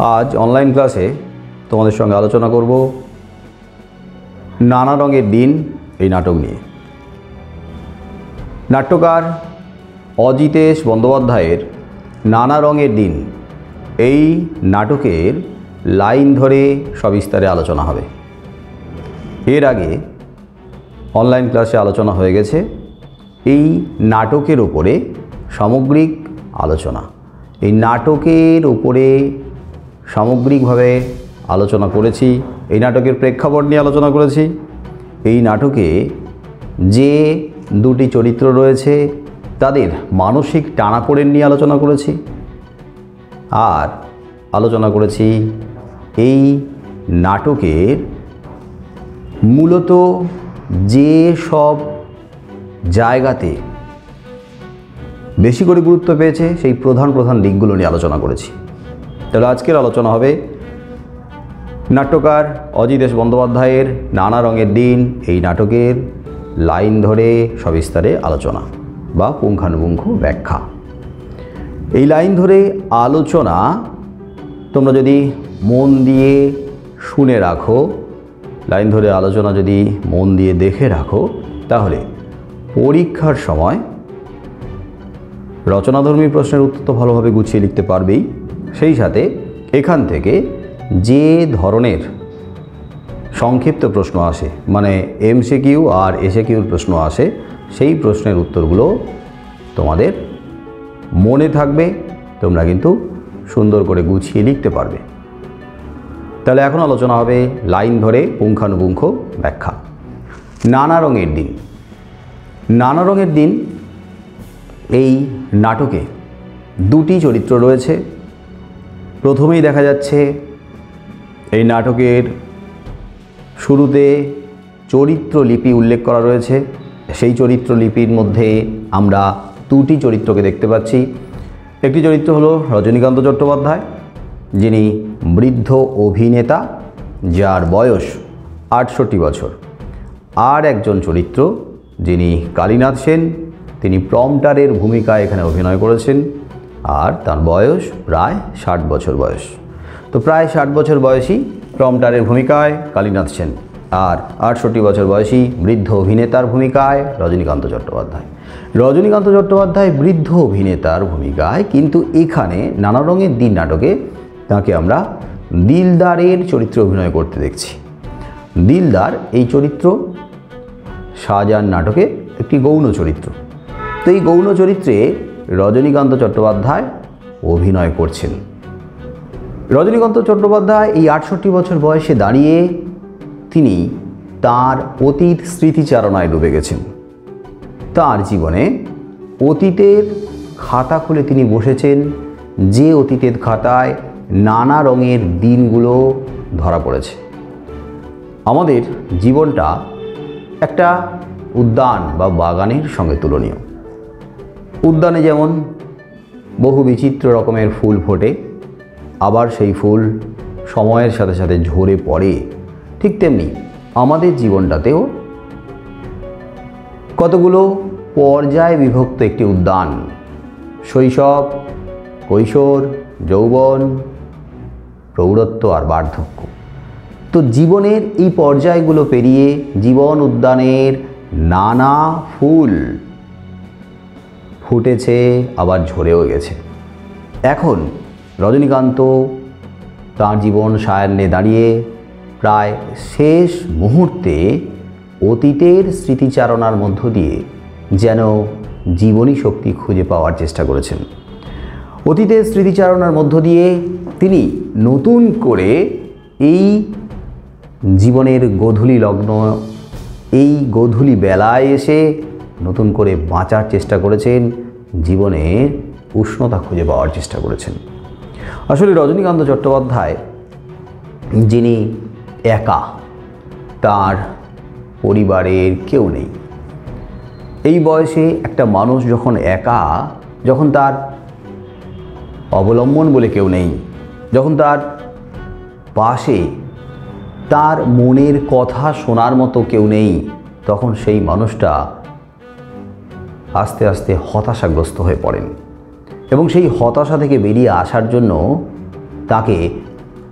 आज অনলাইন ক্লাসে তোমাদের সঙ্গে আলোচনা করব নানা রঙের দিন এই নাটক নিয়ে। নাট্যকার অজিতেশ বন্দ্যোপাধ্যায়ের নানা রঙের দিন এই নাটকের লাইন ধরে সবিস্তারে আলোচনা হবে। এর আগে অনলাইন ক্লাসে আলোচনা হয়ে গেছে এই নাটকের উপরে সামগ্রিক আলোচনা। এই নাটকের উপরে সামগ্রিকভাবে আলোচনা করেছি, এই নাটকের প্রেক্ষাপট নিয়ে আলোচনা করেছি, এই নাটকে যে দুটি চরিত্র রয়েছে তাদের মানসিক টানাপোড়েন নিয়ে আলোচনা করেছি, আর আলোচনা করেছি এই নাটকের মূলত যে সব জায়গাতে বেশি করে গুরুত্ব পেয়েছে সেই প্রধান প্রধান দিকগুলো নিয়ে আলোচনা করেছি। তাহলে আজকের আলোচনা হবে নাট্যকার অজিতেশ বন্দ্যোপাধ্যায়ের নানা রঙের দিন এই নাটকের লাইন ধরে সবিস্তারে আলোচনা বা পুঙ্খানুপুঙ্খ ব্যাখ্যা। এই লাইন ধরে আলোচনা তোমরা যদি মন দিয়ে শুনে রাখো, লাইন ধরে আলোচনা যদি মন দিয়ে দেখে রাখো, তাহলে পরীক্ষার সময় রচনাধর্মী প্রশ্নের উত্তর তো ভালোভাবে গুছিয়ে লিখতে পারবেই, সেই সাথে এখান থেকে যে ধরনের সংক্ষিপ্ত প্রশ্ন আসে, মানে এমসিকিউ আর এসএকিউর প্রশ্ন আসে, সেই প্রশ্নের উত্তরগুলো তোমাদের মনে থাকবে, তোমরা কিন্তু সুন্দর করে গুছিয়ে লিখতে পারবে। তাহলে এখন আলোচনা হবে লাইন ধরে পুঙ্খানুপুঙ্খ ব্যাখ্যা। নানা রঙের দিন। নানা রঙের দিন এই নাটকে দুটি চরিত্র রয়েছে। প্রথমেই দেখা যাচ্ছে এই নাটকের শুরুতে চরিত্রলিপি উল্লেখ করা রয়েছে। সেই চরিত্রলিপির মধ্যে আমরা দুটি চরিত্রকে দেখতে পাচ্ছি। একটি চরিত্র হলো রজনীকান্ত চট্টোপাধ্যায়, যিনি বৃদ্ধ অভিনেতা, যার বয়স ৬৮ বছর। আর একজন চরিত্র যিনি কালীনাথ সেন, তিনি প্রম্পটারের ভূমিকায় এখানে অভিনয় করেছেন, আর তার বয়স প্রায় ৬০ বছর বয়স। তো প্রায় ৬০ বছর বয়সী প্রম্পটারের ভূমিকায় কালীনাথ সেন, আর ৬৮ বছর বয়সী বৃদ্ধ অভিনেতার ভূমিকায় রজনীকান্ত চট্টোপাধ্যায়। রজনীকান্ত চট্টোপাধ্যায় বৃদ্ধ অভিনেতার ভূমিকায়, কিন্তু এখানে নানা রঙের দিন নাটকে তাকে আমরা দিলদারের চরিত্রে অভিনয় করতে দেখছি। দিলদার এই চরিত্র শাহজাহান নাটকে একটি গৌণ চরিত্র। তো এই গৌণ চরিত্রে রজনীকান্ত চট্টোপাধ্যায় অভিনয় করছেন। রজনীকান্ত চট্টোপাধ্যায় এই ৬৮ বছর বয়সে দাঁড়িয়ে তিনি তার অতীত স্মৃতিচারণায় ডুবে গেছেন। তার জীবনে অতীতের খাতা খুলে তিনি বসেছেন, যে অতীতের খাতায় নানা রঙের দিনগুলো ধরা পড়েছে। আমাদের জীবনটা একটা উদ্যান বা বাগানের সঙ্গে তুলনীয়। উদ্যানে যেমন বহু বিচিত্র রকমের ফুল ফোটে, আবার সেই ফুল সময়ের সাথে সাথে ঝরে পড়ে, ঠিক তেমনি আমাদের জীবনটাতেও কতগুলো পর্যায়ে বিভক্ত একটি উদ্যান। শৈশব, কৈশোর, যৌবন, প্রৌঢ়ত্ব আর বার্ধক্য। তো জীবনের এই পর্যায়গুলো পেরিয়ে জীবন উদ্যানের নানা ফুল ফুটেছে, আবার ঝরেও গেছে। এখন রজনীকান্ত তাঁর জীবন সায়ান্নে দাঁড়িয়ে প্রায় শেষ মুহূর্তে অতীতের স্মৃতিচারণার মধ্য দিয়ে যেন জীবনী শক্তি খুঁজে পাওয়ার চেষ্টা করেছেন। অতীতের স্মৃতিচারণার মধ্য দিয়ে তিনি নতুন করে এই জীবনের গোধূলি লগ্ন, এই গোধূলি বেলায় এসে নতুন করে বাঁচার চেষ্টা করেছেন, জীবনের উষ্ণতা খুঁজে পাওয়ার চেষ্টা করেছেন। আসলে রজনীকান্ত চট্টোপাধ্যায় যিনি একা, তার পরিবারের কেউ নেই। এই বয়সে একটা মানুষ যখন একা, যখন তার অবলম্বন বলে কেউ নেই, যখন তার পাশে তার মনের কথা শোনার মতো কেউ নেই, তখন সেই মানুষটা আস্তে আস্তে হতাশাগ্রস্ত হয়ে পড়েন। এবং সেই হতাশা থেকে বেরিয়ে আসার জন্য তাকে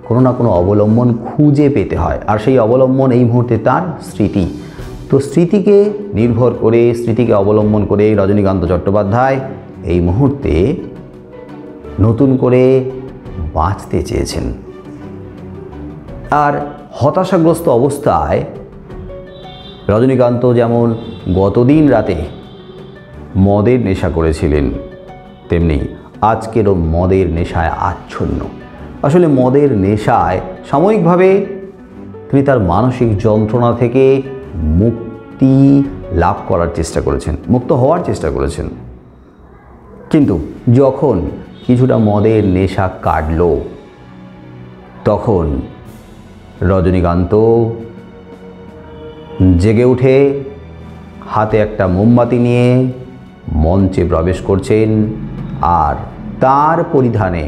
কোনো না কোনো অবলম্বন খুঁজে পেতে হয়, আর সেই অবলম্বন এই মুহূর্তে তার স্মৃতি। তো স্মৃতিকে নির্ভর করে, স্মৃতিকে অবলম্বন করে রজনীকান্ত চট্টোপাধ্যায় এই মুহূর্তে নতুন করে বাঁচতে চেয়েছেন। আর হতাশাগ্রস্ত অবস্থায় রজনীকান্ত যেমন গতদিন রাতে মদের নেশা করেছিলেন, তেমনি আজকেরও মদের নেশায় আচ্ছন্ন। আসলে মদের নেশায় সাময়িকভাবে তিনি তার মানসিক যন্ত্রণা থেকে মুক্তি লাভ করার চেষ্টা করেছেন, মুক্ত হওয়ার চেষ্টা করেছেন। কিন্তু যখন কিছুটা মদের নেশা কাটল, তখন রজনীকান্ত জেগে উঠে হাতে একটা মোমবাতি নিয়ে মঞ্চে প্রবেশ করছেন। আর তার পরিধানে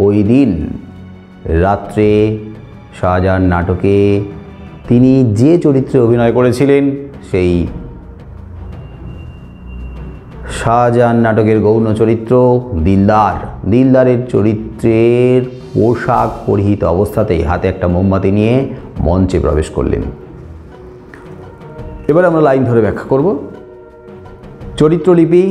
ওই দিন রাত্রে শাহজাহান নাটকে তিনি যে চরিত্রে অভিনয় করেছিলেন, সেই শাহজাহান নাটকের গৌণ চরিত্র দিলদারের চরিত্রের পোশাক পরিহিত অবস্থাতেই হাতে একটা মোমবাতি নিয়ে মঞ্চে প্রবেশ করলেন। এবার আমরা লাইন ধরে ব্যাখ্যা করব। চরিত্রলিপি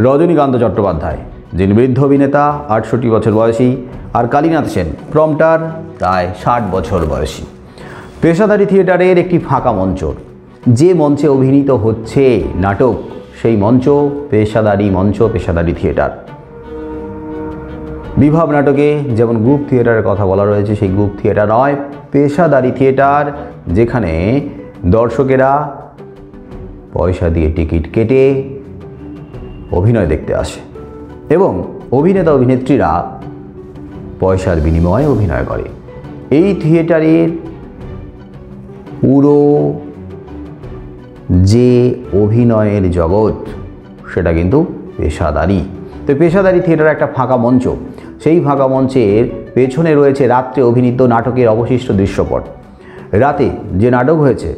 রজনীকান্ত চট্টোপাধ্যায়, যিনি বৃদ্ধ অভিনেতা, 68 বছর বয়সী, আর কালীনাথ সেন প্রম্পটার, প্রায় 60 বছর বয়সী। পেশাদারি থিয়েটারের একটি ফাঁকা মঞ্চ, যে মঞ্চে অভিনীত হচ্ছে নাটক, সেই মঞ্চ পেশাদারি মঞ্চ, পেশাদারি থিয়েটার। বিভাব নাটকে যেমন গ্রুপ থিয়েটারের কথা বলা রয়েছে, সেই গ্রুপ থিয়েটার নয়, পেশাদারি থিয়েটার, যেখানে দর্শকেরা পয়সা দিয়ে টিকিট কেটে অভিনয় দেখতে আসে এবং অভিনেতা অভিনেত্রীরা পয়সার বিনিময়ে অভিনয় করে। এই থিয়েটারের পুরো যে অভিনয়ের জগৎ, সেটা কিন্তু পেশাদারি। তো পেশাদারি থিয়েটার একটা ফাঁকা মঞ্চ, সেই ফাঁকা মঞ্চের পেছনে রয়েছে রাত্রে অভিনীত নাটকের অবশিষ্ট দৃশ্যপট। রাতে যে নাটক হয়েছে,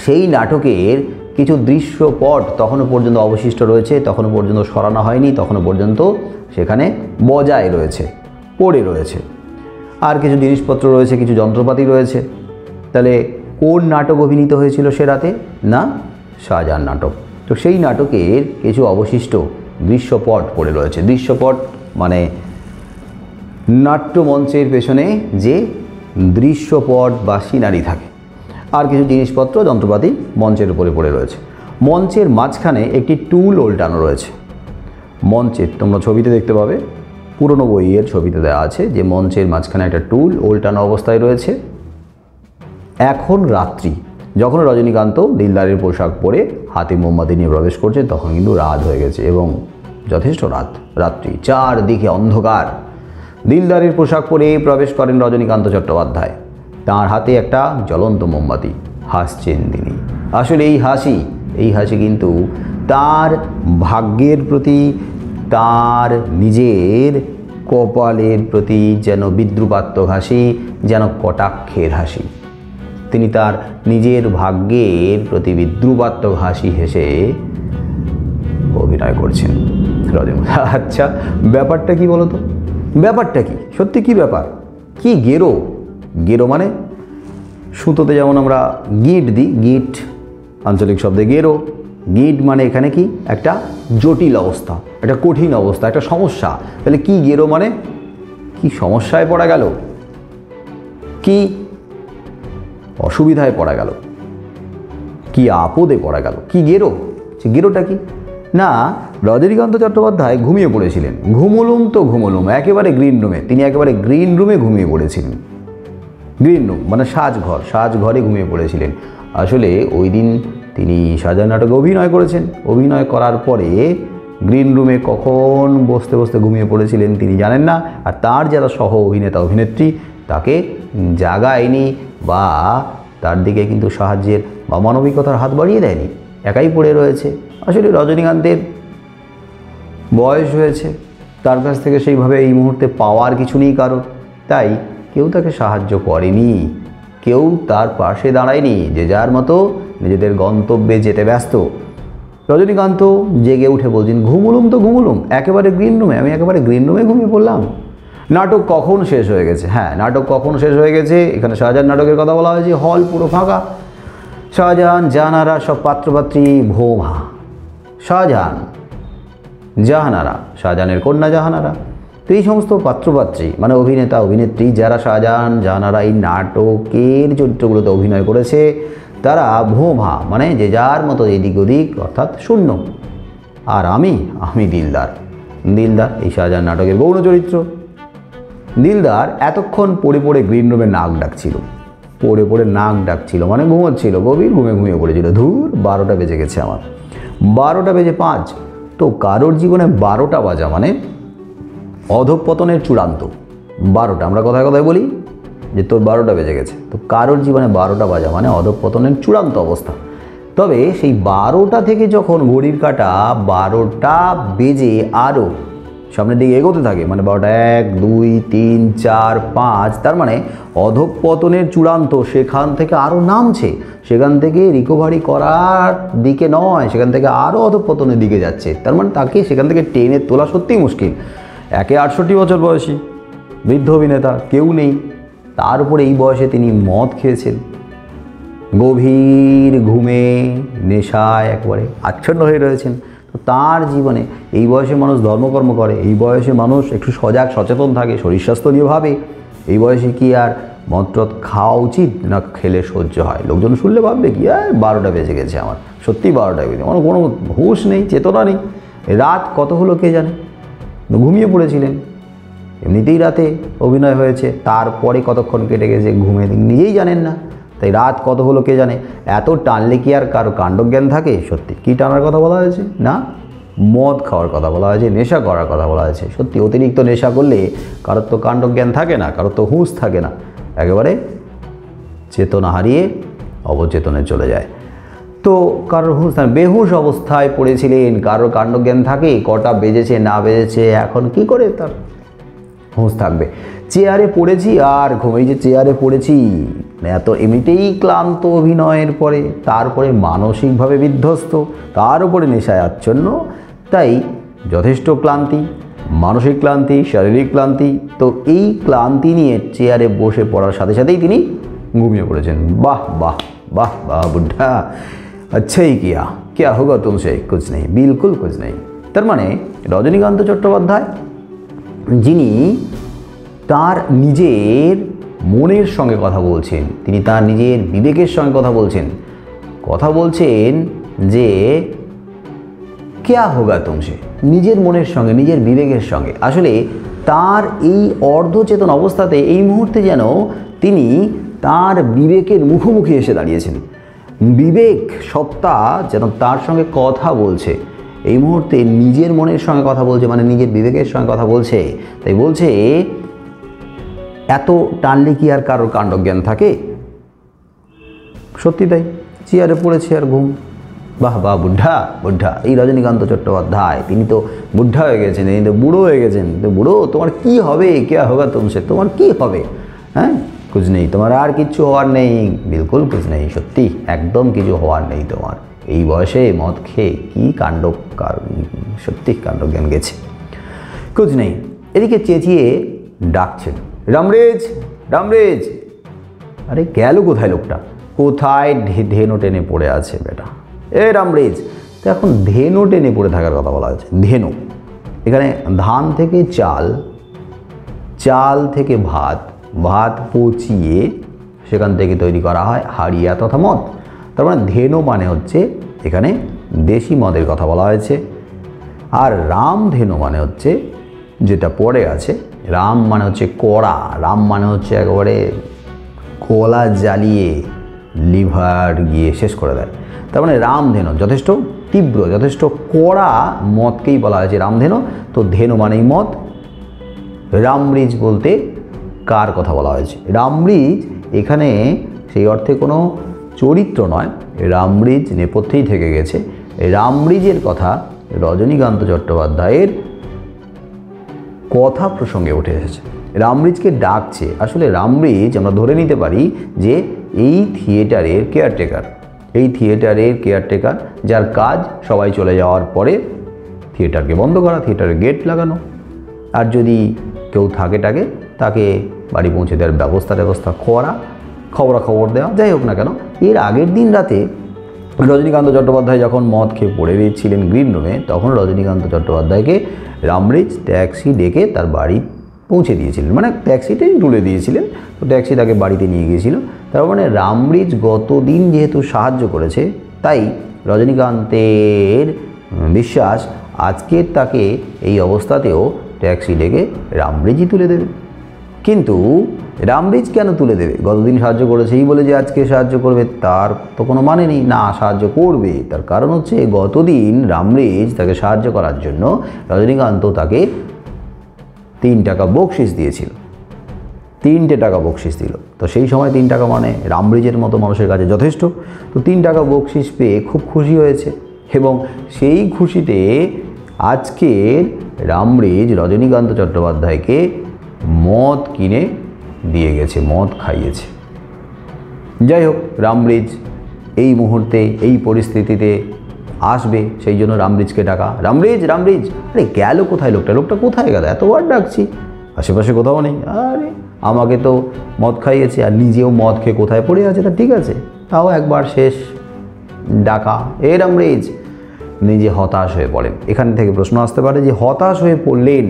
সেই নাটকের কিছু দৃশ্যপট তখনও পর্যন্ত অবশিষ্ট রয়েছে, তখনও পর্যন্ত সরানো হয়নি, তখনও পর্যন্ত সেখানে বজায় রয়েছে, পড়ে রয়েছে। আর কিছু জিনিসপত্র রয়েছে, কিছু যন্ত্রপাতি রয়েছে। তাহলে কোন নাটক অভিনীত হয়েছিল সে রাতে? না, শাহজাহান নাটক। তো সেই নাটকের কিছু অবশিষ্ট দৃশ্যপট পড়ে রয়েছে। দৃশ্যপট মানে নাট্যমঞ্চের পেছনে যে দৃশ্যপট বা সিনারি থাকে, আর কিছু জিনিসপত্র, যন্ত্রপাতি মঞ্চের উপরে পড়ে রয়েছে। মঞ্চের মাঝখানে একটি টুল ওল্টানো রয়েছে। মঞ্চের তোমরা ছবিতে দেখতে পাবে, পুরনো বইয়ের ছবিতে দেওয়া আছে যে মঞ্চের মাঝখানে একটা টুল ওল্টানো অবস্থায় রয়েছে। এখন রাত্রি, যখন রজনীকান্ত দিলদারের পোশাক পরে হাতে মোমবাতি নিয়ে প্রবেশ করছে, তখন কিন্তু রাত হয়ে গেছে এবং যথেষ্ট রাত্রি, চারদিকে অন্ধকার। দিলদারের পোশাক পরে প্রবেশ করেন রজনীকান্ত চট্টোপাধ্যায়, তাঁর হাতে একটা জ্বলন্ত মোমবাতি। হাসছেন তিনি। আসলে এই হাসি কিন্তু তার ভাগ্যের প্রতি, তার নিজের কপালের প্রতি যেন বিদ্রুপাত্মক হাসি, যেন কটাক্ষের হাসি। তিনি তার নিজের ভাগ্যের প্রতি বিদ্রুপাত্মক হাসি হেসে অভিনয় করছেন রজনীকান্ত। আচ্ছা, ব্যাপারটা কি বলো তো? ব্যাপারটা কি? সত্যি কি ব্যাপার? কি গেরো মানে সুতোতে যেমন আমরা গিট দিই, গিট আঞ্চলিক শব্দে গেরো। গিট মানে এখানে কি একটা জটিল অবস্থা, একটা কঠিন অবস্থা, একটা সমস্যা। তাহলে কি গেরো মানে কি সমস্যায় পড়া গেল, কি অসুবিধায় পড়া গেল, কি আপদে পড়া গেল, কি গেরো? গেরোটা কি না, রজনীকান্ত চট্টোপাধ্যায় ঘুমিয়ে পড়েছিলেন। ঘুমুলুম একেবারে গ্রিন রুমে। তিনি একেবারে গ্রিন রুমে ঘুমিয়ে পড়েছিলেন। গ্রিন রুম মানে সাজঘরে ঘুমিয়ে পড়েছিলেন। আসলে ওই দিন তিনি শাহজাহান নাটকে অভিনয় করেছেন। অভিনয় করার পরে গ্রিন রুমে কখন বসতে বসতে ঘুমিয়ে পড়েছিলেন তিনি জানেন না। আর তার যারা সহ অভিনেতা অভিনেত্রী তাকে জাগায়নি বা তার দিকে কিন্তু সাহায্যের বা মানবিকতার হাত বাড়িয়ে দেয়নি, একাই পড়ে রয়েছে। আসলে রজনীকান্তের বয়স হয়েছে, তার কাছ থেকে সেইভাবে এই মুহূর্তে পাওয়ার কিছু নেই কারোর, তাই কেউ তাকে সাহায্য করেনি, কেউ তার পাশে দাঁড়ায়নি, যে যার মতো নিজেদের গন্তব্যে যেতে ব্যস্ত। রজনীকান্ত জেগে উঠে বলছেন, ঘুমুলুম একেবারে গ্রিন রুমে, আমি একেবারে গ্রিন রুমে ঘুমিয়ে পড়লাম। নাটক কখন শেষ হয়ে গেছে? হ্যাঁ, নাটক কখন শেষ হয়ে গেছে, এখানে শাহজাহান নাটকের কথা বলা হয়েছে। হল পুরো ফাঁকা, শাহজাহান জাহানারা সব পাত্রপাত্রী ভোমা। শাহজাহান জাহানারা, শাহজাহানের কন্যা জাহানারা, তো এই সমস্ত পাত্রপাত্রী মানে অভিনেতা অভিনেত্রী যারা শাহজাহান জাহানারা এই নাটকের চরিত্রগুলোতে অভিনয় করেছে তারা ভোমা মানে যে যার মতো এদিক ওদিক, অর্থাৎ শূন্য। আর আমি দিলদার। দিলদার এই শাহজাহান নাটকের গৌণ চরিত্র। দিলদার এতক্ষণ পড়ে পড়ে গ্রিন রুমে নাক ডাকছিল, পড়ে পড়ে নাক ডাকছিল মানে ঘুমোচ্ছিল, গভীর ঘুমিয়ে পড়েছিল। ধুর, 12টা বেজে গেছে আমার, 12টা বেজে 5। তো কারোর জীবনে 12টা বাজা মানে অধঃপতনের চূড়ান্ত। 12টা আমরা কথায় কথায় বলি যে তোর 12টা বেজে গেছে, তো কারোর জীবনে 12টা বাজা মানে অধঃপতনের চূড়ান্ত অবস্থা। তবে সেই 12টা থেকে যখন ঘড়ির কাঁটা 12টা বেজে আরও সামনের দিকে এগোতে থাকে, মানে 12টা 1, 2, 3, 4, 5, তার মানে অধঃপতনের চূড়ান্ত, সেখান থেকে আরও নামছে, সেখান থেকে রিকভারি করার দিকে নয়, সেখান থেকে আরও অধঃপতনের দিকে যাচ্ছে। তার মানে তাকে সেখান থেকে টেনে তোলা সত্যিই মুশকিল। একে 68 বছর বয়সী বৃদ্ধ অভিনেতা, কেউ নেই, তার উপরে এই বয়সে তিনি মদ খেয়েছেন, গভীর ঘুমে নেশায় একবারে আচ্ছন্ন হয়ে রয়েছেন। তো তার জীবনে এই বয়সে মানুষ ধর্মকর্ম করে, এই বয়সে মানুষ একটু সজাগ সচেতন থাকে, শরীর স্বাস্থ্য নিয়ে ভাবে। এই বয়সে কি আর মদ খাওয়া উচিত না খেলে সহ্য হয়? লোকজন শুনলে ভাববে কি, 12টা বেজে গেছে আমার, সত্যি 12টা বেজে, আমার কোনো হুঁশ নেই, চেতনা নেই, রাত কত হলো কে জানে, ঘুমিয়ে পড়েছিলেন। এমনিতেই রাতে অভিনয় হয়েছে, তারপরে কতক্ষণ কেটে গেছে ঘুমে নিজেই জানেন না, তাই রাত কত হলো কে জানে। এত টানলে কি আর কারো কাণ্ডজ্ঞান থাকে? সত্যি কী টানার কথা বলা হয়েছে? না, মদ খাওয়ার কথা বলা হয়েছে, নেশা করার কথা বলা হয়েছে। সত্যি অতিরিক্ত নেশা করলে কারোর তো কাণ্ডজ্ঞান থাকে না, কারোর তো হুঁশ থাকে না, একেবারে চেতনা হারিয়ে অবচেতনে চলে যায়। তো কারোর হুঁশ না, বেহুশ অবস্থায় পড়েছিলেন, কারোর কাণ্ডজ্ঞান থাকে, কটা বেজেছে না বেজেছে এখন কি করে তার হুঁশ থাকবে? চেয়ারে পড়েছি আর ঘুমেই, যে চেয়ারে পড়েছি, এত এমনিতেই ক্লান্ত অভিনয়ের পরে, তারপরে মানসিকভাবে বিধ্বস্ত, তার উপরে নেশায় আচ্ছন্ন, তাই যথেষ্ট ক্লান্তি, মানসিক ক্লান্তি, শারীরিক ক্লান্তি। তো এই ক্লান্তি নিয়ে চেয়ারে বসে পড়ার সাথে সাথেই তিনি ঘুমিয়ে পড়েছেন। বাহ বাহ বাহ বাহ বুদ্ধা, আচ্ছা হি কিয়া, क्या होगा तुमसे, कुछ नहीं, बिल्कुल कुछ नहीं। তার মানে রজনীকান্ত চট্টোপাধ্যায় যিনি তার নিজের মনের সঙ্গে কথা বলছেন, তিনি তার নিজের বিবেকের সঙ্গে কথা বলছেন যে क्या होगा तुमसे, নিজের মনের সঙ্গে, নিজের বিবেকের সঙ্গে। আসলে তার এই অর্ধচেতন অবস্থাতে এই মুহূর্তে যেন তিনি তার বিবেকের মুখোমুখি এসে দাঁড়িয়েছেন। বিবেক সত্তা যেন তার সঙ্গে কথা বলছে, এই মুহূর্তে নিজের মনের সঙ্গে কথা বলছে, মানে নিজের বিবেকের সঙ্গে কথা বলছে। তাই বলছে এত টানলে কি আর কারোর কাণ্ডজ্ঞান থাকে? সত্যি তাই, চেয়ারে পড়েছে আর ঘুম। বাহ বাহ বুদ্ধা বুদ্ধা, এই রজনীকান্ত চট্টোপাধ্যায় তিনি তো বুদ্ধা হয়ে গেছেন, তিনি তো বুড়ো হয়ে গেছেন। তো বুড়ো, তোমার কি হবে, क्या होगा तुमसे, তোমার কি হবে? হ্যাঁ, कुछ नहीं, তোমার আর কিচ্ছু হওয়ার নেই, বিলকুল कुछ नहीं, সত্যি একদম কিছু হওয়ার নেই তোমার। এই বয়সে মদ খেয়ে কী কাণ্ড, সত্যি কাণ্ডজ্ঞান গেছে, कुछ नहीं। এদিকে চেঁচিয়ে ডাকছেন, রামরেজ রামরেজ। আরে গেল কোথায় লোকটা? কোথায় ধেনু টেনে পড়ে আছে বেটা, এ রামরেজ। তো এখন ধেনু টেনে পড়ে থাকার কথা বলা হয়েছে। ধেনু এখানে ধান থেকে চাল, চাল থেকে ভাত, ভাত পচিয়ে সেখান থেকে তৈরি করা হয় হাড়িয়া তথা মদ। তার মানে ধেনু মানে হচ্ছে এখানে দেশি মদের কথা বলা হয়েছে। আর রামধেনু মানে হচ্ছে যেটা পড়ে আছে, রাম মানে হচ্ছে কড়া, রাম মানে হচ্ছে একেবারে কলা জ্বালিয়ে লিভার গিয়ে শেষ করে দেয়। তার মানে রামধেনু যথেষ্ট তীব্র, যথেষ্ট কড়া মদকেই বলা হয়েছে রামধেনু। তো ধেনু মানেই মদ। রামরিজ বলতে কার কথা বলা হয়েছে? রামরিজ এখানে সেই অর্থে কোনো চরিত্র নয়, রামরিজ নেপথ্যেই থেকে গেছে। রামরিজের কথা রজনীকান্ত চট্টোপাধ্যায়ের কথা প্রসঙ্গে উঠে এসেছে, রামরিজকে ডাকছে। আসলে রামরিজ আমরা ধরে নিতে পারি যে এই থিয়েটারের কেয়ারটেকার, এই থিয়েটারের কেয়ারটেকার, যার কাজ সবাই চলে যাওয়ার পরে থিয়েটারকে বন্ধ করা, থিয়েটারের গেট লাগানো। আর যদি কেউ থাকে তাকে বাড়ি পৌঁছে দেওয়ার ব্যবস্থা করা, খবর দেওয়া, যাই হোক না কেন। এর আগের দিন রাতে রজনীকান্ত চট্টোপাধ্যায় যখন মদ খেয়ে পড়ে রয়েছিলেন গ্রিন রুমে, তখন রজনীকান্ত চট্টোপাধ্যায়কে রামব্রিজ ট্যাক্সি ডেকে তার বাড়ি পৌঁছে দিয়েছিলেন, মানে ট্যাক্সিটাই তুলে দিয়েছিলেন, তো ট্যাক্সি তাকে বাড়িতে নিয়ে গিয়েছিল। তার মানে রামব্রিজ গতদিন যেহেতু সাহায্য করেছে, তাই রজনীকান্তের বিশ্বাস আজকের তাকে এই অবস্থাতেও ট্যাক্সি ডেকে রামব্রিজই তুলে দেবে। কিন্তু রামব্রিজ কেন তুলে দেবে? গতদিন সাহায্য করেছেই বলে যে আজকে সাহায্য করবে তার তো কোনো মানে নেই। না, সাহায্য করবে। তার কারণ হচ্ছে গতদিন রামব্রিজ তাকে সাহায্য করার জন্য রজনীকান্ত তাকে 3 টাকা বকশিস দিয়েছিল, 3টে টাকা বকশিস দিল। তো সেই সময় 3 টাকা মানে রামব্রিজের মতো মানুষের কাছে যথেষ্ট। তো 3 টাকা বকশিস পেয়ে খুব খুশি হয়েছে, এবং সেই খুশিতে আজকের রামব্রিজ রজনীকান্ত চট্টোপাধ্যায়কে মদ কিনে দিয়ে গেছে, মদ খাইয়েছে। যাই হোক, রামব্রিজ এই মুহূর্তে এই পরিস্থিতিতে আসবে, সেই জন্য রামব্রিজকে ডাকা। রামব্রিজ, আরে গেল কোথায় লোকটা কোথায় গেল? এতবার ডাকছি, আশেপাশে কোথাও নেই। আরে আমাকে তো মদ খাইয়েছে আর নিজেও মদ খেয়ে কোথায় পড়ে আছে, তা ঠিক আছে, তাও একবার শেষ ডাকা। রামব্রিজ নিজে হতাশ হয়ে পড়েন। এখান থেকে প্রশ্ন আসতে পারে যে হতাশ হয়ে পড়লেন,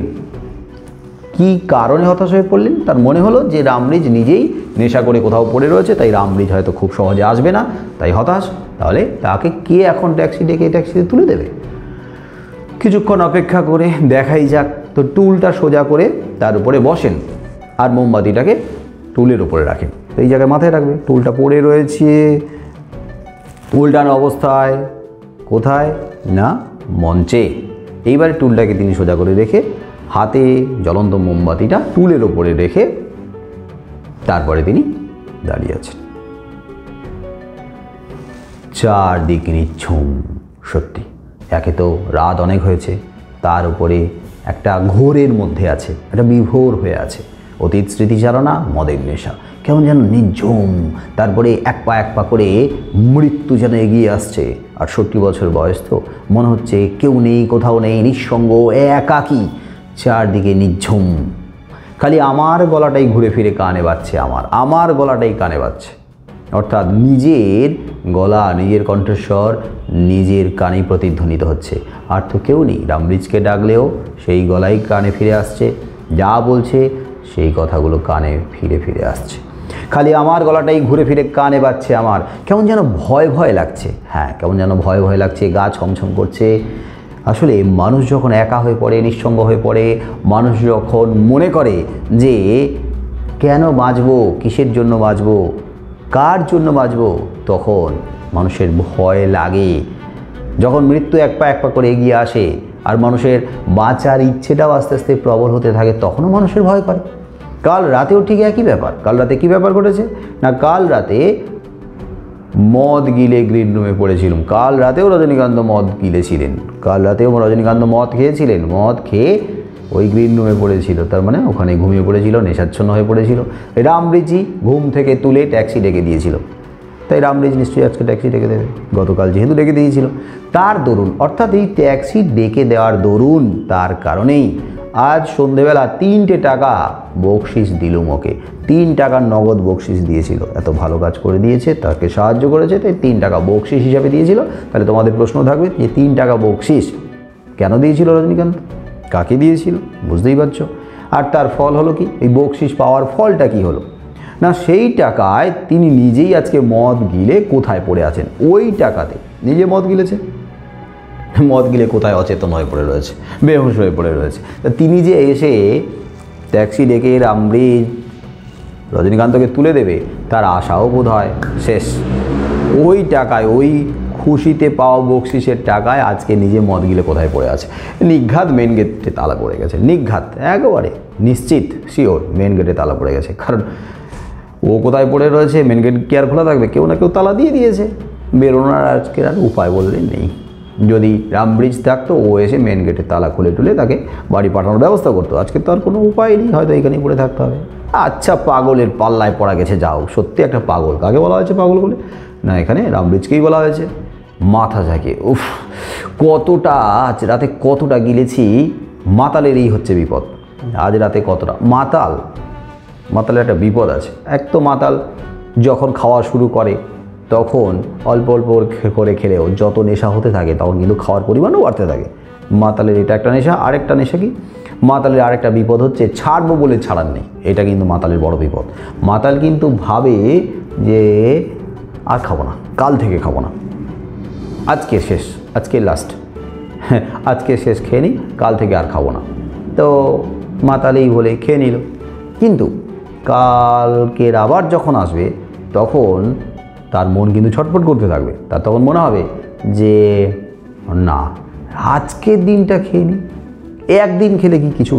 কি কারণে হতাশ হয়ে পড়লেন? তার মনে হলো যে রামব্রিজ নিজেই নেশা করে কোথাও পড়ে রয়েছে, তাই রামব্রিজ হয়তো খুব সহজে আসবে না, তাই হতাশ। তাহলে তাকে কে এখন ট্যাক্সি ডেকে ট্যাক্সিতে তুলে দেবে? কিছুক্ষণ অপেক্ষা করে দেখাই যাক। তো টুলটা সোজা করে তার উপরে বসেন আর মোমবাতিটাকে টুলের উপরে রাখেন। তো এই জায়গায় মাথায় রাখবে টুলটা পড়ে রয়েছে উল্টানো অবস্থায়। কোথায়? না, মঞ্চে। এইবারে টুলটাকে তিনি সোজা করে রেখে হাতে জ্বলন্ত মোমবাতিটা টুলের ওপরে রেখে তারপরে তিনি দাঁড়িয়ে আছেন। চারদিক নিঝুম। সত্যি, একে তো রাত অনেক হয়েছে, তার উপরে একটা ঘোরের মধ্যে আছে, একটা বিভোর হয়ে আছে। অতীত স্মৃতিচারণা, মদের নেশা, কেমন যেন নিঝুম। তারপরে এক পা করে মৃত্যু যেন এগিয়ে আসছে। 68 বছর বয়স, তো মনে হচ্ছে কেউ নেই, কোথাও নেই, নিঃসঙ্গ, একাকী, চারদিকে নিঝুম। খালি আমার গলাটাই ঘুরে ফিরে কানে বাজছে, আমার গলাটাই কানে বাজছে। অর্থাৎ নিজের গলা, নিজের কণ্ঠস্বর নিজের কানেই প্রতিধ্বনিত হচ্ছে, আর তো কেউ নেই। রামব্রিজকে ডাকলেও সেই গলাই কানে ফিরে আসছে, যা বলছে সেই কথাগুলো কানে ফিরে আসছে। খালি আমার গলাটাই ঘুরে ফিরে কানে বাজছে আমার। কেমন যেন ভয় লাগছে। হ্যাঁ, কেমন যেন ভয় লাগছে, গা ছমছম করছে। আসলে মানুষ যখন একা হয়ে পড়ে, নিঃসঙ্গ হয়ে পড়ে, মানুষ যখন মনে করে যে কেন বাঁচবো, কিসের জন্য বাঁচবো, কার জন্য বাঁচবো, তখন মানুষের ভয় লাগে। যখন মৃত্যু এক পা করে এগিয়ে আসে আর মানুষের বাঁচার ইচ্ছেটাও আস্তে আস্তে প্রবল হতে থাকে, তখনও মানুষের ভয় করে। কাল রাতেও ঠিক একই ব্যাপার। কাল রাতে কী ব্যাপার ঘটেছে না, কাল রাতে মদ গিলে গ্রিন রুমে পড়েছিলাম। কাল রাতেও রজনীকান্ত মদ গিলেছিলেন, কাল রাতেও রজনীকান্ত মদ খেয়েছিলেন, মদ খেয়ে ওই গ্রিন রুমে পড়েছিল, তার মানে ওখানে ঘুমিয়ে পড়েছিল, নেশাচ্ছন্ন হয়ে পড়েছিল। রামব্রিজই ঘুম থেকে তুলে ট্যাক্সি ডেকে দিয়েছিল, তাই রামব্রিজ নিশ্চয়ই আজকে ট্যাক্সি ডেকে দেবে। গতকাল যেহেতু ডেকে দিয়েছিল, তার দরুন, অর্থাৎ এই ট্যাক্সি ডেকে দেওয়ার দরুন, তার কারণেই আজ সন্ধেবেলা 3টে টাকা বকশিস দিলুম ওকে। 3 টাকার নগদ বকশিস দিয়েছিল। এত ভালো কাজ করে দিয়েছে, তাকে সাহায্য করেছে, তাই 3 টাকা বকশিস হিসাবে দিয়েছিল। তাহলে তোমাদের প্রশ্ন থাকবে যে 3 টাকা বকশিস কেন দিয়েছিল রজনীকান্ত, কাকে দিয়েছিল? বুঝতেই পারছো। আর তার ফল হলো কি? এই বকশিস পাওয়ার ফলটা কি হলো না, সেই টাকায় তিনি নিজেই আজকে মদ গিলে কোথায় পড়ে আছেন, ওই টাকাতে নিজে মদ গিলেছে। মদ গিলে কোথায় অচেতন হয়ে পড়ে রয়েছে, বেহুশ হয়ে পড়ে রয়েছে। তা তিনি যে এসে ট্যাক্সি ডেকে রামব্রিজ রজনীকান্তকে তুলে দেবে, তার আশাও বোধ হয় শেষ। ওই টাকায়, ওই খুশিতে পাওয়া বকশিসের টাকায় আজকে নিজে মদ গিলে কোথায় পড়ে আছে। নিঘাত মেন গেটে তালা পড়ে গেছে, নিঘাত, একেবারে নিশ্চিত, শিওর মেন গেটে তালা পড়ে গেছে। কারণ ও কোথায় পড়ে রয়েছে, মেন গেট কি আর খোলা থাকবে? কেউ না কেউ তালা দিয়ে দিয়েছে। বেরোনোর আজকে আর উপায় বললে নেই। যদি রামব্রিজ থাকতো, ও এসে মেন গেটে তালা খুলে টুলে তাকে বাড়ি পাঠানোর ব্যবস্থা করতো। আজকে তো আর কোনো উপায় নেই, হয়তো এখানেই পড়ে থাকতে হবে। আচ্ছা, পাগলের পাল্লায় পড়া গেছে, যাও, সত্যি একটা পাগল। কাকে বলা হয়েছে পাগল বলে? না, এখানে রামব্রিজকেই বলা হয়েছে। মাথা ঝাঁকিয়ে, উফ, কতটা আজ রাতে কতটা গিলেছি, মাতালের এই হচ্ছে বিপদ। আজ রাতে কতটা মাতাল, মাতালের একটা বিপদ আছে। এক তো মাতাল যখন খাওয়া শুরু করে তখন অল্প অল্প করে খেলেও যত নেশা হতে থাকে তখন কিন্তু খাওয়ার পরিমাণও বাড়তে থাকে। মাতালের এটা একটা নেশা। আরেকটা নেশা কি, মাতালের আরেকটা বিপদ হচ্ছে ছাড়বো বলে ছাড়ার নেই। এটা কিন্তু মাতালের বড় বিপদ। মাতাল কিন্তু ভাবে যে আর খাবো না, কাল থেকে খাবো না, আজকে শেষ, আজকে লাস্ট, আজকে শেষ খেয়ে নিই, কাল থেকে আর খাবো না। তো মাতালেই বলে খেয়ে নিল, কিন্তু কালকের আবার যখন আসবে তখন তার মন কিন্তু ছটফট করতে থাকবে। তার তখন মনে হবে যে না, আজকের দিনটা খেয়ে নিই, একদিন খেলে কি কিছু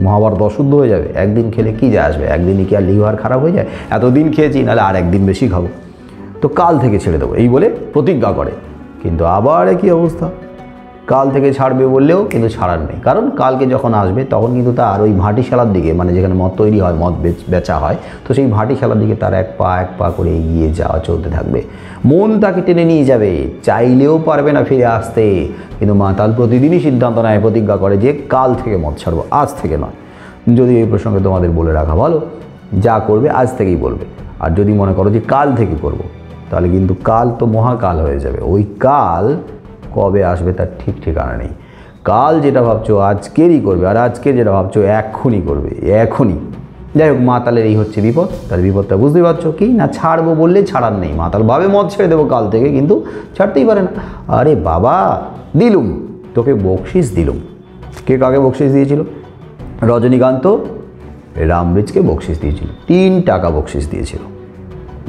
মহাভারত অশুদ্ধ হয়ে যাবে? একদিন খেলে কি যায় আসবে? একদিনই কি আর লিভার খারাপ হয়ে যায়? এতদিন খেয়েছি, নাহলে আর একদিন বেশি খাবো, তো কাল থেকে ছেড়ে দেবো, এই বলে প্রতিজ্ঞা করে। কিন্তু আবার একই অবস্থা, কাল থেকে ছাড়বে বললেও কিন্তু ছাড়ার নেই। কারণ কালকে যখন আসবে তখন কিন্তু তার ওই ভাটিশালার দিকে, মানে যেখানে মদ তৈরি হয়, মদ বেচা হয়, তো সেই ভাটিশালার দিকে তার এক পা করে এগিয়ে যাওয়া চলতে থাকবে। মন তাকে টেনে নিয়ে যাবে, চাইলেও পারবে না ফিরে আসতে। কিন্তু মাতাল প্রতিদিনই সিদ্ধান্ত নেয়, প্রতিজ্ঞা করে যে কাল থেকে মদ ছাড়বো, আজ থেকে নয়। যদি এই প্রসঙ্গে তোমাদের বলে রাখা ভালো, যা করবে আজ থেকেই বলবে। আর যদি মনে করো যে কাল থেকে করব, তাহলে কিন্তু কাল তো মহাকাল হয়ে যাবে। ওই কাল কবে আসবে তার ঠিক ঠিকানা নেই। কাল যেটা ভাবছো আজকেরই করবে, আর আজকের যেটা ভাবছো এখনই করবে, এখনই। যাই হোক, মাতালের এই হচ্ছে বিপদ। তার বিপদটা বুঝতে পারছো কি না? ছাড়বো বললে ছাড়ার নেই। মাতাল ভাবে মদ ছেড়ে দেবো কাল থেকে, কিন্তু ছাড়তেই পারে না। আরে বাবা, দিলুম তোকে বকশিস দিলুম। কে কাকে বকশিস দিয়েছিল? রজনীকান্ত রামব্রিজকে বকশিস দিয়েছিল, 3 টাকা বকশিস দিয়েছিল।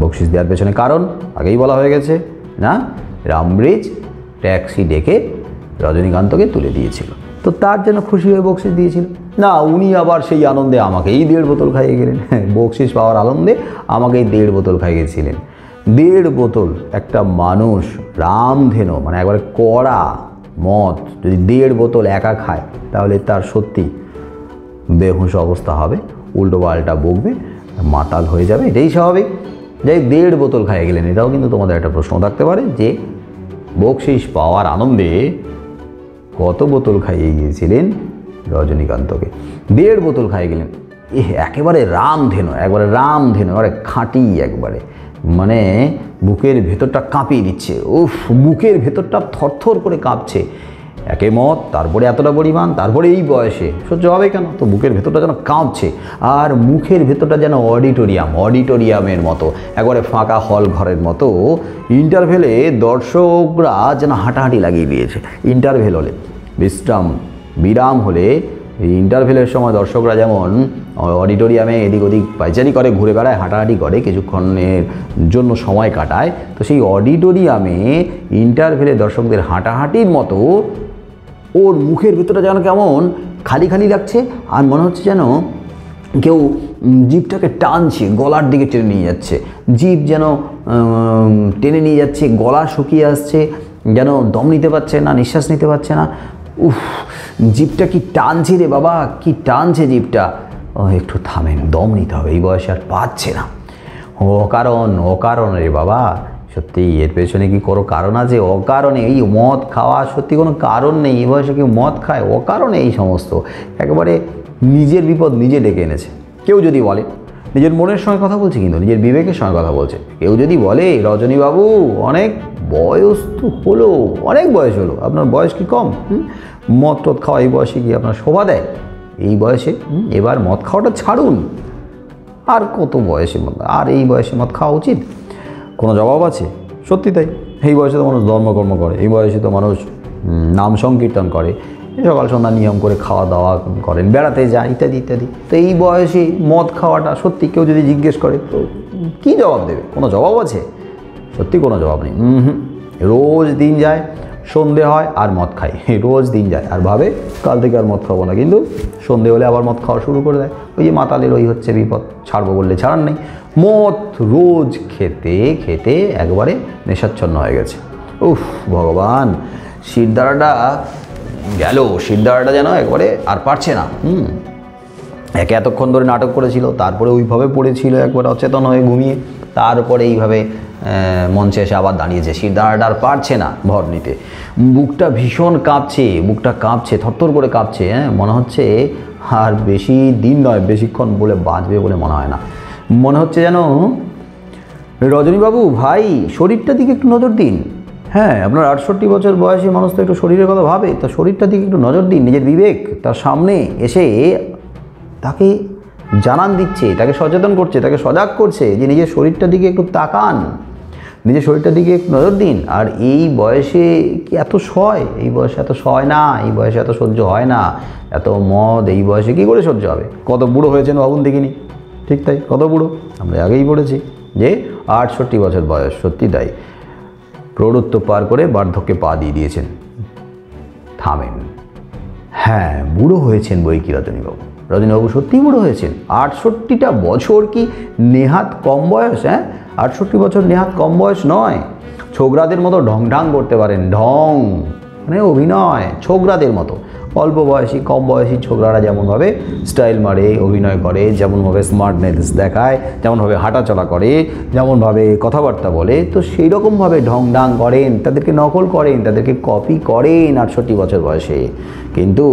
বকশিস দেওয়ার পেছনে কারণ আগেই বলা হয়ে গেছে না, রামব্রিজ ট্যাক্সি ডেকে রজনীকান্তকে তুলে দিয়েছিল, তো তার জন্য খুশি হয়ে বকশিস দিয়েছিল। না, উনি আবার সেই আনন্দে আমাকেই 1.5 বোতল খাইয়ে গেলেন। বকশিস পাওয়ার আনন্দে আমাকেই 1.5 বোতল খাইয়েছিলেন। 1.5 বোতল একটা মানুষ রামধেনু, মানে একবারে কড়া মদ যদি 1.5 বোতল একা খায়, তাহলে তার সত্যি বেহুশ অবস্থা হবে, উল্টো পাল্টা বকবে, মাতাল হয়ে যাবে, এটাই স্বাভাবিক। যাই 1.5 বোতল খাইয়ে গেলেন। এটাও কিন্তু তোমাদের একটা প্রশ্ন থাকতে পারে যে বকশিস পাওয়ার আনন্দে কত বোতল খাইয়ে গিয়েছিলেন রজনীকান্তকে? 1.5 বোতল খাইয়ে গেলেন। একেবারে রামধেনু, একবারে খাঁটি, একবারে মানে বুকের ভেতরটা কাঁপিয়ে দিচ্ছে। উফ, বুকের ভেতরটা থরথর করে কাঁপছে। একে মদ, তারপরে এতটা পরিমাণ, তারপরে এই বয়সে সহ্য হবে কেন? তো বুকের ভেতরটা যেন কাঁপছে, আর মুখের ভেতরটা যেন অডিটোরিয়ামের মতো, একবারে ফাঁকা হল ঘরের মতো। ইন্টারভেলে দর্শকরা যেন হাঁটাহাঁটি লাগিয়ে দিয়েছে। ইন্টারভেল হলে, বিরাম হলে, এই ইন্টারভেলের সময় দর্শকরা যেমন অডিটোরিয়ামে এদিক ওদিক পাইচারি করে, ঘুরে বেড়ায়, হাঁটাহাঁটি করে, কিছুক্ষণের জন্য সময় কাটায়, তো সেই অডিটোরিয়ামে ইন্টারভেলে দর্শকদের হাঁটাহাঁটির মতো ওর মুখের ভেতরটা যেন কেমন খালি খালি লাগছে, আর মনে হচ্ছে যেন কেউ জিভটাকে টানছে, গলার দিকে টেনে নিয়ে যাচ্ছে, জিভ যেন টেনে নিয়ে যাচ্ছে, গলা শুকিয়ে আসছে, যেন দম নিতে পারছে না, নিঃশ্বাস নিতে পারছে না। উফ, জিভটা কি টানছে রে বাবা, কি টানছে জিভটা। একটু থামেন, দম নিতে হবে, এই বয়সে আর পাচ্ছে না। অকারণ রে বাবা, সত্যি এর পেছনে কি কোনো কারণ আছে? অকারণে এই মদ খাওয়া সত্যি কোনো কারণ নেই। এই বয়সে কেউ মদ খায় অকারণে? এই সমস্ত একেবারে নিজের বিপদ নিজে ডেকে এনেছে। কেউ যদি বলে, নিজের মনের সঙ্গে কথা বলছে, কিন্তু নিজের বিবেকের সঙ্গে কথা বলছে, কেউ যদি বলে রজনীবাবু অনেক বয়স তো হলো, অনেক বয়স হলো, আপনার বয়স কি কম? মদ টদ খাওয়া এই বয়সে কি আপনার শোভা দেয়? এই বয়সে এবার মদ খাওয়াটা ছাড়ুন, আর কত বয়সে আর এই বয়সে মদ খাওয়া উচিত? কোনো জবাব আছে? সত্যি তাই। এই বয়সে তো মানুষ ধর্মকর্ম করে, এই বয়সে তো মানুষ নাম সংকীর্তন করে, সকাল সন্ধ্যা নিয়ম করে খাওয়া দাওয়া করেন, বেড়াতে যায়, ইত্যাদি ইত্যাদি। তো এই বয়সে মদ খাওয়াটা সত্যি কেউ যদি জিজ্ঞেস করে তো কী জবাব দেবে? কোনো জবাব আছে? সত্যি কোনো জবাব নেই। রোজ দিন যায়, সন্ধে হয় আর মদ খায়, রোজ দিন যায় আর ভাবে কাল থেকে আর মদ খাবো না, কিন্তু সন্ধে হলে আবার মদ খাওয়া শুরু করে দেয়। ওই যে মাতালের ওই হচ্ছে বিপদ, ছাড়বো বললে ছাড়ার নেই। মদ রোজ খেতে খেতে একবারে নেশাচ্ছন্ন হয়ে গেছে। উফ ভগবান, শিরদাঁড়াটা গেল, শিরদাঁড়াটা যেন একবারে আর পারছে না। একে এতক্ষণ ধরে নাটক করেছিল, তারপরে ওইভাবে পড়েছিল একবারে অচেতন হয়ে ঘুমিয়ে, তারপরে এইভাবে মঞ্চে এসে আবার দাঁড়িয়েছে। শিরদাঁড়াটা আর পারছে না ভর নিতে, বুকটা ভীষণ কাঁপছে, বুকটা কাঁপছে, থরথর করে কাঁপছে। মনে হচ্ছে আর বেশি দিন নয়, বেশিক্ষণ বলে বাঁচবে বলে মনে হয় না। মনে হচ্ছে যেন রজনীবাবু ভাই শরীরটার দিকে একটু নজর দিন। হ্যাঁ, আপনার 68 বছর বয়সী মানুষ তো একটু শরীরের কথা ভাবে, তার শরীরটার দিকে একটু নজর দিন। নিজের বিবেক তার সামনে এসে তাকে জানান দিচ্ছে, তাকে সচেতন করছে, তাকে সজাগ করছে যে নিজের শরীরটার দিকে একটু তাকান, নিজের শরীরটার দিকে একটু নজর দিন। আর এই বয়সে কি এত সয়? এই বয়সে এত সয় না, এই বয়সে এত সহ্য হয় না। এত মদ এই বয়সে কী করে সহ্য হবে? কত বুড়ো হয়েছেন ভাবুন দেখিনি। ঠিক তাই, কত বুড়ো আমরা আগেই পড়েছি যে 68 বছর বয়স। সত্যি তাই, প্রৌঢ়ত্ব পার করে বার্ধক্যে পা দিয়ে দিয়েছেন। থামেন। হ্যাঁ, বুড়ো হয়েছেন বই কি রজনীবাবু? রজনীবাবু সত্যিই বুড়ো হয়েছেন। 68টা বছর কি নেহাত কম বয়স? হ্যাঁ, 68 বছর নেহাত কম বয়স নয়। ছোকরাদের মতো ঢং ঢং করতে পারেন, ঢং মানে অভিনয়, ছোকরাদের মতো। অল্প বয়সী কম বয়সী ছোকরারা যেমনভাবে স্টাইল মারে, অভিনয় করে, যেমনভাবে স্মার্টনেস দেখায়, যেমনভাবে হাঁটাচলা করে, যেমনভাবে কথাবার্তা বলে, তো সেই রকমভাবে ঢং ঢং করেন, তাদেরকে নকল করেন, তাদেরকে কপি করেন 68 বছর বয়সে। কিন্তু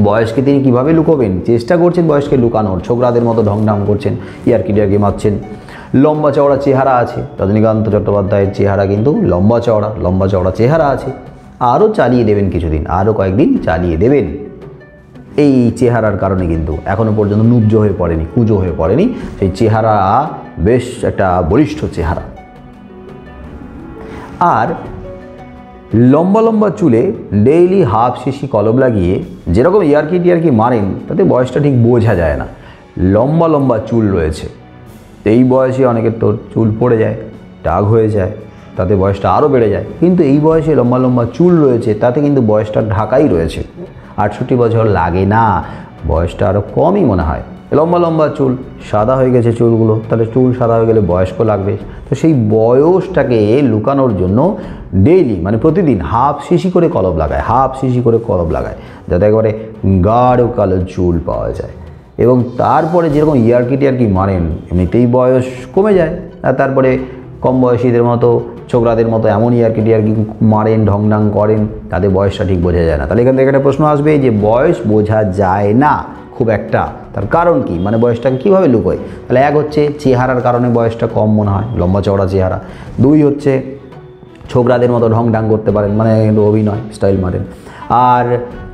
বয়সকে তিনি কীভাবে লুকোবেন? চেষ্টা করছেন বয়সকে লুকানোর, ছোকরাদের মতো ঢং ঢং করছেন, ইয়ার্কি টিয়ার্কি মারছেন। লম্বা চওড়া চেহারা আছে, রজনীকান্ত চট্টোপাধ্যায়ের চেহারা কিন্তু লম্বা চওড়া চেহারা আছে। আরও চালিয়ে দেবেন কিছুদিন, আরও কয়েকদিন চালিয়ে দেবেন। এই চেহারার কারণে কিন্তু এখনও পর্যন্ত নুব্জ হয়ে পড়েনি, কুঁজো হয়ে পড়েনি। সেই চেহারা বেশ একটা বলিষ্ঠ চেহারা। আর লম্বা লম্বা চুলে ডেইলি হাফ শিশি কলম লাগিয়ে যেরকম ইয়ার্কি টিয়ার্কি মারেন, তাতে বয়সটা ঠিক বোঝা যায় না। লম্বা লম্বা চুল রয়েছে, এই বয়সে অনেকের তো চুল পড়ে যায়, টাক হয়ে যায়, তাতে বয়সটা আরও বেড়ে যায়। কিন্তু এই বয়সে লম্বা লম্বা চুল রয়েছে, তাতে কিন্তু বয়সটা ঢাকাই রয়েছে। 68 বছর লাগে না, বয়সটা আরও কমই মনে হয়। লম্বা লম্বা চুল, সাদা হয়ে গেছে চুলগুলো, তাহলে চুল সাদা হয়ে গেলে বয়স্ক লাগবে। তো সেই বয়সটাকে লুকানোর জন্য ডেইলি মানে প্রতিদিন হাফ শিশি করে কলম লাগায়, হাফ শিশি করে কলম লাগায়, যাতে একেবারে গাঢ় কালো চুল পাওয়া যায়। এবং তারপরে যেরকম ইয়ার্কি টিয়ার্কি মারেন, এমনিতেই বয়স কমে যায়। আর তারপরে কম বয়সীদের মতো, ছোকরাদের মতো এমন ইয়ার্কি টিয়ার্কি মারেন, ঢং ঢং করেন, তাদের বয়সটা ঠিক বোঝা যায় না। তাহলে এখান থেকে একটা প্রশ্ন আসবে যে বয়স বোঝা যায় না খুব একটা, তার কারণ কি? মানে বয়সটাকে কীভাবে লুকোয়? তাহলে এক হচ্ছে চেহারার কারণে বয়সটা কম মনে হয়, লম্বা চওড়া চেহারা। দুই হচ্ছে ছোকরাদের মতো ঢং ঢং করতে পারেন, মানে অভিনয় স্টাইল মারেন। আর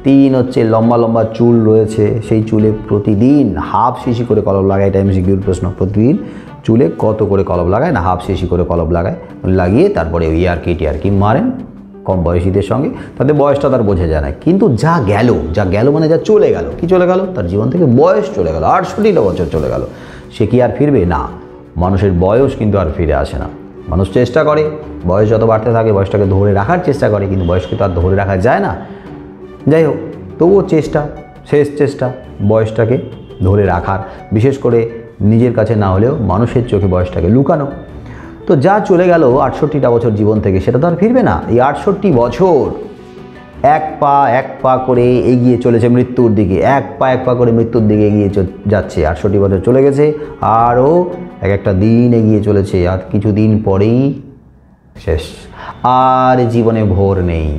তিন হচ্ছে লম্বা লম্বা চুল রয়েছে, সেই চুলে প্রতিদিন হাফ শিশি করে কলম লাগায়। এটা এমসিকিউর প্রশ্ন, প্রতিদিন চুলে কত করে কলম লাগায়? না হাফ শিশি করে কলম লাগায়, লাগিয়ে তারপরে ইয়ার্কি টিয়ার্কি মারেন কম বয়সীদের সঙ্গে, তাদের বয়সটা তার বোঝা যায় না। কিন্তু যা গেল মানে যা চলে গেল, কি চলে গেল? তার জীবন থেকে বয়স চলে গেল, 68টা বছর চলে গেল। সে কি আর ফিরবে? না, মানুষের বয়স কিন্তু আর ফিরে আসে না। মানুষ চেষ্টা করে, বয়স যত বাড়তে থাকে বয়সটাকে ধরে রাখার চেষ্টা করে, কিন্তু বয়সকে তো আর ধরে রাখা যায় না। যাই হোক, তবুও চেষ্টা, শেষ চেষ্টা বয়সটাকে ধরে রাখার, বিশেষ করে নিজের কাছে না হলেও মানুষের চোখে বয়সটাকে লুকানো। তো যা চলে গেল 68টা বছর জীবন থেকে, সেটা তো আর ফিরবে না। এই 68 বছর এক পা করে এগিয়ে চলেছে মৃত্যুর দিকে, এক পা করে মৃত্যুর দিকে এগিয়ে যাচ্ছে। 68 বছর চলে গেছে, আরও একটা দিন এগিয়ে চলেছে, আর কিছু দিন পরেই শেষ। আর জীবনে ভোর নেই,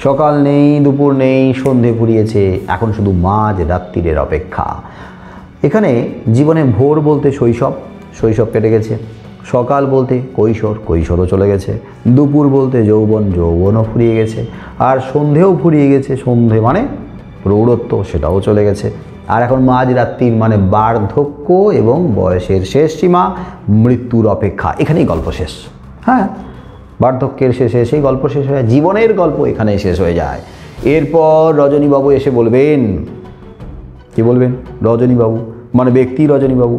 সকাল নেই, দুপুর নেই, সন্ধে ফুরিয়েছে, এখন শুধু মাঝ রাত্রিরের অপেক্ষা। এখানে জীবনে ভোর বলতে শৈশব কেটে গেছে, সকাল বলতে কৈশোরও চলে গেছে, দুপুর বলতে যৌবনও ফুরিয়ে গেছে, আর সন্ধেও ফুরিয়ে গেছে। সন্ধে মানে প্রৌঢ়ত্ব, সেটাও চলে গেছে। আর এখন মাঝ রাত্রির মানে বার্ধক্য এবং বয়সের শেষ সীমা, মৃত্যুর অপেক্ষা। এখানেই গল্প শেষ। হ্যাঁ, বার্ধক্যের শেষে সেই গল্প শেষ হয়ে যায়, জীবনের গল্প এখানেই শেষ হয়ে যায়। এরপর রজনীবাবু এসে বলবেন, কি বলবেন? রজনীবাবু মানে ব্যক্তি রজনীবাবু,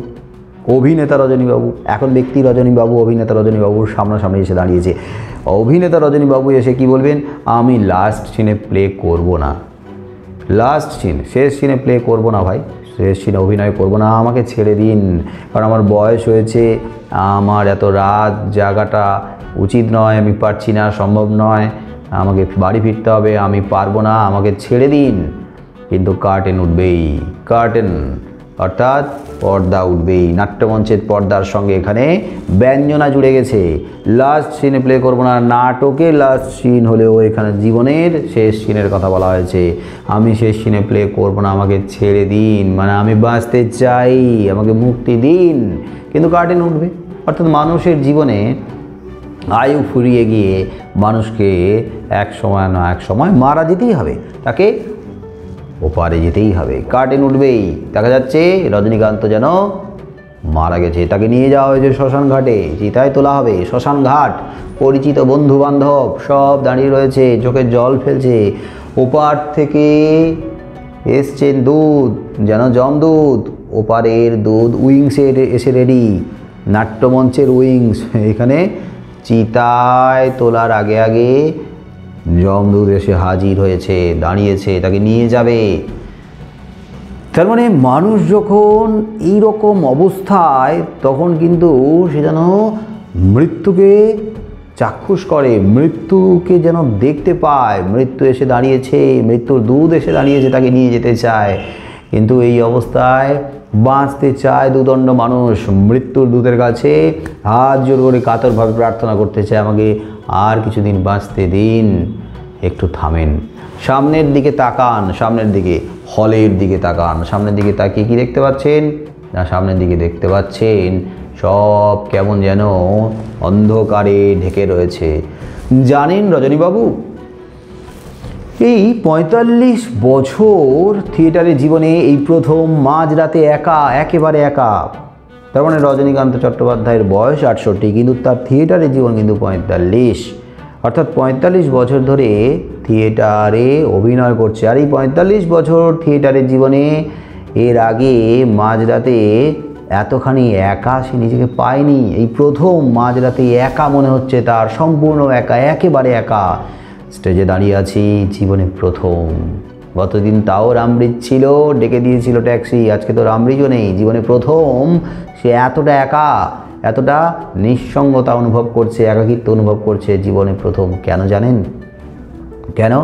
অভিনেতা রজনীবাবু। এখন ব্যক্তি রজনীবাবু, অভিনেতা রজনীবাবুর সামনাসামনি এসে দাঁড়িয়েছে। অভিনেতা রজনীবাবু এসে কি বলবেন? আমি লাস্ট সিনে প্লে করব না, লাস্ট সিন, শেষ সিনে প্লে করব না ভাই, শেষ সিনে অভিনয় করব না, আমাকে ছেড়ে দিন। কারণ আমার বয়স হয়েছে, আমার এত রাত জাগাটা উচিত নয়, আমি পারছি না, সম্ভব নয়, আমাকে বাড়ি ফিরতে হবে, আমি পারবো না, আমাকে ছেড়ে দিন। কিন্তু কার্টেন উঠবেই, কার্টেন অর্থাৎ পর্দা উঠবেই। নাট্যমঞ্চের পর্দার সঙ্গে এখানে ব্যঞ্জনা জুড়ে গেছে। লাস্ট সিনে প্লে করবো না, নাটকে লাস্ট সিন হলেও এখানে জীবনের শেষ সিনের কথা বলা হয়েছে। আমি শেষ সিনে প্লে করবো না, আমাকে ছেড়ে দিন, মানে আমি বাঁচতে চাই, আমাকে মুক্তি দিন। কিন্তু কার্টেন উঠবে, অর্থাৎ মানুষের জীবনে আয়ু ফুরিয়ে গিয়ে মানুষকে এক সময় না এক সময় মারা যেতেই হবে, তাকে ওপারে যেতেই হবে। কার্টেন উঠবেই। দেখা যাচ্ছে রজনীকান্ত যেন মারা গেছে, তাকে নিয়ে যাওয়া হয়েছে শ্মশান ঘাটে, চিতায় তোলা হবে। শ্মশান ঘাট, পরিচিত বন্ধু বান্ধব সব দাঁড়িয়ে রয়েছে, চোখে জল ফেলছে। ওপার থেকে এসছেন দুধ, যেন জমদূত। ওপারের দুধ উইংসে এসে রেডি, নাট্যমঞ্চের উইংস। এখানে চিতায় তোলার আগে আগে যমদূত এসে হাজির হয়েছে, দাঁড়িয়েছে, তাকে নিয়ে যাবে। তার মানে মানুষ যখন এইরকম অবস্থায়, তখন কিন্তু সে যেন মৃত্যুকে চাক্ষুষ করে, মৃত্যুকে যেন দেখতে পায়। মৃত্যু এসে দাঁড়িয়েছে, মৃত্যুর দুধ এসে দাঁড়িয়েছে, তাকে নিয়ে যেতে চায়। কিন্তু এই অবস্থায় বাঁচতে চায় দুদণ্ড মানুষ, মৃত্যুর দূতের কাছে হাত জোর করে কাতরভাবে প্রার্থনা করতে চায়, আমাকে আর কিছুদিন বাঁচতে দিন, একটু থামেন। সামনের দিকে তাকান, সামনের দিকে, হলের দিকে তাকান। সামনের দিকে তাকিয়ে কি দেখতে পাচ্ছেন? না, সামনের দিকে দেখতে পাচ্ছেন সব কেমন যেন অন্ধকারে ঢেকে রয়েছে। জানেন রজনীবাবু, এই ৪৫ বছর থিয়েটারের জীবনে এই প্রথম মাঝরাতে একা, একেবারে একা। তার মানে রজনীকান্ত চট্টোপাধ্যায়ের বয়স ৬৮, কিন্তু তার থিয়েটারের জীবন কিন্তু ৪৫। অর্থাৎ ৪৫ বছর ধরে থিয়েটারে অভিনয় করছে। আর এই ৪৫ বছর থিয়েটারের জীবনে এর আগে মাঝরাতে এতখানি একা সে নিজেকে পায়নি। এই প্রথম মাঝরাতে একা মনে হচ্ছে তার, সম্পূর্ণ একা, একেবারে একা। স্টেজে দাঁড়িয়ে আছি, জীবনে প্রথম। গতদিন তাও রামব্রিজ ছিল, ডেকে দিয়েছিল ট্যাক্সি, আজকে তো রামব্রিজও নেই। জীবনে প্রথম সে এতটা একা, এতটা নিঃসঙ্গতা অনুভব করছে, একাকিত্ব অনুভব করছে, জীবনে প্রথম। কেন জানেন? কেন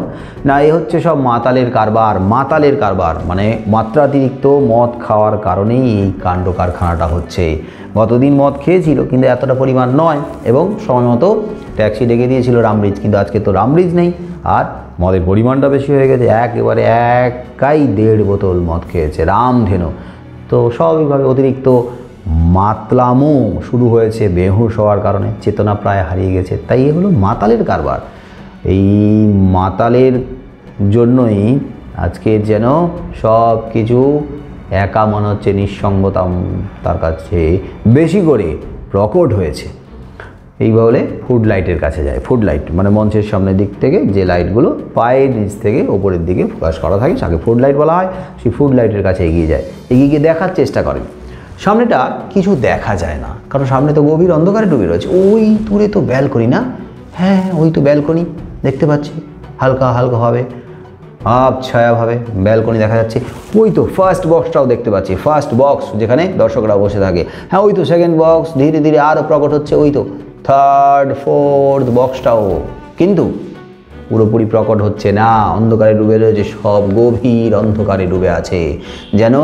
না, এ হচ্ছে সব মাতালের কারবার। মাতালের কারবার মানে মাত্রাতিরিক্ত মদ খাওয়ার কারণেই এই কাণ্ড কারখানাটা হচ্ছে। গতদিন মদ খেয়েছিল, কিন্তু এতটা পরিমাণ নয়, এবং সময় মতো ট্যাক্সি ডেকে দিয়েছিল রামব্রিজ, কিন্তু আজকে তো রামব্রিজ নেই, আর মদের পরিমাণটা বেশি হয়ে গেছে। একেবারে একাই ১.৫ বোতল মদ খেয়েছে, রামধেনু। তো স্বাভাবিকভাবে অতিরিক্ত মাতলামো শুরু হয়েছে, বেহুশ হওয়ার কারণে চেতনা প্রায় হারিয়ে গেছে। তাই এ হলো মাতালের কারবার। এই মাতালের জন্যই আজকে যেন সব কিছু একা মনে হচ্ছে, নিঃসঙ্গতা তার কাছে বেশি করে প্রকট হয়েছে। এই বলে ফুড লাইটের কাছে যায়। ফুড লাইট মানে মঞ্চের সামনের দিক থেকে যে লাইটগুলো পায়ের নিচ থেকে ওপরের দিকে ফোকাস করা থাকে, তাকে ফুড লাইট বলা হয়। সেই ফুড লাইটের কাছে এগিয়ে যায়, এগিয়ে গিয়ে দেখার চেষ্টা করে। সামনেটা কিছু দেখা যায় না, কারণ সামনে তো গভীর অন্ধকারে ডুবে রয়েছে। ওই দূরে তো ব্যালকনি, না? হ্যাঁ, ওই তো ব্যালকনি দেখতে পাচ্ছি, হালকা হালকাভাবে, ছায়াভাবে ব্যালকনি দেখা যাচ্ছে। ওই তো ফার্স্ট বক্সটাও দেখতে পাচ্ছি, ফার্স্ট বক্স যেখানে দর্শকরা বসে থাকে। হ্যাঁ, ওই তো সেকেন্ড বক্স ধীরে ধীরে আরও প্রকট হচ্ছে। ওই তো থার্ড, ফোর্থ বক্সটাও, কিন্তু পুরোপুরি প্রকট হচ্ছে না, অন্ধকারে ডুবে রয়েছে, সব গভীর অন্ধকারে ডুবে আছে। যেন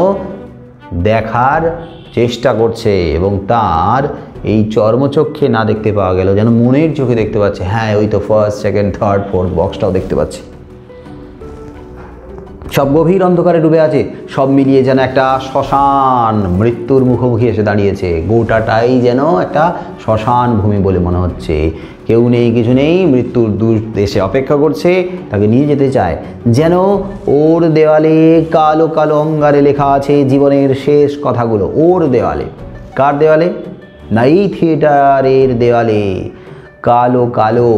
দেখার চেষ্টা করছে, এবং তার এই চর্মচক্ষে না দেখতে পাওয়া গেল, যেন মনের চোখে দেখতে পাচ্ছে। হ্যাঁ, ওই তো ফার্স্ট, সেকেন্ড, থার্ড, ফোর্থ বক্সটাও দেখতে পাচ্ছি। সব গভীর অন্ধকারে ডুবে আছে, সব মিলিয়ে যেন একটা শ্মশান মৃত্যুর মুখোমুখি এসে দাঁড়িয়েছে। গোটাটাই যেন একটা শ্মশান ভূমি বলে মনে হচ্ছে। কেউ নেই, কিছু নেই, মৃত্যুর দূর দেশে অপেক্ষা করছে, তাকে নিয়ে যেতে চায়। যেন ওর দেওয়ালে কালো কালো অঙ্গারে লেখা আছে জীবনের শেষ কথাগুলো। ওর দেওয়ালে। কার দেওয়ালে? না, এই থিয়েটারের দেওয়ালে কালো কালো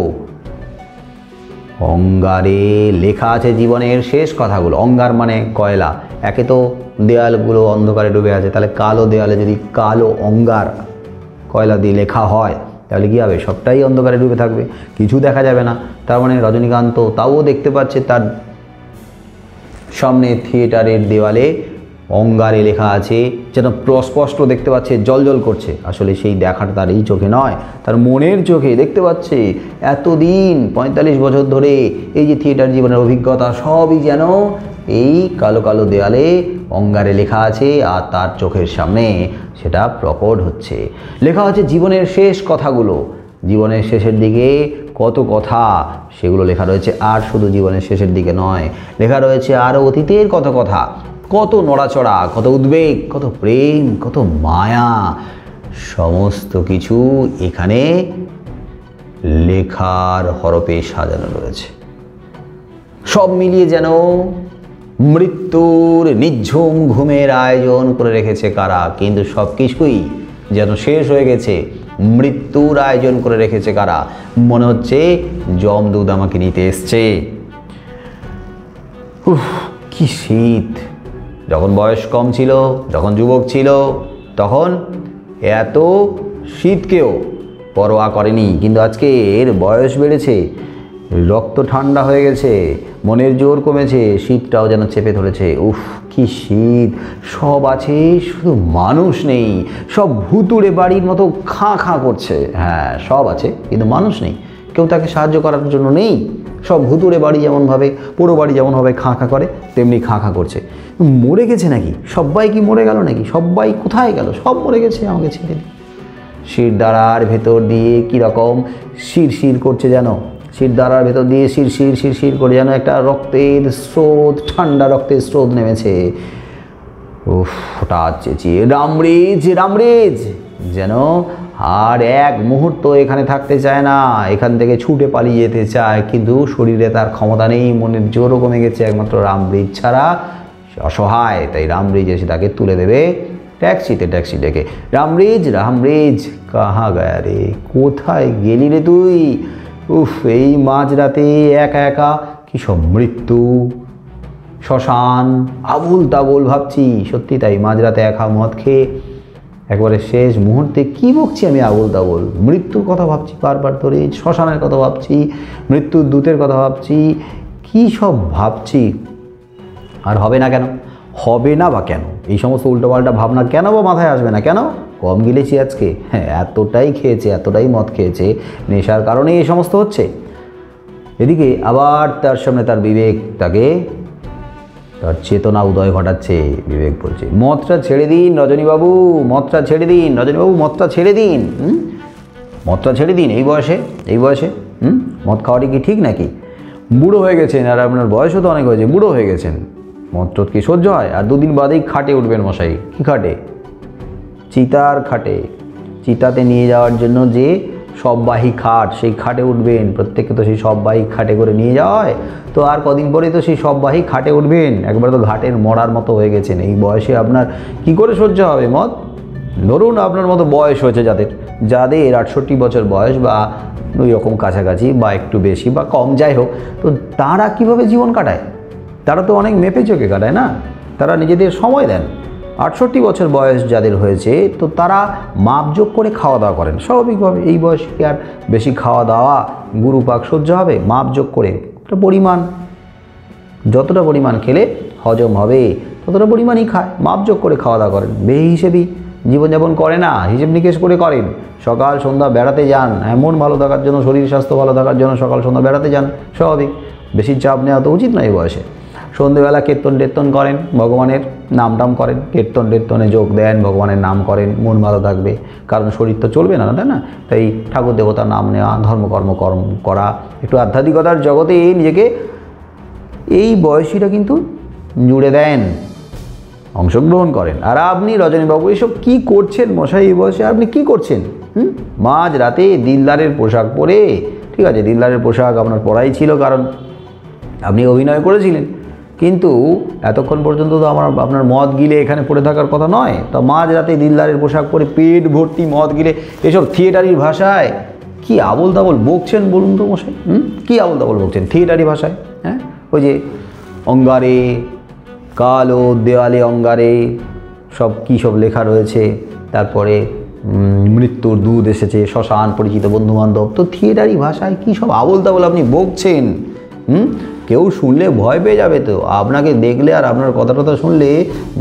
অঙ্গারে লেখা আছে জীবনের শেষ কথাগুলো। অঙ্গার মানে কয়লা। একে তো দেয়ালগুলো অন্ধকারে ডুবে আছে, তাহলে কালো দেয়ালে যদি কালো অঙ্গার কয়লা দিয়ে লেখা হয়, তাহলে কী হবে? সবটাই অন্ধকারে ডুবে থাকবে, কিছু দেখা যাবে না। তার মানে রজনীকান্ত তাও দেখতে পাচ্ছে তার সামনে থিয়েটারের দেওয়ালে অঙ্গারে লেখা আছে, যেন স্পষ্ট দেখতে পাচ্ছে, জলজল করছে। আসলে সেই দেখাটা তার এই চোখে নয়, তার মনের চোখে দেখতে পাচ্ছে। এতদিন ৪৫ বছর ধরে এই যে থিয়েটার জীবনের অভিজ্ঞতা, সবই যেন এই কালো কালো দেয়ালে অঙ্গারে লেখা আছে আর তার চোখের সামনে সেটা প্রকট হচ্ছে। লেখা আছে জীবনের শেষ কথাগুলো, জীবনের শেষের দিকে কত কথা সেগুলো লেখা রয়েছে। আর শুধু জীবনের শেষের দিকে নয়, লেখা রয়েছে আরও অতীতের কত কথা, কত নড়াচড়া, কত উদ্বেগ, কত প্রেম, কত মায়া, সমস্ত কিছু এখানে লেখার হরপে সাজানো রয়েছে। সব মিলিয়ে যেন মৃত্যুর নিঝুম ঘুমের আয়োজন করে রেখেছে কারা, কিন্তু সব কিছুই যেন শেষ হয়ে গেছে। মৃত্যুর আয়োজন করে রেখেছে কারা? মনে হচ্ছে যমদূত আমাকে নিতে এসছে। কি শীত! যখন বয়স কম ছিল, যখন যুবক ছিল, তখন এত শীতকেও পরোয়া করেনি, কিন্তু আজকে এর বয়স বেড়েছে, রক্ত ঠান্ডা হয়ে গেছে, মনের জোর কমেছে, শীতটাও যেন চেপে ধরেছে। উফ, কি শীত! সব আছে, শুধু মানুষ নেই। সব ভুতুড়ে বাড়ির মতো খাঁ খাঁ করছে। হ্যাঁ, সব আছে কিন্তু মানুষ নেই, কেউ তাকে সাহায্য করার জন্য নেই। সব ভুতুড়ে বাড়ি যেমনভাবে, পুরো বাড়ি যেমনভাবে খাঁ খাঁ করে, তেমনি খাঁ খাঁ করছে। মরে গেছে নাকি? সবাই কি মরে গেল নাকি? সবাই কোথায় গেল? সব মরে গেছে, আমাকে ছেড়ে দিই। শিরদাঁড়ার ভেতর দিয়ে কীরকম শিরশির করছে যেন, শিরদাঁড়ার ভেতর দিয়ে শিরশির শিরশির করে যেন একটা রক্তের স্রোত, ঠান্ডা রক্তের স্রোত নেমেছে। উফ, হঠাৎ চেঁচিয়ে রামরেজ রামরেজ, যেন আর এক মুহূর্ত এখানে থাকতে চায় না, এখান থেকে ছুটে পালিয়ে যেতে চায়, কিন্তু শরীরে তার ক্ষমতা নেই, মনের জোরও কমে গেছে। একমাত্র রামব্রিজ ছাড়া অসহায়, তাই রামব্রিজ এসে তাকে তুলে দেবে ট্যাক্সিতে। ট্যাক্সি ডেকে, রামব্রিজ রামব্রিজ কাহা গায়া রে, কোথায় গেলি রে তুই? উফ, এই মাঝরাতে একা একা কি সব মৃত্যু, শ্মশান, আবুল তাবুল ভাবছি। সত্যি তাই, মাঝরাতে একা মদ খেয়ে একবারে শেষ মুহূর্তে কি বকছি আমি, আবুল তাবুল মৃত্যুর কথা ভাবছি বারবার ধরে, শ্মশানের কথা ভাবছি, মৃত্যুর দূতের কথা ভাবছি, কি সব ভাবছি। আর হবে না কেন? হবে না বা কেন? এই সমস্ত উল্টোপাল্টা ভাবনা কেন বা মাথায় আসবে না কেন? কম গিলেছি আজকে, হ্যাঁ, এতটাই খেয়েছে, এতটাই মদ খেয়েছে, নেশার কারণে এই সমস্ত হচ্ছে। এদিকে আবার তার সামনে তার বিবেক তাকে, তার চেতনা উদয় ঘটাচ্ছে। বিবেক বলছে, মদটা ছেড়ে দিন রজনীবাবু, মদটা ছেড়ে দিন রজনীবাবু, মদটা ছেড়ে দিন, মদটা ছেড়ে দিন। এই বয়সে, এই বয়সে মদ খাওয়াটি কি ঠিক নাকি? বুড়ো হয়ে গেছেন, আর আপনার বয়সও তো অনেক হয়েছে, বুড়ো হয়ে গেছেন, মদ টদ কি সহ্য হয়? আর দুদিন বাদেই খাটে উঠবেন মশাই। কী খাটে? চিতার খাটে। চিতাতে নিয়ে যাওয়ার জন্য যে সববাহী খাট, সেই খাটে উঠবেন। প্রত্যেককে তো সেই সববাহী খাটে করে নিয়ে যাওয়া হয়, তো আর কদিন পরেই তো সেই সববাহী খাটে উঠবেন। একবার তো ঘাটের মরার মতো হয়ে গেছেন। এই বয়সে আপনার কি করে সহ্য হবে মদ? ধরুন আপনার মতো বয়স হয়েছে যাদের, 68 বছর বয়স বা ওই রকম কাছাকাছি, বা একটু বেশি বা কম, যাই হোক, তো তারা কিভাবে জীবন কাটায়? তারা তো অনেক মেপে চোখে কাটায় না, তারা নিজেদের সময় দেন। 68 বছর বয়স যাদের হয়েছে, তো তারা মাপযোগ করে খাওয়া দাওয়া করেন স্বাভাবিকভাবে। এই বয়সে কি আর বেশি খাওয়া দাওয়া গুরুপাক সহ্য হবে? মাপযোগ করে একটা পরিমাণ, যতটা পরিমাণ খেলে হজম হবে ততটা পরিমাণই খায়, মাপযোগ করে খাওয়া দাওয়া করেন। বেহিসেবি জীবনযাপন করে না, হিসেব নিকেশ করে করেন। সকাল সন্ধ্যা বেড়াতে যান, মন ভালো থাকার জন্য, শরীর স্বাস্থ্য ভালো থাকার জন্য সকাল সন্ধ্যা বেড়াতে যান, স্বাভাবিক। বেশি চাপ নেওয়া তো উচিত নয় এই বয়সে। সন্ধ্যেবেলা কীর্তন টের্তন করেন, ভগবানের নাম টাম করেন, কীর্তন টের্তনে যোগ দেন, ভগবানের নাম করেন, মন ভালো থাকবে। কারণ শরীর তো চলবে না, তাই না? তাই ঠাকুর দেবতার নাম নেওয়া, ধর্মকর্ম করা, একটু আধ্যাত্মিকতার জগতে নিজেকে এই বয়সীরা কিন্তু জুড়ে দেন, অংশগ্রহণ করেন। আর আপনি রজনীবাবু এসব কী করছেন মশাই? এই বয়সে আপনি কী করছেন? মাঝ রাতে দিলদারের পোশাক পরে, ঠিক আছে, দিলদারের পোশাক আপনার পরাই ছিল, কারণ আপনি অভিনয় করেছিলেন, কিন্তু এতক্ষণ পর্যন্ত তো আপনার মদ গিলে এখানে পড়ে থাকার কথা নয়। তা মাঝ রাতে দিলদারের পোশাক পরে পেট ভর্তি মদ গিলে, এসব থিয়েটারি ভাষায় কি আবোল তাবোল বকছেন বলুন তো মশাই? কী আবোল তাবোল বকছেন থিয়েটারি ভাষায়? হ্যাঁ, ওই যে অঙ্গারে, কালো দেওয়ালে অঙ্গারে সব কী সব লেখা রয়েছে, তারপরে মৃত্যুর দুধ এসেছে, শ্মশান, পরিচিত বন্ধুবান্ধব, তো থিয়েটারি ভাষায় কী সব আবোল তাবোল আপনি বকছেন। কেউ শুনলে ভয় পেয়ে যাবে তো, আপনাকে দেখলে আর আপনার কথা টথা শুনলে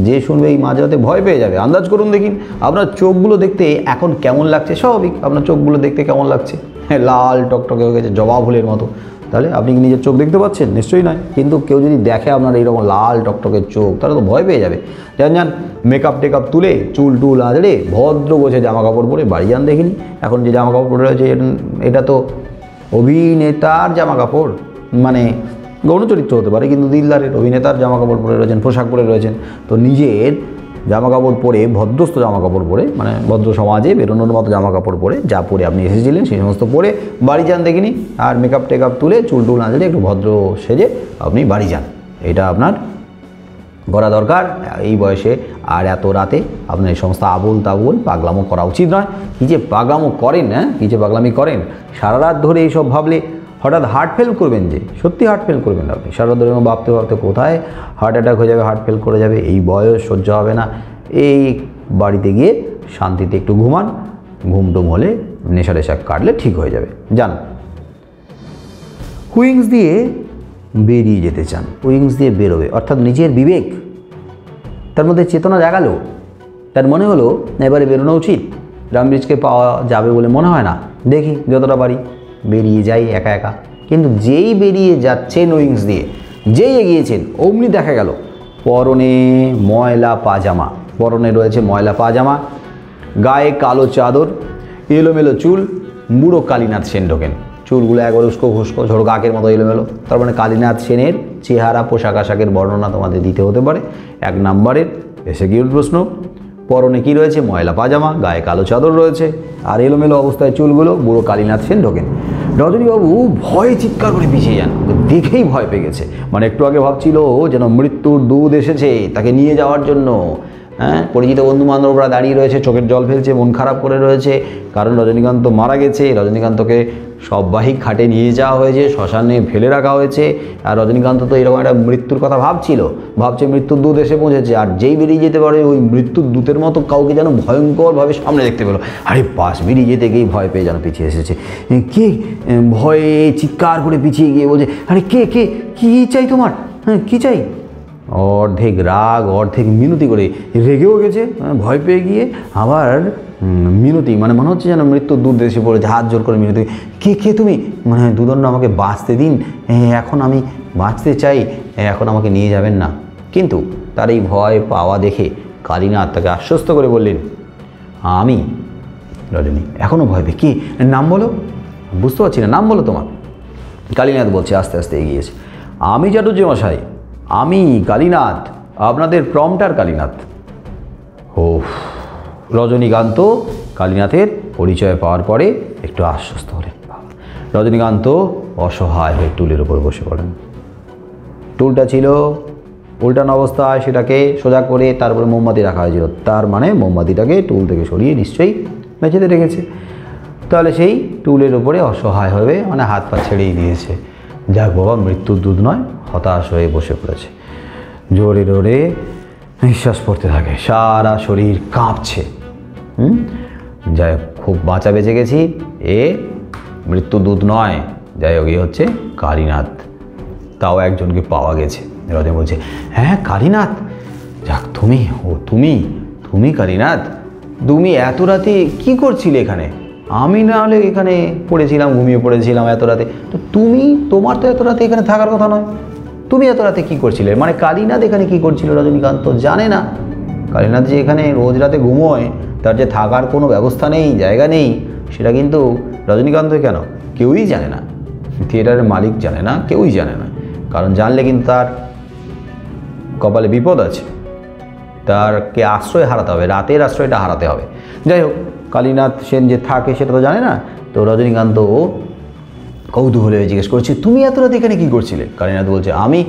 যে শুনবে এই মাঝরাতে ভয় পেয়ে যাবে। আন্দাজ করুন দেখিন, আপনার চোখগুলো দেখতে এখন কেমন লাগছে? স্বাভাবিক, আপনার চোখগুলো দেখতে কেমন লাগছে? হ্যাঁ, লাল টকটকে হয়ে গেছে, জবা ফুলের মতো। তাহলে আপনি কি নিজের চোখ দেখতে পাচ্ছেন? নিশ্চয়ই নয়। কিন্তু কেউ যদি দেখে আপনার এইরকম লাল টকটকের চোখ, তাহলে তো ভয় পেয়ে যাবে। যান মেকআপ টেকআপ তুলে চুল টুল আঁচড়ে ভদ্র গোছে জামা কাপড় পরে বাড়ি যান দেখিনি। এখন যে জামা কাপড় পরে রয়েছে এটা তো অভিনেতার জামা কাপড়, মানে গৌণচরিত্র হতে পারে, কিন্তু দিলদারের অভিনেতার জামা কাপড় পরে রয়েছেন, পোশাক পরে রয়েছেন। তো নিজের জামা কাপড় পরে, ভদ্রস্থ জামা কাপড় পরে, মানে ভদ্র সমাজে বেরোনোর মতো জামা কাপড় পরে, যা পরে আপনি এসেছিলেন সেই সমস্ত পরে বাড়ি যান দেখিনি। আর মেকআপ টেকআপ তুলে চুল টুল আঁচড়ে একটু ভদ্র সেজে আপনি বাড়ি যান, এটা আপনার করা দরকার এই বয়সে। আর এত রাতে আপনার এই সমস্ত আবোল তাবোল পাগলামো করা উচিত নয়। কী যে পাগলামো করেন, হ্যাঁ কী যে পাগলামি করেন, সারা রাত ধরে এইসব ভাবলে হঠাৎ হার্ট ফেল করবেন, যে সত্যি হার্ট ফেল করবেন আপনি। সারা রাত ধরে ভাবতে ভাবতে কোথায় হার্ট অ্যাটাক হয়ে যাবে, হার্ট ফেল করে যাবে, এই বয়স সহ্য হবে না। এই বাড়িতে গিয়ে শান্তিতে একটু ঘুমান, ঘুমটুম হলে নেশা টেশা কাটলে ঠিক হয়ে যাবে। যান উইংস দিয়ে বেরিয়ে যেতে চান, উইংস দিয়ে বেরোবে, অর্থাৎ নিজের বিবেক তার মধ্যে চেতনা জাগালো, তার মনে হলো এবারে বেরোনো উচিত। রামব্রিজকে পাওয়া যাবে বলে মনে হয় না, দেখি যতটা পারি বেরিয়ে যাই একা একা। কিন্তু যেই বেরিয়ে যাচ্ছেন উইংস দিয়ে, যেই এগিয়েছেন, অমনি দেখা গেল পরনে ময়লা পাজামা, পরনে রয়েছে ময়লা পাজামা, গায়ে কালো চাদর, এলোমেলো চুল, বুড়ো কালীনাথ সেন ঢোকেন। চুলগুলো একবার উস্কো খুস্কো ঝোড়ো কাকের মতো এলোমেলো। তার মানে কালীনাথ সেনের চেহারা পোশাক আশাকের বর্ণনা তোমাদের দিতে হতে পারে। 1 নম্বরের এসএকিউর প্রশ্ন। পরনে কী রয়েছে? ময়লা পাজামা, গায়ে কালো চাদর রয়েছে, আর এলোমেলো অবস্থায় চুলগুলো, বুড়ো কালীনাথ সেন ঢোকেন। রজনীবাবু ভয়ে চিৎকার করে পিছিয়ে যান, দেখেই ভয় পেয়ে গেছে। মানে একটু আগে ভাবছিল যেন মৃত্যুর দুধ এসেছে তাকে নিয়ে যাওয়ার জন্য। হ্যাঁ, পরিচিত বন্ধু বান্ধবরা দাঁড়িয়ে রয়েছে, চোখের জল ফেলছে, মন খারাপ করে রয়েছে, কারণ রজনীকান্ত মারা গেছে। রজনীকান্তকে সববাহিক খাটে নিয়ে যাওয়া হয়েছে, শ্মশানে ফেলে রাখা হয়েছে। আর রজনীকান্ত তো এরকম একটা মৃত্যুর কথা ভাবছে মৃত্যুর দূত এসে পৌঁছেছে। আর যেই বেরিয়ে যেতে পারে ওই মৃত্যুর দূতের মতো কাউকে যেন ভয়ঙ্করভাবে সামনে দেখতে পেলো। আরে পাশ বেরিয়ে যেতে গিয়েই ভয় পেয়ে যেন পিছিয়ে এসেছে। কে ভয়ে চিৎকার করে পিছিয়ে গিয়ে বলছে, আরে কে কে কী চাই তোমার? হ্যাঁ কী চাই? অর্ধেক রাগ অর্ধেক মিনতি করে রেগেও গেছে, ভয় পেয়ে গিয়ে আবার মিনতি, মানে মনে হচ্ছে যেন মৃত্যুর দূর এসে পড়েছে। হাত জোর করে মিনতি, কে তুমি? মানে দুদণ্ড আমাকে বাঁচতে দিন, এখন আমি বাঁচতে চাই, এখন আমাকে নিয়ে যাবেন না। কিন্তু তার এই ভয় পাওয়া দেখে কালীনাথ তাকে আশ্বস্ত করে বললেন, আমি রজনী এখনও ভয় পেয়ে, কি নাম বলো? বুঝতে পারছি না, নাম বলো তোমার। কালীনাথ বলছে আস্তে আস্তে এগিয়েছে, আমি চাটুর্য মশাই, আমি কালীনাথ, আপনাদের প্রম্পটার কালীনাথ। ও রজনীকান্ত কালীনাথের পরিচয় পাওয়ার পরে একটু আশ্বস্ত হলেন। রজনীকান্ত অসহায় হয়ে টুলের উপর বসে পড়েন। টুলটা ছিল উল্টানো অবস্থায়, সেটাকে সোজা করে তারপরে মোমবাতি রাখা হয়েছিল। তার মানে মোমবাতিটাকে টুল থেকে সরিয়ে নিশ্চয়ই মেঝেতে রেখেছে। তাহলে সেই টুলের উপরে অসহায় হয়ে মানে হাত পা ছেড়েই দিয়েছে। যাক বাবা, মৃত্যুর দুধ নয়, হতাশ হয়ে বসে পড়েছে। জোরে জোরে নিঃশ্বাস পড়তে থাকে, সারা শরীর কাঁপছে। যাই হোক, খুব বাঁচা বেঁচে গেছি, এ মৃত্যু দূত নয়, যাই হোক, এ হচ্ছে কালীনাথ। তাও একজনকে পাওয়া গেছে। রজনী বলছে, হ্যাঁ কালীনাথ, যাক তুমি, ও তুমি কালীনাথ, তুমি এত রাতে কী করছিলে এখানে? আমি না হলে এখানে পড়েছিলাম, ঘুমিয়ে পড়েছিলাম এত রাতে। তো তোমার তো এত রাতে এখানে থাকার কথা নয়, তুমি এত রাতে কী করছিলে? মানে কালীনাথ এখানে কী করছিল রজনীকান্ত জানে না। কালীনাথ যে এখানে রোজ রাতে ঘুমোয়, তার যে থাকার কোনো ব্যবস্থা নেই, জায়গা নেই, সেটা কিন্তু রজনীকান্ত কেন কেউই জানে না। থিয়েটারের মালিক জানে না, কেউই জানে না। কারণ জানলে কিন্তু তার কপালে বিপদ আছে, তারকে আশ্রয় হারাতে হবে, রাতের আশ্রয়টা হারাতে হবে। যাই হোক, কালীনাথ সেন যে থাকে সেটা তো জানে না। তো রজনীকান্ত কৌতূহলে জিজ্ঞেস করছে, তুমি এত রাতে এখানে কী করছিলে? কালীনাথ বলছে, আমি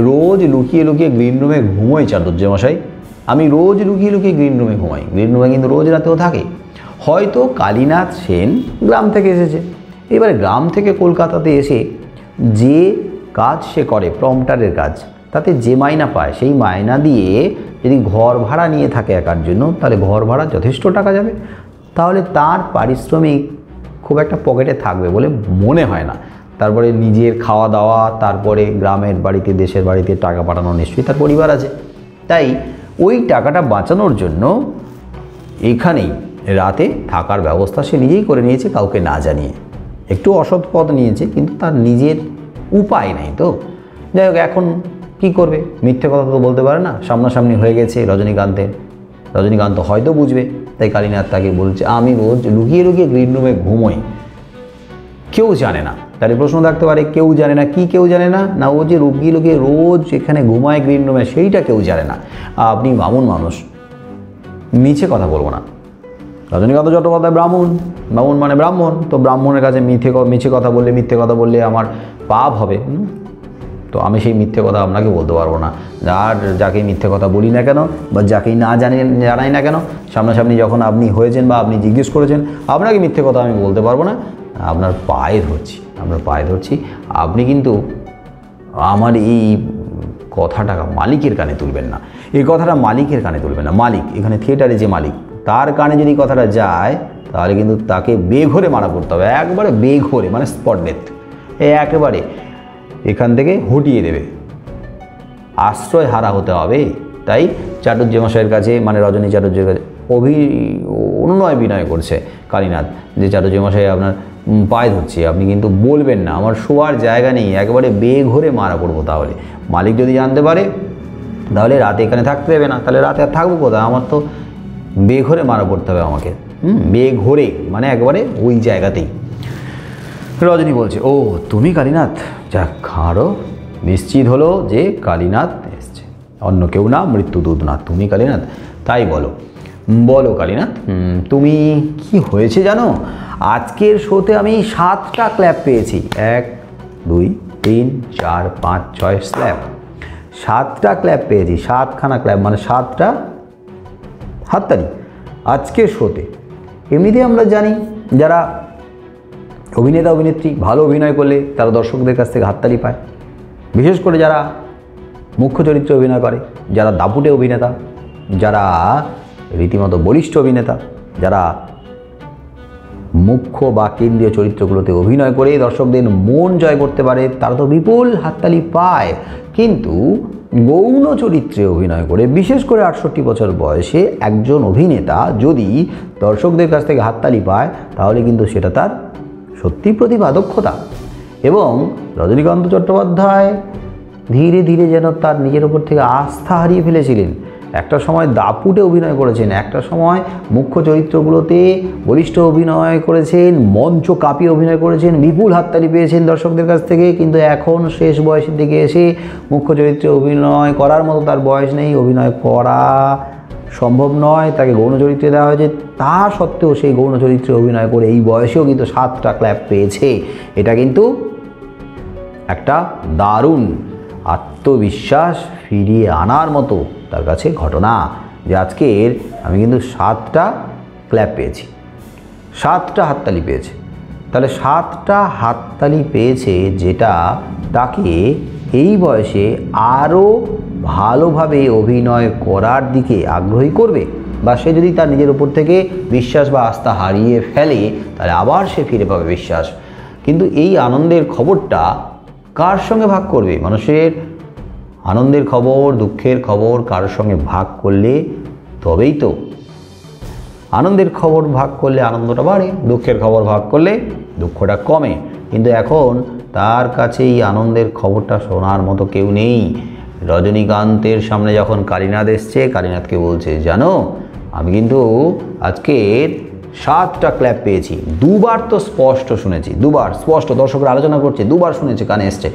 রোজ লুকিয়ে লুকিয়ে গ্রিন রুমে ঘুমোই চাটুর্য মশাই, আমি রোজ লুকিয়ে লুকিয়ে গ্রিন রুমে ঘুমাই। গ্রিন রুমে কিন্তু রোজ রাতেও থাকে। হয়তো কালীনাথ সেন গ্রাম থেকে এসেছে, এবারে গ্রাম থেকে কলকাতাতে এসে যে কাজ সে করে, প্রম্পটারের কাজ, তাতে যে মাইনা পায় সেই মাইনা দিয়ে যদি ঘর ভাড়া নিয়ে থাকে একার জন্য, তাহলে ঘর ভাড়া যথেষ্ট টাকা যাবে। তাহলে তার পারিশ্রমিক খুব একটা পকেটে থাকবে বলে মনে হয় না। তারপরে নিজের খাওয়া দাওয়া, তারপরে গ্রামের বাড়িতে দেশের বাড়িতে টাকা পাঠানো, নিশ্চয়ই তার পরিবার আছে। তাই ওই টাকাটা বাঁচানোর জন্য এখানেই রাতে থাকার ব্যবস্থা সে নিজেই করে নিয়েছে, কাউকে না জানিয়ে। একটু অসৎ পথ নিয়েছে, কিন্তু তার নিজের উপায় নেই তো। যাই হোক, এখন কী করবে, মিথ্যে কথা তো বলতে পারে না, সামনাসামনি হয়ে গেছে রজনীকান্তের। রজনীকান্ত হয়তো বুঝবে, তাই কালীনাথ তাকে বলছে আমি রোজ লুকিয়ে লুকিয়ে গ্রিন রুমে ঘুমোই। কেউ জানে না। তাহলে প্রশ্ন থাকতে পারে কেউ জানে না, কি কেউ জানে না? না, ও যে লুকিয়ে লুকিয়ে রোজ এখানে ঘুমায় গ্রিন রুমে, সেইটা কেউ জানে না। আপনি ব্রাহ্মণ মানুষ, মিছে কথা বলবো না। রজনীকান্ত চট্টোপাধ্যায় ব্রাহ্মণ, ব্রাহ্মণ মানে ব্রাহ্মণ, তো ব্রাহ্মণের কাছে মিথ্যে কথা বললে, মিথ্যে কথা বললে আমার পাপ হবে। তো আমি সেই মিথ্যে কথা আপনাকে বলতে পারবো না। আর যাকে মিথ্যে কথা বলি না কেন, বা যাকেই না জানাই না কেন, সামনাসামনি যখন আপনি হয়েছেন বা আপনি জিজ্ঞেস করেছেন, আপনাকে মিথ্যে কথা আমি বলতে পারবো না। আপনার পায়ে ধরছি, আপনি কিন্তু আমার এই কথাটা মালিকের কানে তুলবেন না। এই কথাটা মালিকের কানে তুলবেন না। মালিক, এখানে থিয়েটারে যে মালিক, তার কানে যদি কথাটা যায়, তাহলে কিন্তু তাকে বেঘরে মারা পড়তে হবে। একবারে বেঘরে, মানে স্পট ডেথ, একেবারে এখান থেকে হটিয়ে দেবে, আশ্রয় হারা হতে হবে। তাই চাটুর্যে মশাইয়ের কাছে, মানে রজনী চাটুর্যের কাছে বিনয় করছে কালীনাথ, যে চাটুর্যে মশাই আপনার পায়ে ধরছি, আপনি কিন্তু বলবেন না, আমার শোয়ার জায়গা নেই, একবারে বেঘরে মারা পড়বো। তাহলে মালিক যদি জানতে পারে, তাহলে রাতে এখানে থাকতে দেবে না। তাহলে রাতে আর থাকবো কোথায়? আমার তো বেঘরে মারা পড়তে হবে আমাকে। বেঘরে মানে একবারে ওই জায়গাতেই। রজনী বলছে, ও তুমি কালীনাথ? যাক, আরও নিশ্চিত হলো যে কালীনাথ এসছে, অন্য কেউ না, মৃত্যুদূত না, তুমি কালীনাথ। তাই বলো কালীনাথ, তুমি কি হয়েছে জানো? আজকের শোতে আমি 7টা ক্ল্যাপ পেয়েছি। 1 2 3 4 5 6 স্ল্যাপ, 7টা ক্ল্যাপ পেয়েছি। 7খানা ক্ল্যাপ মানে 7টা হাততালি আজকের শোতে। এমনিতে আমরা জানি যারা অভিনেতা অভিনেত্রী ভালো অভিনয় করলে তারা দর্শকদের কাছ থেকে হাততালি পায়। বিশেষ করে যারা মুখ্য চরিত্রে অভিনয় করে, যারা দাপুটে অভিনেতা, যারা রীতিমতো বলিষ্ঠ অভিনেতা, যারা মুখ্য বা কেন্দ্রীয় চরিত্রগুলোতে অভিনয় করে দর্শকদের মন জয় করতে পারে, তারা তো বিপুল হাততালি পায়। কিন্তু গৌণ চরিত্রে অভিনয় করে, বিশেষ করে 68 বছর বয়সে একজন অভিনেতা যদি দর্শকদের কাছ থেকে হাততালি পায়, তাহলে কিন্তু সেটা তার সত্যি প্রতিভা, দক্ষতা। এবং রজনীকান্ত চট্টোপাধ্যায় ধীরে ধীরে যেন তার নিজের ওপর থেকে আস্থা হারিয়ে ফেলেছিলেন। একটা সময় দাপুটে অভিনয় করেছেন, একটা সময় মুখ্য চরিত্রগুলোতে বলিষ্ঠ অভিনয় করেছেন, মঞ্চ কাঁপিয়ে অভিনয় করেছেন, বিপুল হাততালি পেয়েছেন দর্শকদের কাছ থেকে। কিন্তু এখন শেষ বয়সের দিকে এসে মুখ্য চরিত্রে অভিনয় করার মতো তার বয়স নেই, অভিনয় করা সম্ভব নয়, তাকে গৌণ চরিত্রে দেওয়া হয়েছে। তা সত্ত্বেও সেই গৌণ চরিত্রে অভিনয় করে এই বয়সেও কিন্তু 7টা ক্ল্যাপ পেয়েছে। এটা কিন্তু একটা দারুণ আত্মবিশ্বাস ফিরিয়ে আনার মতো তার কাছে ঘটনা, যে আজকের আমি কিন্তু 7টা ক্ল্যাপ পেয়েছি, 7টা হাততালি পেয়েছে। তাহলে 7টা হাততালি পেয়েছে, যেটা তাকে এই বয়সে আরও ভালোভাবে অভিনয় করার দিকে আগ্রহী করবে। বা সে যদি তার নিজের উপর থেকে বিশ্বাস বা আস্থা হারিয়ে ফেলে, তাহলে আবার সে ফিরে পাবে বিশ্বাস। কিন্তু এই আনন্দের খবরটা কার সঙ্গে ভাগ করবে? মানুষের আনন্দের খবর, দুঃখের খবর কারোর সঙ্গে ভাগ করলে তবেই তো, আনন্দের খবর ভাগ করলে আনন্দটা বাড়ে, দুঃখের খবর ভাগ করলে দুঃখটা কমে। কিন্তু এখন তার কাছে এই আনন্দের খবরটা শোনার মতো কেউ নেই। রজনীকান্তের সামনে যখন কালীনাথ এসছে, কালীনাথকে বলছে, জানো আমি কিন্তু আজকের 7টা ক্ল্যাপ পেয়েছি। 2বার তো স্পষ্ট শুনেছি, 2বার স্পষ্ট, দর্শকরা আলোচনা করছে, 2বার শুনেছে, কানে এসছে।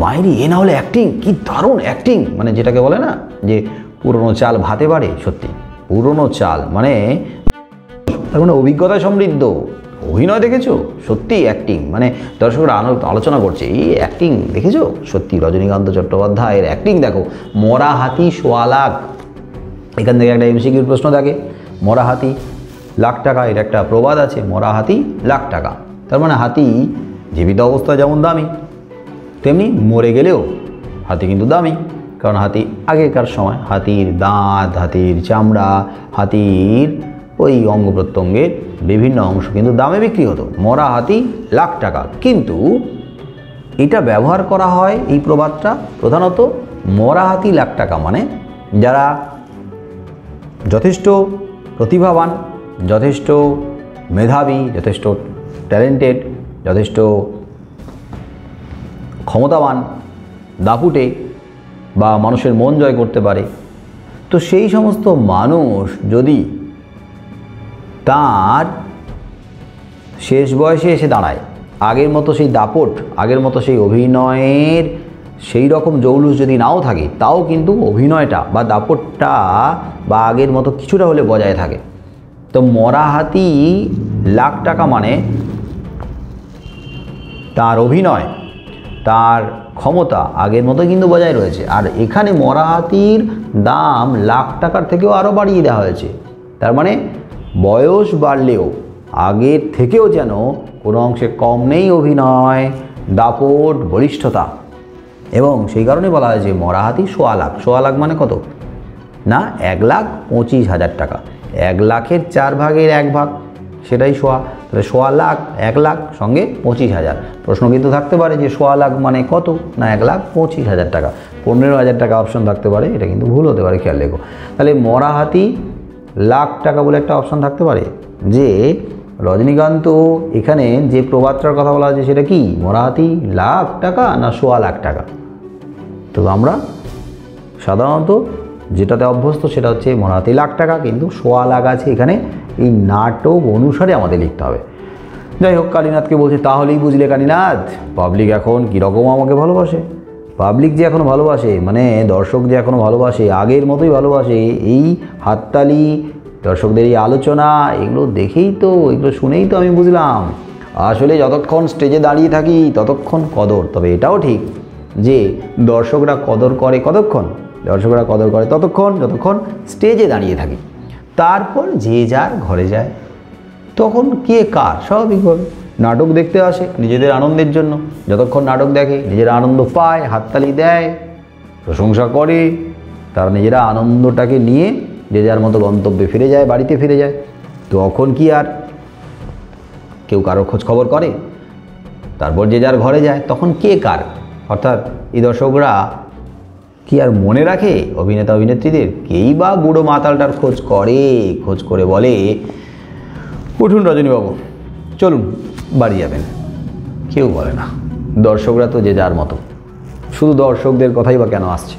মাইরি, এ না হলে অ্যাক্টিং, কি দারুণ অ্যাক্টিং, মানে যেটাকে বলে না যে পুরনো চাল ভাতে বাড়ে, সত্যি পুরনো চাল, মানে তার মানে অভিজ্ঞতা সমৃদ্ধ অভিনয় দেখেছো, সত্যি অ্যাক্টিং, মানে দর্শকরা আলোচনা করছে, এই অ্যাক্টিং দেখেছো, সত্যি রজনীকান্ত চট্টোপাধ্যায়ের অ্যাক্টিং দেখো। মরা হাতি সোয়া লাখ, এখান থেকে একটা এমসিকিউর প্রশ্ন থাকে, মরা হাতি লাখ টাকা, এর একটা প্রবাদ আছে, মরা হাতি লাখ টাকা। তার মানে হাতি জীবিত অবস্থায় যেমন দামি, তেমনি মরে গেলেও হাতি কিন্তু দামি। কারণ হাতি আগেকার সময় হাতির দাঁত, হাতির চামড়া, হাতির ওই অঙ্গ প্রত্যঙ্গের বিভিন্ন অংশ কিন্তু দামে বিক্রি হতো। মরা হাতি লাখ টাকা। কিন্তু এটা ব্যবহার করা হয় এই প্রবাদটা প্রধানত মরা হাতি লাখ টাকা, মানে যারা যথেষ্ট প্রতিভাবান, যথেষ্ট মেধাবী, যথেষ্ট ট্যালেন্টেড, যথেষ্ট ক্ষমতাবান, দাপুটে বা মানুষের মন জয় করতে পারে। তো সেই সমস্ত মানুষ যদি তার শেষ বয়সে এসে দাঁড়ায়, আগের মতো সেই দাপট, আগের মতো সেই অভিনয়ের সেই রকম জৌলুস যদি নাও থাকে, তাও কিন্তু অভিনয়টা বা দাপটটা বা আগের মতো কিছুটা হলে বজায় থাকে। তো মরা হাতি লাখ টাকা মানে তার অভিনয়, তার ক্ষমতা আগের মতো কিন্তু বজায় রয়েছে। আর এখানে মরা হাতির দাম লাখ টাকার থেকেও আরও বাড়িয়ে দেওয়া হয়েছে। তার মানে বয়স বাড়লেও আগের থেকেও যেন কোনো অংশে কম নেই অভিনয়, দাপট, বলিষ্ঠতা। এবং সেই কারণে বলা হয় যে মরা হাতি 1.25 লাখ। 1.25 লাখ মানে কত না, 1,25,000 টাকা। 1 লাখের 4 ভাগের 1 ভাগ, সেটাই 1.25। তাহলে 1.25 লাখ, 1 লাখ সঙ্গে 25,000। প্রশ্ন কিন্তু থাকতে পারে যে 1.25 লাখ মানে কত না, 1,25,000 টাকা। 15,000 টাকা অপশন থাকতে পারে, এটা কিন্তু ভুল হতে পারে, খেয়াল রেখো। তাহলে মরা হাতি লাখ টাকা বলে একটা অপশন থাকতে পারে। যে রজনীকান্ত এখানে যে প্রবাদটার কথা বলা হয়েছে সেটা কি, মরা হাতি লাখ টাকা না 1.25 লাখ টাকা? তো আমরা সাধারণত যেটাতে অভ্যস্ত সেটা হচ্ছে মরা হাতি লাখ টাকা, কিন্তু 1.25 লাখ আছে এখানে, এই নাটক অনুসারে আমাদের লিখতে হবে। যাই হোক, কালীনাথকে বলছে তাহলেই বুঝলে কালীনাথ পাবলিক এখন কীরকম আমাকে ভালোবাসে। পাবলিক যে এখনও ভালোবাসে মানে দর্শক যে এখনও ভালোবাসে, আগের মতোই ভালোবাসে। এই হাততালি, দর্শকদের এই আলোচনা, এগুলো দেখেই তো, এগুলো শুনেই তো আমি বুঝলাম আসলে যতক্ষণ স্টেজে দাঁড়িয়ে থাকি ততক্ষণ কদর। তবে এটাও ঠিক যে দর্শকরা কদর করে কতক্ষণ, দর্শকরা কদর করে ততক্ষণ যতক্ষণ স্টেজে দাঁড়িয়ে থাকি। তারপর যে যার ঘরে যায়, তখন কে কার স্বাভাবিকভাবে নাটক দেখতে আসে নিজেদের আনন্দের জন্য। যতক্ষণ নাটক দেখে নিজেরা আনন্দ পায়, হাততালি দেয়, প্রশংসা করে, তারা নিজেরা আনন্দটাকে নিয়ে যে যার মতো গন্তব্যে ফিরে যায়, বাড়িতে ফিরে যায়। তখন কি আর কেউ কারো খোঁজ খবর করে? তারপর যে যার ঘরে যায়, তখন কে কার, অর্থাৎ এই দর্শকরা কি আর মনে রাখে অভিনেতা অভিনেত্রীদের? কেই বা বুড়ো মাতালটার খোঁজ করে, খোঁজ করে বলে উঠুন রজনীবাবু, চলুন বাড়ি যাবেন। কেউ বলে না। দর্শকরা তো যে যার মতো। শুধু দর্শকদের কথাই বা কেন আসছে,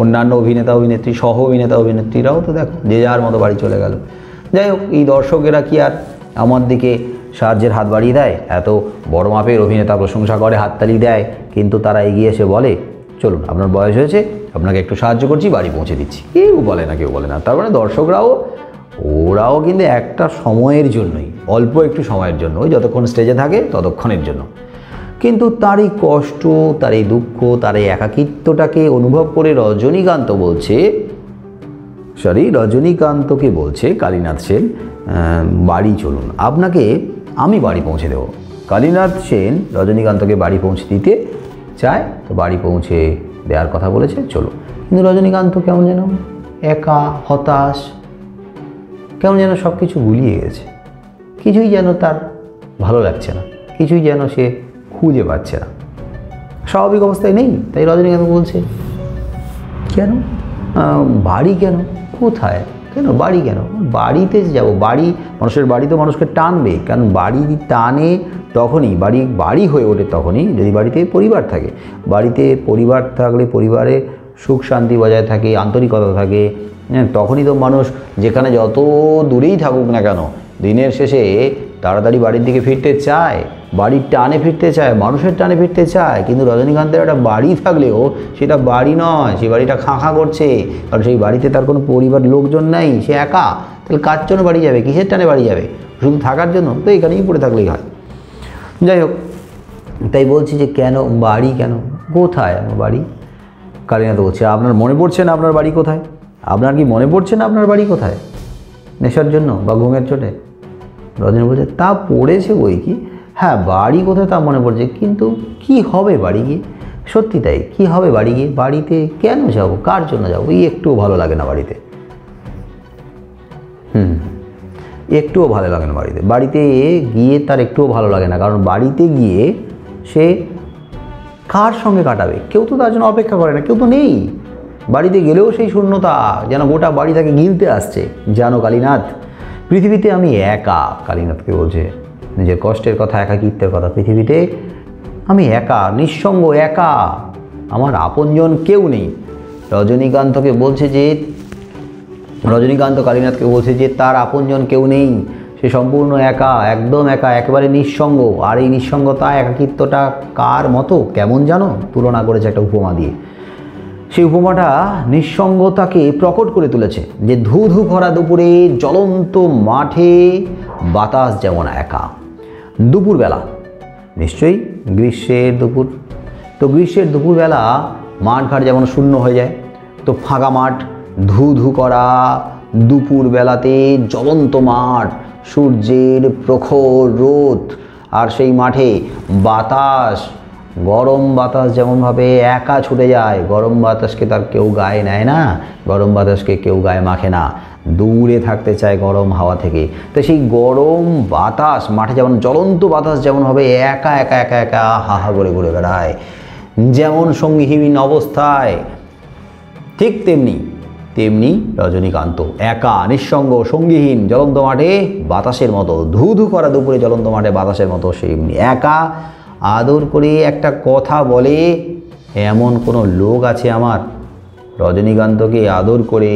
অন্যান্য অভিনেতা অভিনেত্রী, সহ অভিনেতা অভিনেত্রীরাও তো দেখো যে যার মতো বাড়ি চলে গেল। যাই হোক, এই দর্শকেরা কি আর আমার দিকে সাহায্যের হাত বাড়িয়ে দেয়? এত বড় মাপের অভিনেতা প্রশংসা করে, হাততালি দেয়, কিন্তু তারা এগিয়ে এসে বলে চলুন আপনার বয়স হয়েছে, আপনাকে একটু সাহায্য করছি, বাড়ি পৌঁছে দিচ্ছি? কেউ বলে না, কেউ বলে না। তার মানে দর্শকরাও, ওরাও কিন্তু একটা সময়ের জন্যই, অল্প একটু সময়ের জন্য, ওই যতক্ষণ স্টেজে থাকে ততক্ষণের জন্য। কিন্তু তার এই কষ্ট, তার এই দুঃখ, তার এই একাকিত্বটাকে অনুভব করে রজনীকান্তকে বলছে কালীনাথ সেন, বাড়ি চলুন, আপনাকে আমি বাড়ি পৌঁছে দেব। কালীনাথ সেন রজনীকান্তকে বাড়ি পৌঁছে দিতে চায়, তো বাড়ি পৌঁছে দেওয়ার কথা বলেছে, চলো। কিন্তু রজনীকান্ত কেমন যেন একা, হতাশ, কেমন যেন সব কিছু গুলিয়ে গেছে। কিছুই যেন তার ভালো লাগছে না, কিছুই যেন সে খুঁজে পাচ্ছে না, স্বাভাবিক অবস্থায় নেই। তাই রজনীকান্ত বলছে কেন বাড়ি, কেন কোথায়, কেন বাড়ি, কেন বাড়িতে যাব? বাড়ি, মানুষের বাড়ি তো মানুষকে টানবে, কারণ বাড়ি টানে তখনই, বাড়ি হয়ে ওঠে তখনই যদি বাড়িতে পরিবার থাকে। বাড়িতে পরিবার থাকলে পরিবারে সুখ শান্তি বজায় থাকে, আন্তরিকতা থাকে, তখনই তো মানুষ যেখানে যত দূরেই থাকুক না কেন দিনের শেষে তাড়াতাড়ি বাড়ির দিকে ফিরতে চায়, বাড়ির টানে ফিরতে চায়, মানুষের টানে ফিরতে চায়। কিন্তু রজনীকান্তের একটা বাড়ি থাকলেও সেটা বাড়ি নয়, সেই বাড়িটা খাঁ করছে, কারণ সেই বাড়িতে তার কোনো পরিবার লোকজন নাই, সে একা। তাহলে কার জন্য বাড়ি যাবে, কিসের টানে বাড়ি যাবে? শুধু থাকার জন্য? তো এখানেই পড়ে থাকলেই হয়। যাই হোক, তাই বলছি যে কেন বাড়ি, কেন কোথায় আমার বাড়ি? কালীনাথ বলছে আপনার মনে পড়ছে না আপনার বাড়ি কোথায়? আপনার কি মনে পড়ছে না আপনার বাড়ি কোথায়? নেশার জন্য বা ঘুমের চোটে? রজনী বলছে তা পড়েছে বই কি, হ্যাঁ বাড়ি কোথায় তা মনে পড়ছে, কিন্তু কি হবে বাড়ি গিয়ে? সত্যি তাই, কি হবে বাড়ি গিয়ে? বাড়িতে কেন যাব, কার জন্য যাবো? এই একটুও ভালো লাগে না বাড়িতে। একটুও ভালো লাগে না বাড়িতে। বাড়িতে গিয়ে তার একটুও ভালো লাগে না, কারণ বাড়িতে গিয়ে সে কার সঙ্গে কাটাবে? কেউ তো তার জন্য অপেক্ষা করে না, কেউ তো নেই। বাড়িতে গেলেও সেই শূন্যতা, যেন গোটা বাড়ি তাকে গিলতে আসছে। জানো কালীনাথ, পৃথিবীতে আমি একা। কালীনাথকে বলছে নিজের কষ্টের কথা, একাকিত্বের কথা। পৃথিবীতে আমি একা, নিঃসঙ্গ, একা, আমার আপনজন কেউ নেই। রজনীকান্তকে বলছে যে, রজনীকান্ত কালীনাথকে বলছে যে তার আপনজন কেউ নেই, সে সম্পূর্ণ একা, একদম একা, একেবারে নিঃসঙ্গ। আর এই নিঃসঙ্গতা, একাকিত্বটা কার মতো, কেমন জানো? তুলনা করেছে একটা উপমা দিয়ে। সেই উপমাটা নিঃসঙ্গতাকে প্রকট করে তুলেছে, যে ধু ধু ভরা দুপুরে জ্বলন্ত মাঠে বাতাস যেমন একা। দুপুরবেলা, নিশ্চয়ই গ্রীষ্মের দুপুর, তো গ্রীষ্মের দুপুরবেলা মাঠঘাট যেমন শূন্য হয়ে যায়, তো ফাঁকা মাঠ, ধু ধু করা দুপুরবেলাতে জ্বলন্ত মাঠ, সূর্যের প্রখর রোদ, আর সেই মাঠে বাতাস, গরম বাতাস যেমনভাবে একা ছুটে যায়। গরম বাতাসকে তার কেউ গায়ে নেয় না, গরম বাতাসকে কেউ গায়ে মাখে না, দূরে থাকতে চায় গরম হাওয়া থেকে। তো সেই গরম বাতাস মাঠে যেমন, জ্বলন্ত বাতাস যেমনভাবে একা একা একা একা হাহা করে ঘুরে বেড়ায়, যেমন সঙ্গীহীন অবস্থায়, ঠিক তেমনি তেমনি রজনীকান্ত একা, নিঃসঙ্গ, সঙ্গীহীন, জ্বলন্ত মাঠে বাতাসের মতো, ধু ধু করা দুপুরে জ্বলন্ত মাঠে বাতাসের মতো সে একা। আদর করে একটা কথা বলে এমন কোনো লোক আছে আমার? রজনীকান্তকে আদর করে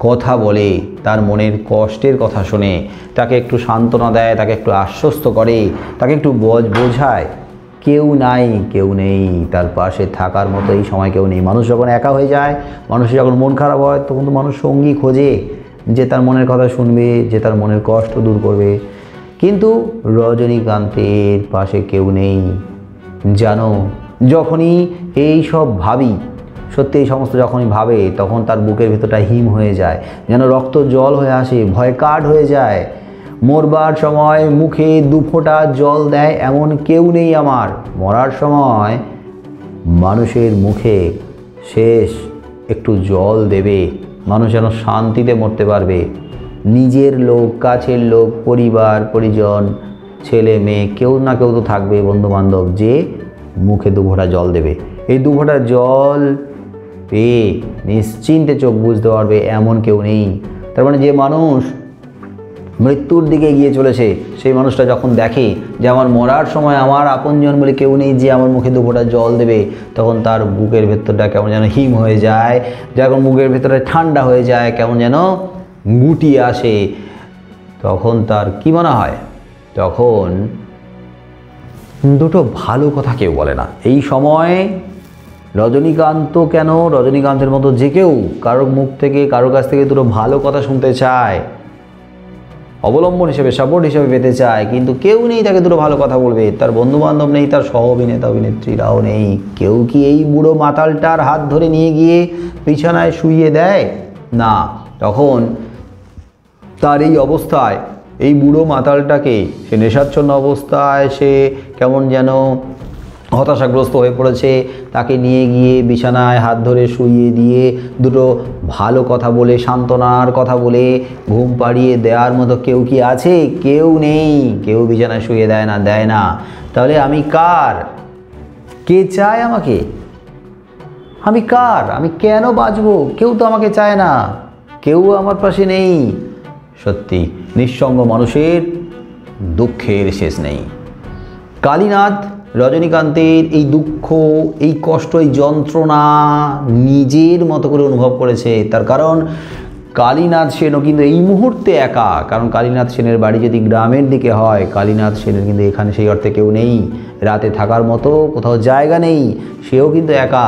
কথা বলে, তার মনের কষ্টের কথা শোনে, তাকে একটু সান্ত্বনা দেয়, তাকে একটু আশ্বস্ত করে, তাকে একটু বোঝায়, কেউ নাই, কেউ নেই তার পাশে থাকার মতো এই সময় কেউ নেই। মানুষ যখন একা হয়ে যায়, মানুষের যখন মন খারাপ হয়, তখন তো মানুষ সঙ্গী খোঁজে, যে তার মনের কথা শুনবে, যে তার মনের কষ্ট দূর করবে। কিন্তু রজনীকান্তের পাশে কেউ নেই। জানো, যখনই এই সব ভাবি, সত্যি এই সমস্ত যখনই ভাবে, তখন তার বুকের ভিতরটা হিম হয়ে যায়, যেন রক্ত জল হয়ে আসে, ভয় কাঠ হয়ে যায়। মরবার সময় মুখে দুফোঁটা জল দেয় এমন কেউ নেই আমার। মরার সময় মানুষের মুখে শেষ একটু জল দেবে, মানুষ যেন শান্তিতে মরতে পারবে। নিজের লোক, কাছের লোক, পরিবার পরিজন, ছেলে মেয়ে, কেউ না কেউ তো থাকবে, বন্ধুবান্ধব, যে মুখে দুফোঁটা জল দেবে। এই দুফোঁটা জল পেয়ে নিশ্চিন্তে চোখ বুঝতে পারবে এমন কেউ নেই। তার মানে যে মানুষ মৃত্যুর দিকে এগিয়ে চলেছে, সেই মানুষটা যখন দেখে যে আমার মরার সময় আমার আপনজন বলে কেউ নেই যে আমার মুখে দুফোঁটা জল দেবে, তখন তার বুকের ভেতরটা কেমন যেন হিম হয়ে যায়, যখন বুকের ভেতরে ঠান্ডা হয়ে যায়, কেমন যেন গুটিয়ে আসে। তখন তার কি মনে হয়? তখন দুটো ভালো কথা কেউ বলে না। এই সময় রজনীকান্ত কেন, রজনীকান্তের মতো যে কেউ কারোর মুখ থেকে, কারোর কাছ থেকে দুটো ভালো কথা শুনতে চায়, অবলম্বন হিসেবে, সাপোর্ট হিসেবে পেতে চায়, কিন্তু কেউ নেই তাকে দুটো ভালো কথা বলবে। তার বন্ধুবান্ধব নেই, তার সহ অভিনেতা অভিনেত্রীরাও নেই। কেউ কি এই বুড়ো মাতালটার হাত ধরে নিয়ে গিয়ে বিছানায় শুইয়ে দেয়? না। তখন তার এই অবস্থায়, এই বুড়ো মাতালটাকে, সে নেশাচ্ছন্ন অবস্থায়, সে কেমন যেন হতাশাগ্রস্ত হয়ে পড়েছে, তাকে নিয়ে গিয়ে বিছানায় হাত ধরে শুইয়ে দিয়ে দুটো ভালো কথা বলে, সান্ত্বনার কথা বলে ঘুম পাড়িয়ে দেওয়ার মতো কেউ কি আছে? কেউ নেই। কেউ বিছানায় শুইয়ে দেয় না, দেয় না। তাহলে আমি কার? কে চায় আমাকে? আমি কার? আমি কেন বাঁচবো? কেউ তো আমাকে চায় না, কেউ আমার পাশে নেই। সত্যি নিঃসঙ্গ মানুষের দুঃখের শেষ নেই। কালীনাথ রজনীকান্তের এই দুঃখ, এই কষ্ট, এই যন্ত্রণা নিজের মতো করে অনুভব করেছে। তার কারণ কালীনাথ সেনও কিন্তু এই মুহূর্তে একা। কারণ কালীনাথ সেনের বাড়ি যদি গ্রামের দিকে হয়, কালীনাথ সেনের কিন্তু এখানে সেই অর্থে কেউ নেই, রাতে থাকার মতো কোথাও জায়গা নেই। সেও কিন্তু একা,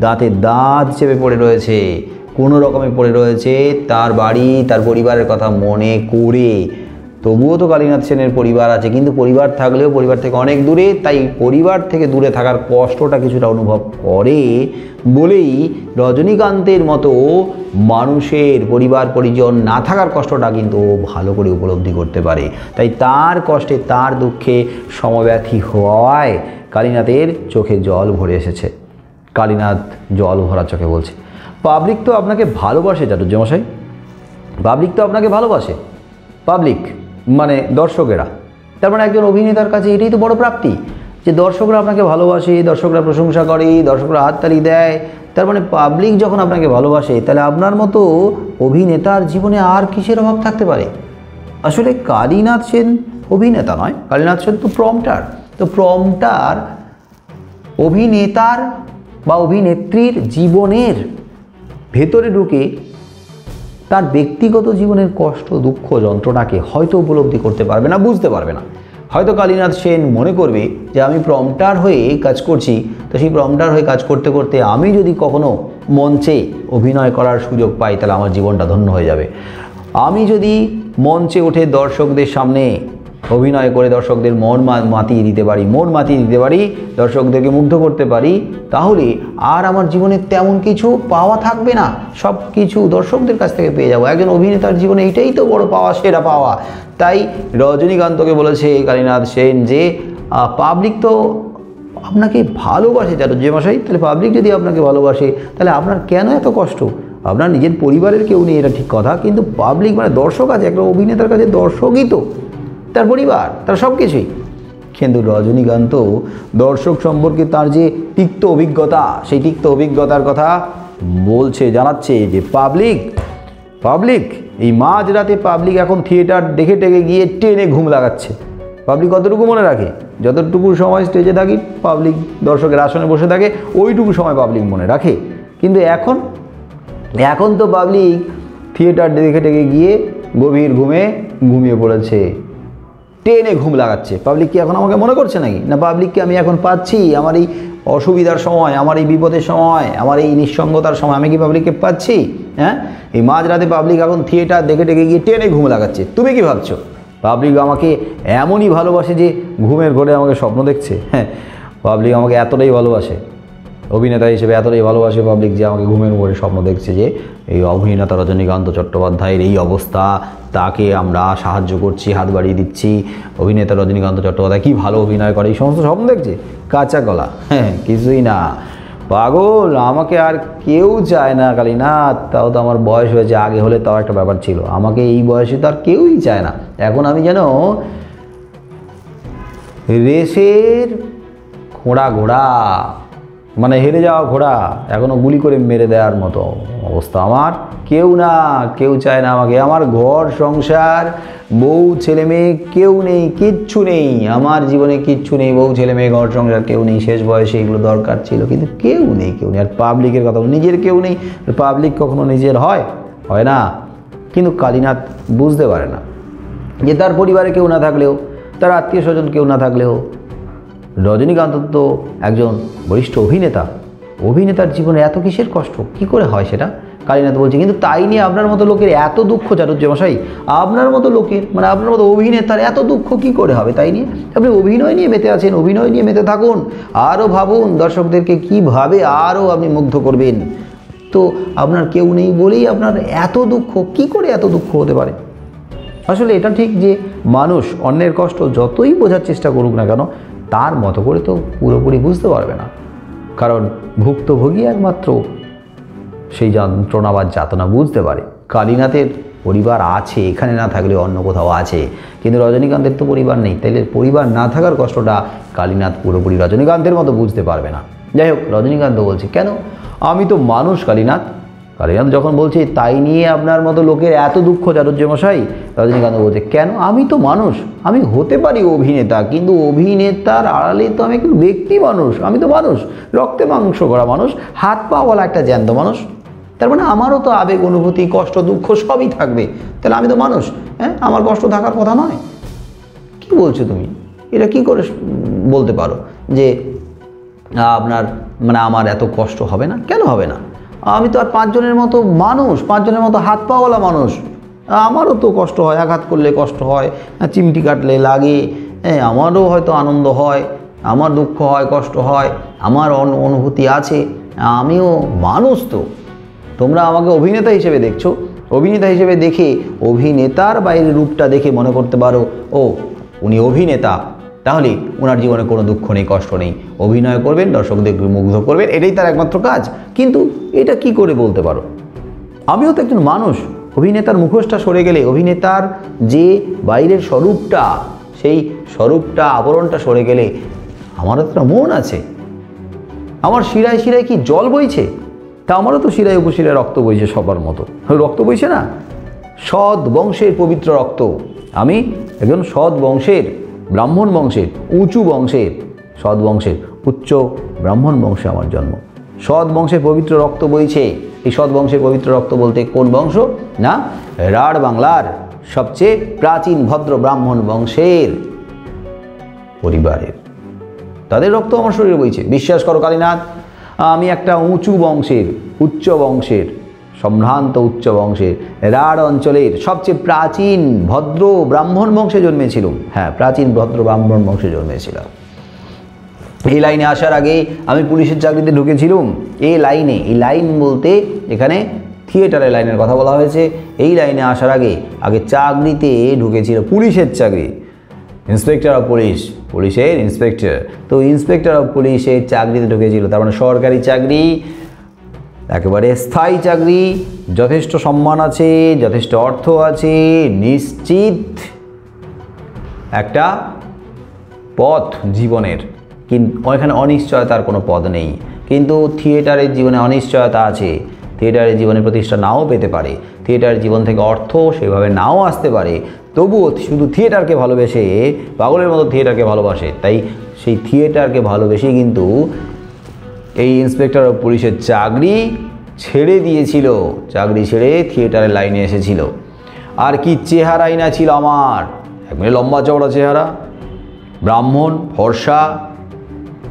দাঁতে দাঁত চেপে পড়ে রয়েছে, কোনো রকমে পড়ে রয়েছে, তার বাড়ি, তার পরিবারের কথা মনে করে। তবুও তো কালীনাথ সেনের পরিবার আছে, কিন্তু পরিবার থাকলেও পরিবার থেকে অনেক দূরে, তাই পরিবার থেকে দূরে থাকার কষ্টটা কিছুটা অনুভব করে বলেই রজনীকান্তের মতো মানুষের পরিবার পরিজন না থাকার কষ্টটা কিন্তু ও ভালো করে উপলব্ধি করতে পারে। তাই তার কষ্টে, তার দুঃখে সমব্যথী হওয়ায় কালীনাথের চোখে জল ভরে এসেছে। কালীনাথ জল ভরা চোখে বলছে, পাবলিক তো আপনাকে ভালোবাসে চাটুর্যমশাই, পাবলিক তো আপনাকে ভালোবাসে। পাবলিক মানে দর্শকেরা। তার মানে একজন অভিনেতার কাছে এটাই তো বড় প্রাপ্তি, যে দর্শকরা আপনাকে ভালোবাসে, দর্শকরা প্রশংসা করে, দর্শকরা হাততালি দেয়। তার মানে পাবলিক যখন আপনাকে ভালোবাসে, তাহলে আপনার মতো অভিনেতার জীবনে আর কিসের অভাব থাকতে পারে? আসলে কালীনাথ সেন অভিনেতা নয়, কালীনাথ সেন তো প্রম্পটার। তো প্রম্পটার অভিনেতার বা অভিনেত্রীর জীবনের ভেতরে ঢুকে তার ব্যক্তিগত জীবনের কষ্ট, দুঃখ, যন্ত্রণাকে হয়তো উপলব্ধি করতে পারবে না, বুঝতে পারবে না। হয়তো কালীনাথ সেন মনে করবে যে আমি প্রম্পটার হয়ে কাজ করছি, তো সেই প্রম্পটার হয়ে কাজ করতে করতে আমি যদি কখনো মঞ্চে অভিনয় করার সুযোগ পাই তাহলে আমার জীবনটা ধন্য হয়ে যাবে। আমি যদি মঞ্চে উঠে দর্শকদের সামনে অভিনয় করে দর্শকদের মন মাতিয়ে দিতে পারি, দর্শকদেরকে মুগ্ধ করতে পারি, তাহলে আর আমার জীবনে তেমন কিছু পাওয়া থাকবে না, সব কিছু দর্শকদের কাছ থেকে পেয়ে যাবো। একজন অভিনেতার জীবনে এইটাই তো বড় পাওয়া, সেরা পাওয়া। তাই রজনীকান্তকে বলেছে কালীনাথ সেন যে পাবলিক তো আপনাকে ভালোবাসে চাটুর্যমশাই, তাহলে পাবলিক যদি আপনাকে ভালোবাসে তাহলে আপনার কেন এত কষ্ট? আপনার নিজের পরিবারের কেউ নেই, এটা ঠিক কথা, কিন্তু পাবলিক মানে দর্শক আছে, একটা অভিনেতার কাছে দর্শকই তো তার পরিবার, তার সব কিছুই। কিন্তু রজনীকান্ত দর্শক সম্পর্কে তার যে তিক্ত অভিজ্ঞতা, সেই তিক্ত অভিজ্ঞতার কথা বলছে, জানাচ্ছে যে পাবলিক এই মাঝরাতে পাবলিক এখন থিয়েটার দেখে গিয়ে ট্রেনে ঘুম লাগাচ্ছে। পাবলিক কতটুকু মনে রাখে? যতটুকু সময় স্টেজে থাকি পাবলিক দর্শকের আসনে বসে থাকে, ওইটুকু সময় পাবলিক মনে রাখে। কিন্তু এখন তো পাবলিক থিয়েটার দেখে গিয়ে গভীর ঘুমিয়ে পড়েছে, ট্রেনে ঘুম লাগাচ্ছে। পাবলিক কি এখন আমাকে মনে করছে নাকি? না পাবলিককে আমি এখন পাচ্ছি আমার এই অসুবিধার সময়, আমার এই বিপদের সময়, আমার এই নিঃসঙ্গতার সময় আমি কি পাবলিককে পাচ্ছি? হ্যাঁ, এই মাঝরাতে পাবলিক এখন থিয়েটার দেখে গিয়ে ট্রেনে ঘুম লাগাচ্ছে। তুমি কি ভাবছো পাবলিক আমাকে এমনই ভালোবাসে যে ঘুমের ঘরে আমাকে স্বপ্ন দেখছে? হ্যাঁ, পাবলিক আমাকে এতটাই ভালোবাসে, অভিনেতা হিসেবে এতটাই ভালোবাসে পাবলিক যে আমাকে ঘুমের ঘরে স্বপ্ন দেখছে যে এই অভিনেতা রজনীকান্ত চট্টোপাধ্যায়ের এই অবস্থা, তাকে আমরা সাহায্য করছি, হাত বাড়িয়ে দিচ্ছি, অভিনেতা রজনীকান্ত চট্টোপাধ্যায় কী ভালো অভিনয় করে, এই সমস্ত স্বপ্ন দেখছে। কাঁচা কলা, হ্যাঁ, কিছুই না পাগল। আমাকে আর কেউ চায় না কালীনাথ, তাও তো আমার বয়স হয়েছে, আগে হলে তাও একটা ব্যাপার ছিল, আমাকে এই বয়সে তো আর কেউই চায় না। এখন আমি যেন রেসের ঘোড়া, মানে হেরে যাওয়া ঘোড়া, এখনও গুলি করে মেরে দেওয়ার মতো অবস্থা। আমার কেউ চায় না আমাকে। আমার ঘর সংসার, বউ ছেলে মেয়ে কেউ নেই, কিচ্ছু নেই আমার জীবনে, কিচ্ছু নেই, বউ ছেলে মেয়ে ঘর সংসার কেউ নেই। শেষ বয়সে এগুলো দরকার ছিল, কিন্তু কেউ নেই। আর পাবলিকের কথা, নিজের কেউ নেই। পাবলিক কখনো নিজের হয় না। কিন্তু কালীনাথ বুঝতে পারে না যে তার পরিবারে কেউ না থাকলেও, তার আত্মীয় স্বজন কেউ না থাকলেও, রজনীকান্ত তো একজন বরিষ্ঠ অভিনেতার জীবনে এত কিসের কষ্ট, কি করে হয় সেটা কালীনাথ বলছে। কিন্তু তাই নিয়ে আপনার মতো লোকের এত দুঃখ চাটুর্যমশাই, আপনার মতো লোকের মানে আপনার মতো অভিনেতার এত দুঃখ কি করে হবে? তাই নিয়ে আপনি অভিনয় নিয়ে মেতে আছেন, অভিনয় নিয়ে মেতে থাকুন, আরও ভাবুন দর্শকদেরকে কীভাবে আরও আপনি মুগ্ধ করবেন। তো আপনার কেউ নেই বলেই আপনার এত দুঃখ, কি করে এত দুঃখ হতে পারে? আসলে এটা ঠিক যে মানুষ অন্যের কষ্ট যতই বোঝার চেষ্টা করুক না কেন, তার মতো করে তো পুরোপুরি বুঝতে পারবে না, কারণ ভুক্তভোগী একমাত্র সেই যন্ত্রণা বা যাতনা বুঝতে পারে। কালীনাথের পরিবার আছে, এখানে না থাকলে অন্য কোথাও আছে, কিন্তু রজনীকান্তের তো পরিবার নেই, তাইলে পরিবার না থাকার কষ্টটা কালীনাথ পুরোপুরি রজনীকান্তের মতো বুঝতে পারবে না। যাই হোক, রজনীকান্ত বলছে কেন আমি তো মানুষ কালীনাথ যখন বলছে তাই নিয়ে আপনার মতো লোকের এত দুঃখ চাটুর্যমশাই, রজনীকান্ত বলছে কেন আমি তো মানুষ, আমি হতে পারি অভিনেতা, কিন্তু অভিনেতার আড়ালে তো আমি একটু ব্যক্তি মানুষ, আমি তো মানুষ, রক্তে মাংস করা মানুষ, হাত পাওয়ালা একটা জ্যান্ত মানুষ। তার মানে আমারও তো আবেগ, অনুভূতি, কষ্ট, দুঃখ সবই থাকবে, তাহলে আমি তো মানুষ। হ্যাঁ, আমার কষ্ট থাকার কথা নয়? কি বলছো তুমি? এটা কি করে বলতে পারো যে আপনার মানে আমার এত কষ্ট হবে না? কেন হবে না? আমি তো আর পাঁচজনের মতো মানুষ, পাঁচজনের মতো হাত পাওয়ালা মানুষ, আমারও তো কষ্ট হয়, আঘাত করলে কষ্ট হয়, চিমটি কাটলে লাগে, আমারও হয়তো আনন্দ হয়, আমার দুঃখ হয়, কষ্ট হয়, আমার অনুভূতি আছে, আমিও মানুষ। তো তোমরা আমাকে অভিনেতা হিসেবে দেখছো, অভিনেতা হিসেবে দেখে অভিনেতার বাইরের রূপটা দেখে মনে করতে পারো ও উনি অভিনেতা, তাহলে ওনার জীবনে কোনো দুঃখ নেই, কষ্ট নেই, অভিনয় করবেন, দর্শকদের মুগ্ধ করবেন, এটাই তার একমাত্র কাজ। কিন্তু এটা কি করে বলতে পারো? আমিও তো একজন মানুষ। অভিনেতার মুখোশটা সরে গেলে, অভিনেতার যে বাইরের স্বরূপটা, সেই স্বরূপটা, আবরণটা সরে গেলে আমারও তো মন আছে, আমার শিরায় শিরায় কি জল বইছে? তা আমারও তো শিরায় উপশিরায় রক্ত বইছে সবার মতো, রক্ত বইছে না? সৎ বংশের পবিত্র রক্ত, আমি একজন সৎ বংশের, ব্রাহ্মণ বংশের, উঁচু বংশের, সৎ বংশের, উচ্চ ব্রাহ্মণ বংশে আমার জন্ম, সৎ বংশের পবিত্র রক্ত বইছে। এই সৎ বংশের পবিত্র রক্ত বলতে কোন বংশ? না, রাঢ় বাংলার সবচেয়ে প্রাচীন ভদ্র ব্রাহ্মণ বংশের পরিবারের, তাদের রক্ত আমার শরীরে বইছে। বিশ্বাস করো কালীনাথ, আমি একটা উঁচু বংশের, উচ্চ বংশের, সম্ভ্রান্ত উচ্চ বংশের, রাঢ় অঞ্চলের সবচেয়ে প্রাচীন ভদ্র ব্রাহ্মণ বংশে জন্মেছিলাম। হ্যাঁ, প্রাচীন ভদ্র ব্রাহ্মণ বংশে জন্মেছিলাম। এই লাইনে আসার আগে আমি পুলিশের চাকরিতে ঢুকেছিলাম। এই লাইন বলতে এখানে থিয়েটারের লাইনের কথা বলা হয়েছে। এই লাইনে আসার আগে চাকরিতে ঢুকেছিল, পুলিশের চাকরি, ইন্সপেক্টর অফ পুলিশ, পুলিশের ইন্সপেক্টর। তো ইন্সপেক্টর অফ পুলিশের চাকরিতে ঢুকেছিল, তার মানে সরকারি চাকরি, একেবারে স্থায়ী চাকরি, যথেষ্ট সম্মান আছে, যথেষ্ট অর্থ আছে, নিশ্চিত একটা পথ জীবনের, কিন্তু ওইখানে অনিশ্চয়তার কোনো পদ নেই। কিন্তু থিয়েটারের জীবনে অনিশ্চয়তা আছে। থিয়েটারের জীবনে প্রতিষ্ঠা নাও পেতে পারে, থিয়েটারের জীবন থেকে অর্থ সেভাবে নাও আসতে পারে, তবুও শুধু থিয়েটারকে ভালোবেসে, পাগলের মতো থিয়েটারকে ভালোবাসে, তাই সেই থিয়েটারকে ভালোবেসেই কিন্তু এই ইন্সপেক্টর অফ পুলিশের চাকরি ছেড়ে দিয়েছিল, চাকরি ছেড়ে থিয়েটারের লাইনে এসেছিল। আর কি চেহারাই না ছিল আমার, একবারে লম্বা চওড়া চেহারা, ব্রাহ্মণ, ফর্সা,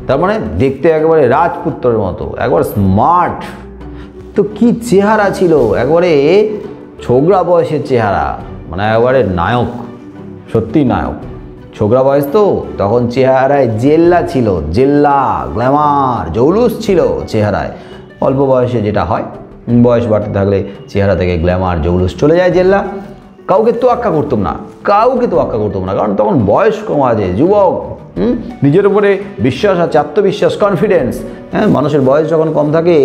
তার মানে দেখতে একেবারে রাজপুত্রের মতো, একবার স্মার্ট। তো কি চেহারা ছিল, একবারে ছোকরা বয়সের চেহারা, মানে একবারে নায়ক, সত্যি নায়ক। ছোকরা বয়স তো, তখন চেহারায় জেল্লা ছিল, জেল্লা, গ্ল্যামার, জৌলুস ছিল চেহারায়। অল্প বয়সে যেটা হয়, বয়স বাড়তে থাকলে চেহারা থেকে গ্ল্যামার, জৌলুস চলে যায়, জেল্লা। কাউকে তোয়াক্কা করতাম না, কারণ তখন বয়স কম আছে, যুবক, নিজের উপরে বিশ্বাস আছে, আত্মবিশ্বাস, কনফিডেন্স। হ্যাঁ, মানুষের বয়স যখন কম থাকে,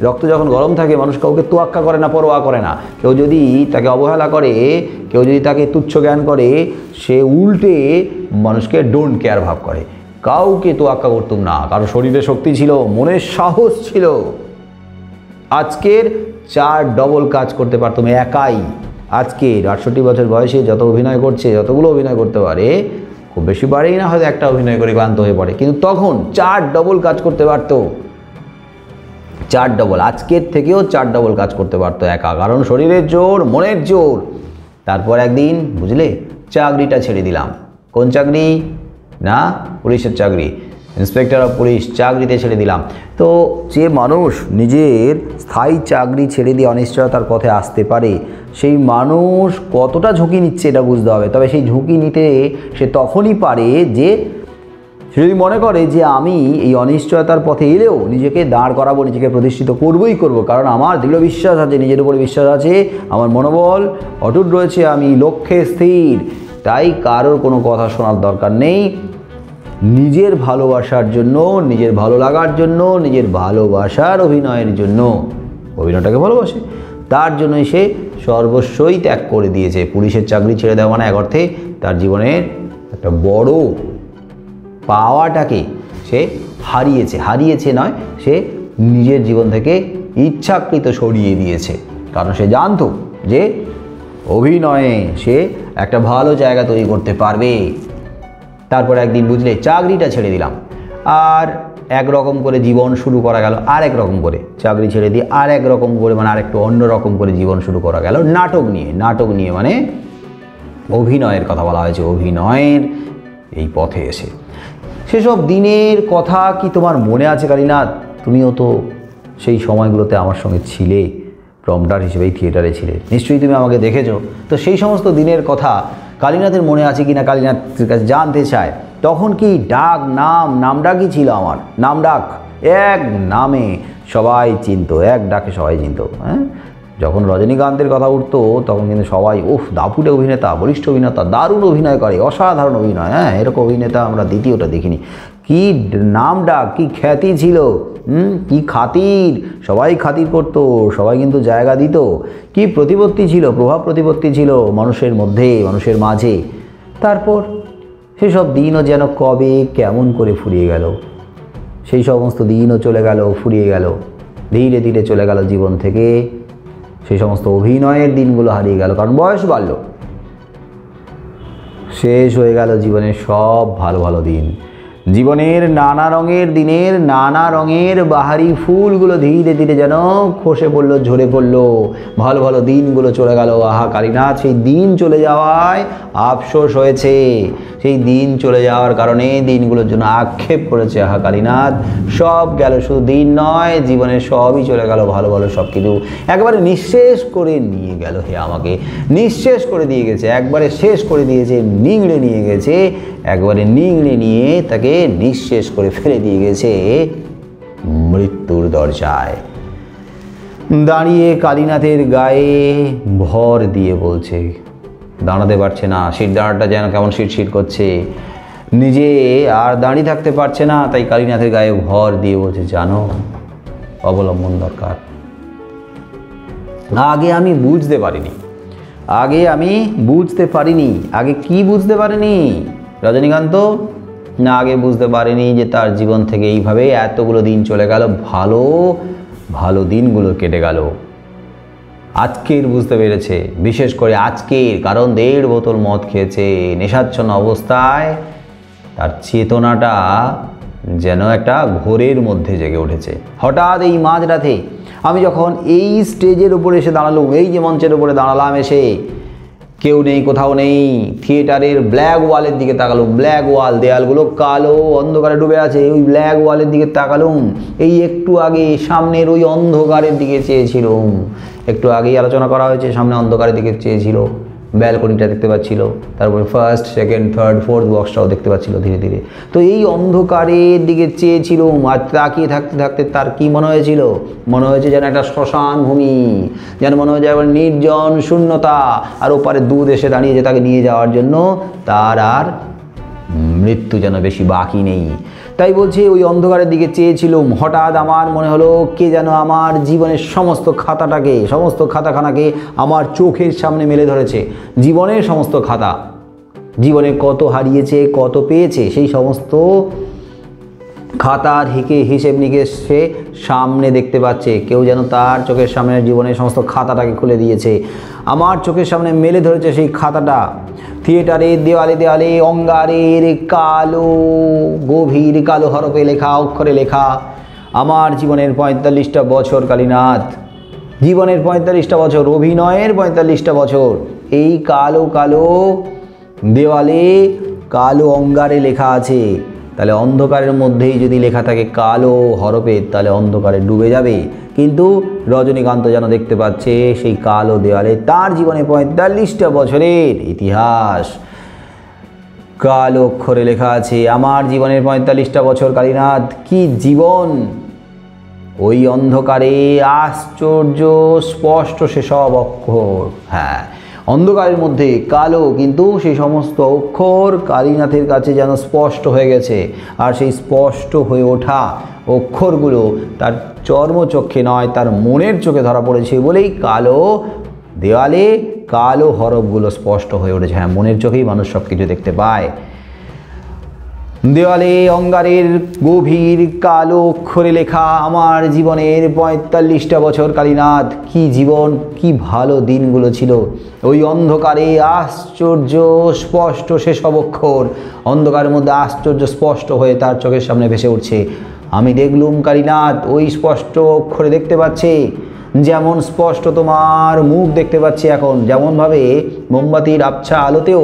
রক্ত যখন গরম থাকে, মানুষ কাউকে তোয়াক্কা করে না, পরোয়া করে না। কেউ যদি তাকে অবহেলা করে, কেউ যদি তাকে তুচ্ছ জ্ঞান করে, সে উল্টে মানুষকে ডোন্ট কেয়ার ভাব করে। কাউকে তোয়াক্কা করতাম না, কারো শরীরে শক্তি ছিল, মনের সাহস ছিল। আজকের 4 ডবল কাজ করতে পারতাম একাই। আজকের 68 বছর বয়সে যত অভিনয় করছে, যতগুলো অভিনয় করতে পারে, খুব বেশি বাড়েই না, হয়তো একটা অভিনয় করে ক্লান্ত হয়ে পড়ে, কিন্তু তখন 4 ডবল কাজ করতে পারত, 4 ডবল, আজকের থেকেও 4 ডবল কাজ করতে পারতো একা, কারণ শরীরের জোর, মনের জোর। তারপর একদিন বুঝলে চাকরিটা ছেড়ে দিলাম। কোন চাকরি? না, পুলিশের চাকরি, ইন্সপেক্টর অফ পুলিশ, চাকরিতে ছেড়ে দিলাম। তো যে মানুষ নিজের স্থায়ী চাকরি ছেড়ে দিয়ে অনিশ্চয়তার পথে আসতে পারে, সেই মানুষ কতটা ঝুঁকি নিচ্ছে এটা বুঝতে হবে। তবে সেই ঝুঁকি নিতে সে তখনই পারে যে সে যদি মনে করে যে আমি এই অনিশ্চয়তার পথে এলেও নিজেকে দাঁড় করাবো, নিজেকে প্রতিষ্ঠিত করবই করব, কারণ আমার দৃঢ় বিশ্বাস আছে, নিজের উপরে বিশ্বাস আছে, আমার মনোবল অটুট রয়েছে, আমি লক্ষ্যে স্থির। তাই কারোর কোনো কথা শোনার দরকার নেই। নিজের ভালোবাসার জন্য, নিজের ভালো লাগার জন্য, নিজের ভালোবাসার অভিনয়ের জন্য, অভিনয়টাকে ভালোবাসে, তার জন্যই সে সর্বস্বই ত্যাগ করে দিয়েছে। পুলিশের চাকরি ছেড়ে দেওয়া মানে এক অর্থে তার জীবনের একটা বড় পাওয়াটাকে সে হারিয়েছে নয়, সে নিজের জীবন থেকে ইচ্ছাকৃত সরিয়ে দিয়েছে। কারণ সে জানতো যে অভিনয়ে সে একটা ভালো জায়গা তৈরি করতে পারবে। তারপর একদিন বুঝলে চাকরিটা ছেড়ে দিলাম, আর একরকম করে জীবন শুরু করা গেল, আর এক রকম করে চাকরি ছেড়ে দিয়ে আর এক রকম করে, মানে আর একটু অন্যরকম করে জীবন শুরু করা গেল নাটক নিয়ে, মানে অভিনয়ের কথা বলা হয়েছে, অভিনয়ের এই পথে এসে। সেসব দিনের কথা কি তোমার মনে আছে কালীনাথ? তুমিও তো সেই সময়গুলোতে আমার সঙ্গে ছিলে, প্রম্পটার হিসেবেই থিয়েটারে ছিলে, নিশ্চয়ই তুমি আমাকে দেখেছো। তো সেই সমস্ত দিনের কথা কালীনাথের মনে আছে কি না কালীনাথের কাছে জানতে চায়। তখন কি নাম ডাকই ছিল আমার, নাম ডাক, এক নামে সবাই চিনতো, এক ডাকে সবাই চিনতো। হ্যাঁ, যখন রজনীকান্তের কথা উঠতো তখন কিন্তু সবাই, দাপুটে অভিনেতা, বলিষ্ঠ অভিনেতা, দারুণ অভিনয় করে, অসাধারণ অভিনয়, হ্যাঁ, এরকম অভিনেতা আমরা দ্বিতীয়টা দেখিনি। কি নাম ডাক, কি খ্যাতি ছিল, কি খাতির, সবাই খাতির করতো, সবাই কিন্তু জায়গা দিত। কি প্রতিপত্তি ছিল, প্রভাব প্রতিপত্তি ছিল মানুষের মধ্যে, মানুষের মাঝে। তারপর সেসব দিনও যেন কবে কেমন করে ফুরিয়ে গেল, সেই সমস্ত দিনও চলে গেল, ফুরিয়ে গেল, ধীরে ধীরে চলে গেল জীবন থেকে। সেই সমস্ত অভিনয়ের দিনগুলো হারিয়ে গেল, কারণ বয়স বাড়ল, শেষ হয়ে গেল জীবনের সব ভালো ভালো দিন। জীবনের নানা রঙের দিনের নানা রঙের বাহারি ফুলগুলো ধীরে ধীরে যেন খসে পড়লো, ঝরে পড়লো। ভালো ভালো দিনগুলো চলে গেল। আহা কালীনাথ, সেই দিন চলে যাওয়ায় আফসোস হয়েছে, সেই দিন চলে যাওয়ার কারণে দিনগুলোর জন্য আক্ষেপ করেছে। আহা কালীনাথ, সব গেল, শুধু দিন নয়, জীবনের সবই চলে গেল, ভালো ভালো সব কিছু একবারে নিঃশেষ করে নিয়ে গেল। হে আমাকে নিঃশেষ করে দিয়ে গেছে, একবারে শেষ করে দিয়েছে, নিংড়ে নিয়ে গেছে, একবারে নিংড়ে নিয়ে তাকে নিঃশেষ করে ফেলে দিয়ে গেছে মৃত্যুর দরজায়। দাঁড়িয়ে কালীনাথের গায়ে ভর দিয়ে বলছে, দাঁড়াতে পারছে না, শির দাঁড়াটা যেন কেমন শিরশির করছে, নিজে আর দাঁড়িয়ে থাকতে পারছে না, তাই কালীনাথের গায়ে ভর দিয়ে বলছে, জানো অবলম্বন দরকার। আগে আমি বুঝতে পারিনি, আগে কি বুঝতে পারিনি রজনীকান্ত? না, আগে বুঝতে পারিনি যে তার জীবন থেকে এইভাবে এতগুলো দিন চলে গেল, ভালো ভালো দিনগুলো কেটে গেল। আজকের বুঝতে পেরেছে, বিশেষ করে আজকের, কারণ 1.5 বোতল মদ খেয়েছে, নেশাচ্ছন্ন অবস্থায় তার চেতনাটা যেন একটা ঘোরের মধ্যে জেগে উঠেছে। হঠাৎ এই মাঝরাতে আমি যখন এই স্টেজের উপরে এসে দাঁড়ালাম, এই যে মঞ্চের উপরে দাঁড়ালাম, এসে কেউ নেই, কোথাও নেই, থিয়েটারের ব্ল্যাক ওয়ালের দিকে তাকালুম, ব্ল্যাক ওয়াল, দেয়ালগুলো কালো অন্ধকারে ডুবে আছে, ওই ব্ল্যাক ওয়ালের দিকে তাকালুম। এই একটু আগে সামনের ওই অন্ধকারের দিকে চেয়েছিলাম, একটু আগেই আলোচনা করা হয়েছে, সামনে অন্ধকারের দিকে চেয়েছিল, ব্যালকনিটা দেখতে পাচ্ছিল, তারপরে ফার্স্ট, সেকেন্ড, থার্ড, ফোর্থ বক্সটাও দেখতে পাচ্ছিল ধীরে ধীরে। তো এই অন্ধকারের দিকে চেয়েছিলাম, আর তাকিয়ে থাকতে থাকতে তার কি মনে হয়েছিল? মনে হয়েছে যেন একটা শ্মশান ভূমি, যেন মনে হয়েছে একবার নির্জন শূন্যতা, আর ওপারে দুধ এসে দাঁড়িয়েছে তাকে নিয়ে যাওয়ার জন্য, তার আর মৃত্যু যেন বেশি বাকি নেই। তাই বলছে ওই অন্ধকারের দিকে চেয়েছিলাম, হঠাৎ আমার মনে হলো কে যেন আমার জীবনের সমস্ত খাতাটাকে, সমস্ত খাতাখানাকে আমার চোখের সামনে মেলে ধরেছে। জীবনের সমস্ত খাতা, জীবনে কত হারিয়েছে, কত পেয়েছে, সেই সমস্ত খাতার হিসেব নিকেশ সে সামনে দেখতে পাচ্ছে। কেউ যেন তার চোখের সামনে জীবনের সমস্ত খাতাটাকে খুলে দিয়েছে, আমার চোখের সামনে মেলে ধরেছে সেই খাতাটা। থিয়েটারের দেওয়ালে দেওয়ালে অঙ্গারের কালো, গভীর কালো হরফে লেখা, অক্ষরে লেখা, আমার জীবনের 45টা বছর কালীনাথ, জীবনের 45টা বছর, অভিনয়ের 45টা বছর। এই কালো কালো দেওয়ালে কালো অঙ্গারে লেখা আছে। তাহলে অন্ধকারের মধ্যেই যদি লেখা থাকে কালো হরফে, তাহলে অন্ধকারে ডুবে যাবে। কিন্তু রজনীকান্ত যেন দেখতে পাচ্ছে সেই কালো দেওয়ালে তার জীবনে 45টা বছরের ইতিহাস কালো অক্ষরে লেখা আছে। আমার জীবনের 45টা বছর কালীনাথ, কি জীবন! ওই অন্ধকারে আশ্চর্য স্পষ্ট সেসব অক্ষর, হ্যাঁ, অন্ধকারের মধ্যে কালো, কিন্তু সেই সমস্ত অক্ষর কালীনাথের কাছে যেন স্পষ্ট হয়ে গেছে। আর সেই স্পষ্ট হয়ে ওঠা অক্ষরগুলো তার চর্মচক্ষে নয়, তার মনের চোখে ধরা পড়েছে বলেই কালো দেওয়ালে কালো হরফগুলো স্পষ্ট হয়ে উঠেছে। হ্যাঁ, মনের চোখেই মানুষ সব কিছু দেখতে পায়। দেওয়ালে অঙ্গারের গভীর কালো অক্ষরে লেখা, আমার জীবনের 45টা বছর কালীনাথ, কি জীবন, কি ভালো দিনগুলো ছিল। ওই অন্ধকারে আশ্চর্য স্পষ্ট সেসব অক্ষর অন্ধকারের মধ্যে আশ্চর্য স্পষ্ট হয়ে তার চোখের সামনে ভেসে উঠছে। আমি দেখলুম কালীনাথ, ওই স্পষ্ট অক্ষরে দেখতে পাচ্ছে, যেমন স্পষ্ট তোমার মুখ দেখতে পাচ্ছি এখন, যেমনভাবে মোমবাতির আবছা আলোতেও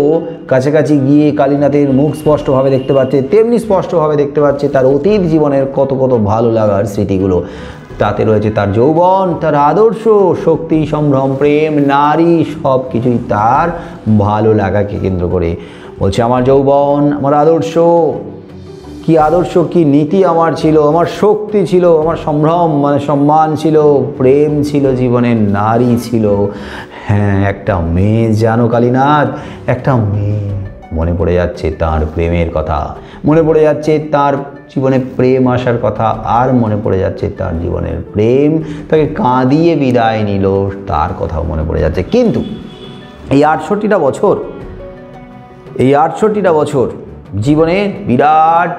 কাছাকাছি গিয়ে কালীনাথের মুখ স্পষ্টভাবে দেখতে পাচ্ছে, তেমনি স্পষ্টভাবে দেখতে পাচ্ছে তার অতীত জীবনের কত কত ভালো লাগার স্মৃতিগুলো। তাতে রয়েছে তার যৌবন, তার আদর্শ, শক্তি, সম্ভ্রম, প্রেম, নারী, সব কিছুই তার ভালো লাগাকে কেন্দ্র করে। বলছে আমার যৌবন, আমার আদর্শ, কি আদর্শ, কি নীতি আমার ছিল, আমার শক্তি ছিল, আমার সম্ভ্রম মানে সম্মান ছিল, প্রেম ছিল, জীবনের নারী ছিল। হ্যাঁ, একটা মেয়ে, জানো কালীনাথ, একটা মেয়ে। মনে পড়ে যাচ্ছে তার প্রেমের কথা, মনে পড়ে যাচ্ছে তার জীবনে প্রেম আসার কথা, আর মনে পড়ে যাচ্ছে তার জীবনের প্রেম তাকে কাঁদিয়ে বিদায় নিল, তার কথাও মনে পড়ে যাচ্ছে। কিন্তু এই 68টা বছর জীবনে বিরাট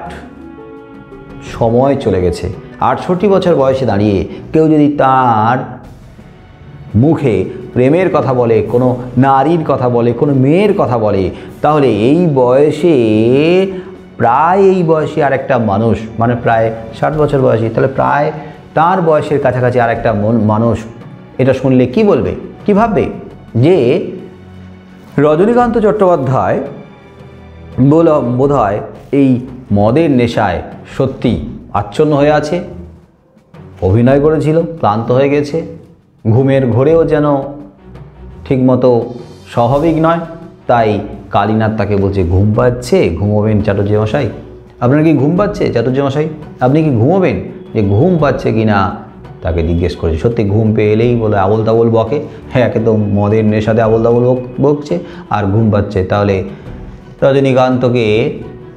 সময় চলে গেছে। 68 বছর বয়সে দাঁড়িয়ে কেউ যদি তার মুখে প্রেমের কথা বলে, কোনো নারীর কথা বলে, কোনো মেয়ের কথা বলে, তাহলে এই বয়সে প্রায় এই বয়সী আর একটা মানুষ, মানে প্রায় 60 বছর বয়সী, তাহলে প্রায় তার বয়সের কাছাকাছি আর একটা মানুষ এটা শুনলে কি বলবে, কি ভাববে? যে রজনীকান্ত চট্টোপাধ্যায় বোধহয় এই মদের নেশায় সত্যি আচ্ছন্ন হয়ে আছে, অভিনয় করেছিল, ক্লান্ত হয়ে গেছে, ঘুমের ঘোরেও যেন ঠিকমতো স্বাভাবিক নয়। তাই কালীনাথ তাকে বলছে ঘুম পাচ্ছে, ঘুমোবেন চ্যাটার্জি মশাই? আপনার কি ঘুম পাচ্ছে চ্যাটার্জি মশাই? আপনি কি ঘুমোবেন? যে ঘুম পাচ্ছে কি না তাকে জিজ্ঞেস করেছে। সত্যি ঘুম পেয়ে এলেই বলে আবোল তাবোল বকে, হ্যাঁ একে তো মদের নেশাতে আবোল তাবোল বকছে আর ঘুম পাচ্ছে, তাহলে রজনীকান্তকে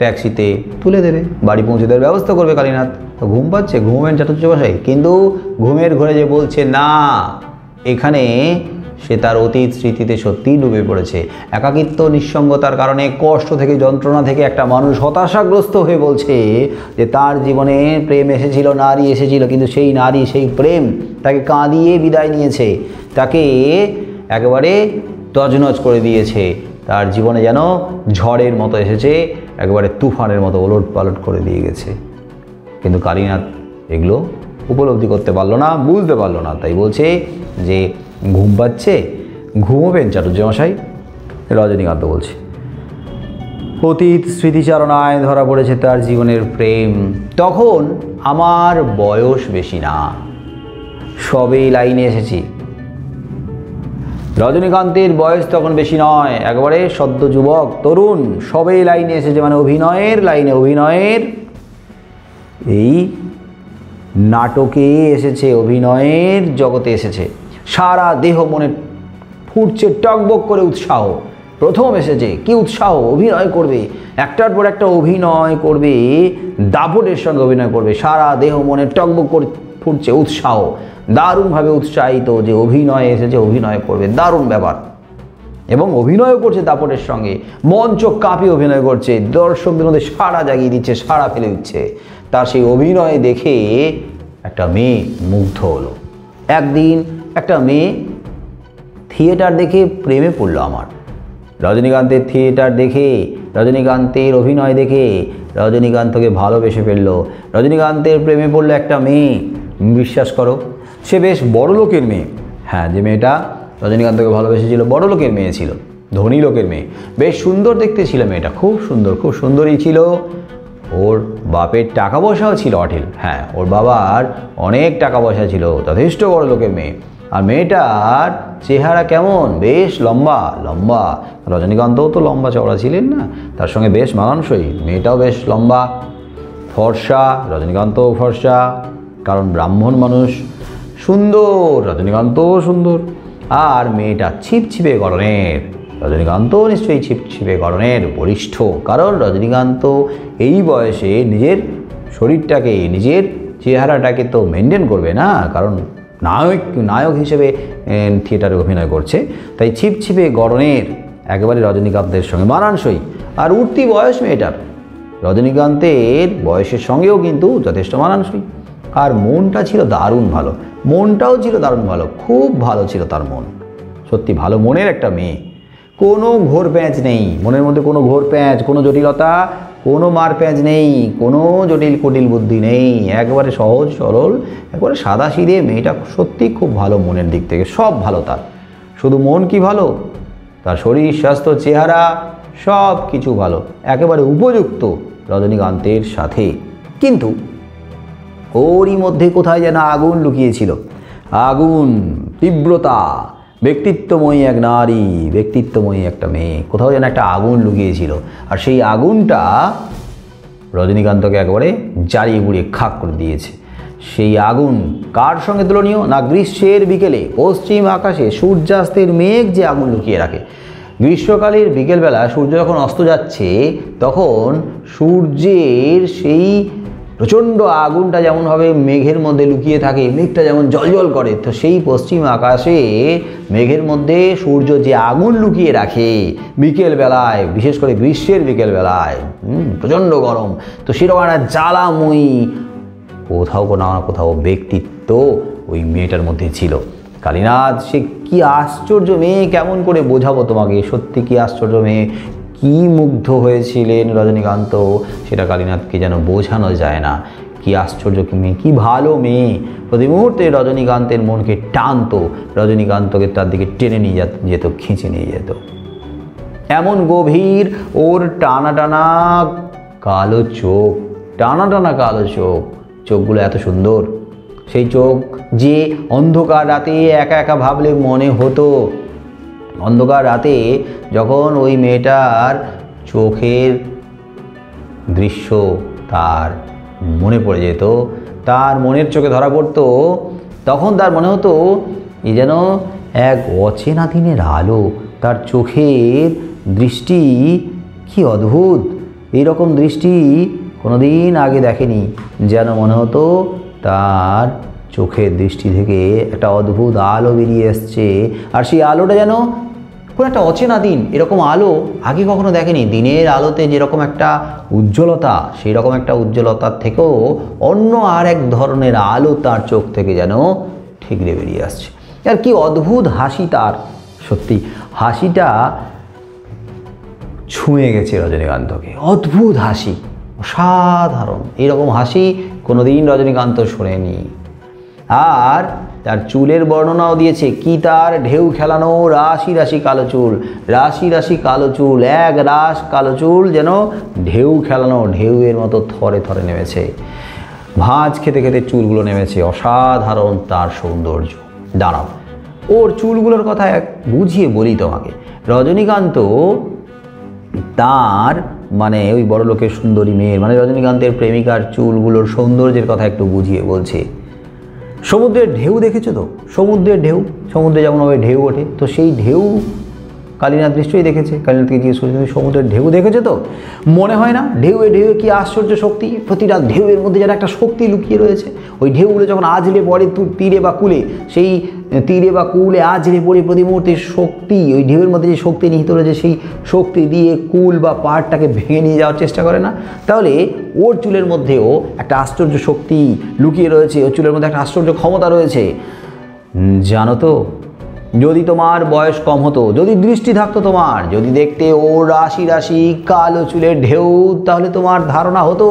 ট্যাক্সিতে তুলে দেবে, বাড়ি পৌঁছে দেওয়ার ব্যবস্থা করবে কালীনাথ। তো ঘুম পাচ্ছে, ঘুমোবেন চ্যাটার্জি মশাই? কিন্তু ঘুমের ঘরে যে বলছে না, এখানে সে তার অতীত স্মৃতিতে সত্যিই ডুবে পড়েছে। একাকিত্ব নিঃসঙ্গতার কারণে, কষ্ট থেকে, যন্ত্রণা থেকে একটা মানুষ হতাশাগ্রস্ত হয়ে বলছে যে তার জীবনে প্রেম এসেছিল, নারী এসেছিল, কিন্তু সেই নারী, সেই প্রেম তাকে কাঁদিয়ে বিদায় নিয়েছে, তাকে একেবারে তছনছ করে দিয়েছে। তার জীবনে যেন ঝড়ের মতো এসেছে, একেবারে তুফানের মতো ওলট পালট করে দিয়ে গেছে। কিন্তু কালীনাথ এগুলো উপলব্ধি করতে পারলো না, বুঝতে পারলো না। তাই বলছে যে ঘুম পাচ্ছে, ঘুমোবেন চ্যাটার্জি মশাই? রজনীকান্ত বলছে অতীত স্মৃতিচারণায় ধরা পড়েছে তার জীবনের প্রেম। তখন আমার বয়স বেশি না, সবেই লাইনে এসেছি। রজনীকান্তের বয়স তখন বেশি নয়, একেবারে সদ্য যুবক, তরুণ, সবেই লাইনে এসেছে, মানে অভিনয়ের লাইনে, অভিনয়ের এই নাটকে এসেছে, অভিনয়ের জগতে এসেছে। সারা দেহ মনে ফুটছে টকবক করে উৎসাহ। প্রথম এসেছে কি উৎসাহ, অভিনয় করবে, একটার পর একটা অভিনয় করবে, দাপটের সঙ্গে অভিনয় করবে, সারা দেহ মনে টকবক করে ফুটছে উৎসাহ, দারুণভাবে উৎসাহিত যে অভিনয় এসেছে, অভিনয় করবে, দারুণ ব্যাপার। এবং অভিনয়ও করছে দাপটের সঙ্গে, মঞ্চ কাঁপিয়ে অভিনয় করছে, দর্শকদের মধ্যে সাড়া জাগিয়ে দিচ্ছে, সাড়া ফেলে দিচ্ছে। তার সেই অভিনয় দেখে একটা মেয়ে মুগ্ধ হলো। একদিন একটা মেয়ে থিয়েটার দেখে প্রেমে পড়লো আমার। রজনীকান্তের থিয়েটার দেখে, রজনীকান্তের অভিনয় দেখে রজনীকান্তকে ভালোবেসে ফেললো, রজনীকান্তের প্রেমে পড়লো একটা মেয়ে। বিশ্বাস করো, সে বেশ বড় লোকের মেয়ে। হ্যাঁ, যে মেয়েটা রজনীকান্তকে ভালোবেসেছিল বড় লোকের মেয়ে ছিল, ধনী লোকের মেয়ে, বেশ সুন্দর দেখতে ছিল মেয়েটা, খুব সুন্দর, খুব সুন্দরই ছিল। ওর বাপের টাকা পয়সাও ছিল অঢেল। হ্যাঁ, ওর বাবার অনেক টাকা পয়সা ছিল, যথেষ্ট বড় লোকের মেয়ে। আর মেয়েটার চেহারা কেমন, বেশ লম্বা লম্বা। রজনীকান্তও তো লম্বা চওড়া ছিলেন না, তার সঙ্গে বেশ মানানসই। মেয়েটাও বেশ লম্বা, ফর্সা, রজনীকান্তও ফর্সা, কারণ ব্রাহ্মণ মানুষ। সুন্দর, রজনীকান্তও সুন্দর। আর মেয়েটা ছিপছিপে গড়নের, রজনীকান্তও নিশ্চয়ই ছিপছিপে গড়নের, বলিষ্ঠ। কারণ রজনীকান্ত এই বয়সে নিজের শরীরটাকে, নিজের চেহারাটাকে তো মেনটেন করবে না, কারণ নায়ক হিসেবে থিয়েটারে অভিনয় করছে। তাই ছিপছিপে গড়নের, একেবারে রজনীকান্তের সঙ্গে মানানসই। আর উঠতি বয়স মেয়েটার, রজনীকান্তের বয়সের সঙ্গেও কিন্তু যথেষ্ট মানানসই। আর মনটা ছিল দারুণ ভালো, মনটাও ছিল দারুণ ভালো, খুব ভালো ছিল তার মন। সত্যি ভালো মনের একটা মেয়ে, কোনো ঘোর প্যাঁচ নেই মনের মধ্যে, কোনো ঘোর প্যাঁচ, কোনো জটিলতা, কোনো মার প্যাঁচ নেই, কোনো জটিল কুটিল বুদ্ধি নেই, একবারে সহজ সরল, একবারে সাদা সিধে মেয়েটা। সত্যি খুব ভালো মনের দিক থেকে, সব ভালো তার। শুধু মন কি ভালো, তার শরীর স্বাস্থ্য চেহারা সব কিছু ভালো, একেবারে উপযুক্ত রজনীকান্তের সাথে। কিন্তু ওরই মধ্যে কোথায় যেন আগুন লুকিয়েছিল, আগুন, তীব্রতা, ব্যক্তিত্বময়ী এক নারী, ব্যক্তিত্বময়ী একটা মেয়ে, কোথাও যেন একটা আগুন লুকিয়েছিল। আর সেই আগুনটা রজনীকান্তকে একেবারে জ্বালিয়ে পুড়িয়ে খাক করে দিয়েছে। সেই আগুন কার সঙ্গে তুলনীয় না, গ্রীষ্মের বিকেলে পশ্চিম আকাশে সূর্যাস্তের মেঘ যে আগুন লুকিয়ে রাখে। গ্রীষ্মকালের বিকেলবেলা সূর্য যখন অস্ত যাচ্ছে, তখন সূর্যের সেই প্রচণ্ড আগুনটা যেমনভাবে মেঘের মধ্যে লুকিয়ে থাকে, মেঘটা যেমন জ্বলজ্বল করে, তো সেই পশ্চিম আকাশে মেঘের মধ্যে সূর্য যে আগুন লুকিয়ে রাখে বিকেলবেলায়, বিশেষ করে গ্রীষ্মের বিকেলবেলায়, প্রচণ্ড গরম, তো সেরকম একটা জ্বালাময়ী কোথাও না কোথাও ব্যক্তিত্ব ওই মেয়েটার মধ্যে ছিল। কালীনাথ, সে কি আশ্চর্য মেয়ে, কেমন করে বোঝাবো তোমাকে, সত্যি কি আশ্চর্য মেয়ে, কি মুগ্ধ হয়েছিলেন রজনীকান্ত, সেটা কালীনাথকে যেন বোঝানো যায় না। কি আশ্চর্য কি মেয়ে, কি ভালো মেয়ে, প্রতি মুহূর্তে রজনীকান্তের মনকে টানতো, রজনীকান্তকে তার দিকে টেনে নিয়ে যেত, খিঁচে নিয়ে যেত। এমন গভীর ওর টানা টানা কালো চোখ, টানা টানা কালো চোখ, চোখগুলো এত সুন্দর। সেই চোখ যে অন্ধকার রাতে একা একা ভাবলে মনে হতো, অন্ধকার রাতে যখন ওই মেয়েটার চোখের দৃশ্য তার মনে পড়ে যেত, তার মনের চোখে ধরা পড়তো, তখন তার মনে হতো এই যেন এক অচেনা দিনের আলো। তার চোখের দৃষ্টি কি অদ্ভুত, এইরকম দৃষ্টি কোনোদিন আগে দেখেনি। যেন মনে হতো তার চোখের দৃষ্টি থেকে একটা অদ্ভুত আলো বেরিয়ে এসছে, আর সেই আলোটা যেন কোনো একটা অচেনা দিন, এরকম আলো আগে কখনো দেখেনি। দিনের আলোতে যেরকম একটা উজ্জ্বলতা, সেই রকম একটা উজ্জ্বলতার থেকেও অন্য আর এক ধরনের আলো তার চোখ থেকে যেন ঠিকরে বেরিয়ে আসছে। আর কি অদ্ভুত হাসি তার, সত্যি হাসিটা ছুঁয়ে গেছে রজনীকান্তকে। অদ্ভুত হাসি, অসাধারণ, এরকম হাসি কোনোদিন রজনীকান্ত শোনেনি। আর তার চুলের বর্ণনাও দিয়েছে, কি তার ঢেউ খেলানো রাশি রাশি কালো চুল, রাশি রাশি কালো চুল, এক রাশ কালো চুল যেন ঢেউ খেলানো, ঢেউয়ের মতো থরে থরে নেমেছে, ভাঁজ খেতে খেতে চুলগুলো নেমেছে। অসাধারণ তার সৌন্দর্য। দাঁড়াও, ওর চুলগুলোর কথা বুঝিয়ে বলি তোমাকে। রজনীকান্ত তার মানে ওই বড় লোকের সুন্দরী মেয়ের মানে রজনীকান্তের প্রেমিকার চুলগুলোর সৌন্দর্যের কথা একটু বুঝিয়ে বলছে। সমুদ্রের ঢেউ দেখেছো তো, সমুদ্রের ঢেউ, সমুদ্রে যেমনভাবে ঢেউ ওঠে, তো সেই ঢেউ কালীনাথ নিশ্চয়ই দেখেছে। কালীনাথকে জিজ্ঞেস করেছে, তুমি সমুদ্রের ঢেউ দেখেছো তো? মনে হয় না ঢেউয়ে ঢেউয়ে কি আশ্চর্য শক্তি, প্রতিটা ঢেউয়ের মধ্যে যেন একটা শক্তি লুকিয়ে রয়েছে। ওই ঢেউগুলো যখন আজড়ে পড়ে তীরে বা কূলে, সেই তীরে বা কূলে আজড়ে পড়ে প্রতি মুহূর্তে শক্তি, ওই ঢেউয়ের মধ্যে যে শক্তি নিহিত রয়েছে, সেই শক্তি দিয়ে কূল বা পাহাড়টাকে ভেঙে নিয়ে যাওয়ার চেষ্টা করে না? তাহলে ওর চুলের মধ্যেও একটা আশ্চর্য শক্তি লুকিয়ে রয়েছে, ওর চুলের মধ্যে একটা আশ্চর্য ক্ষমতা রয়েছে। জানো তো, যদি তোমার বয়স কম হতো, যদি দৃষ্টি থাকতো তোমার, যদি দেখতে ও রাশি রাশি কালো চুলের ঢেউ, তাহলে তোমার ধারণা হতো,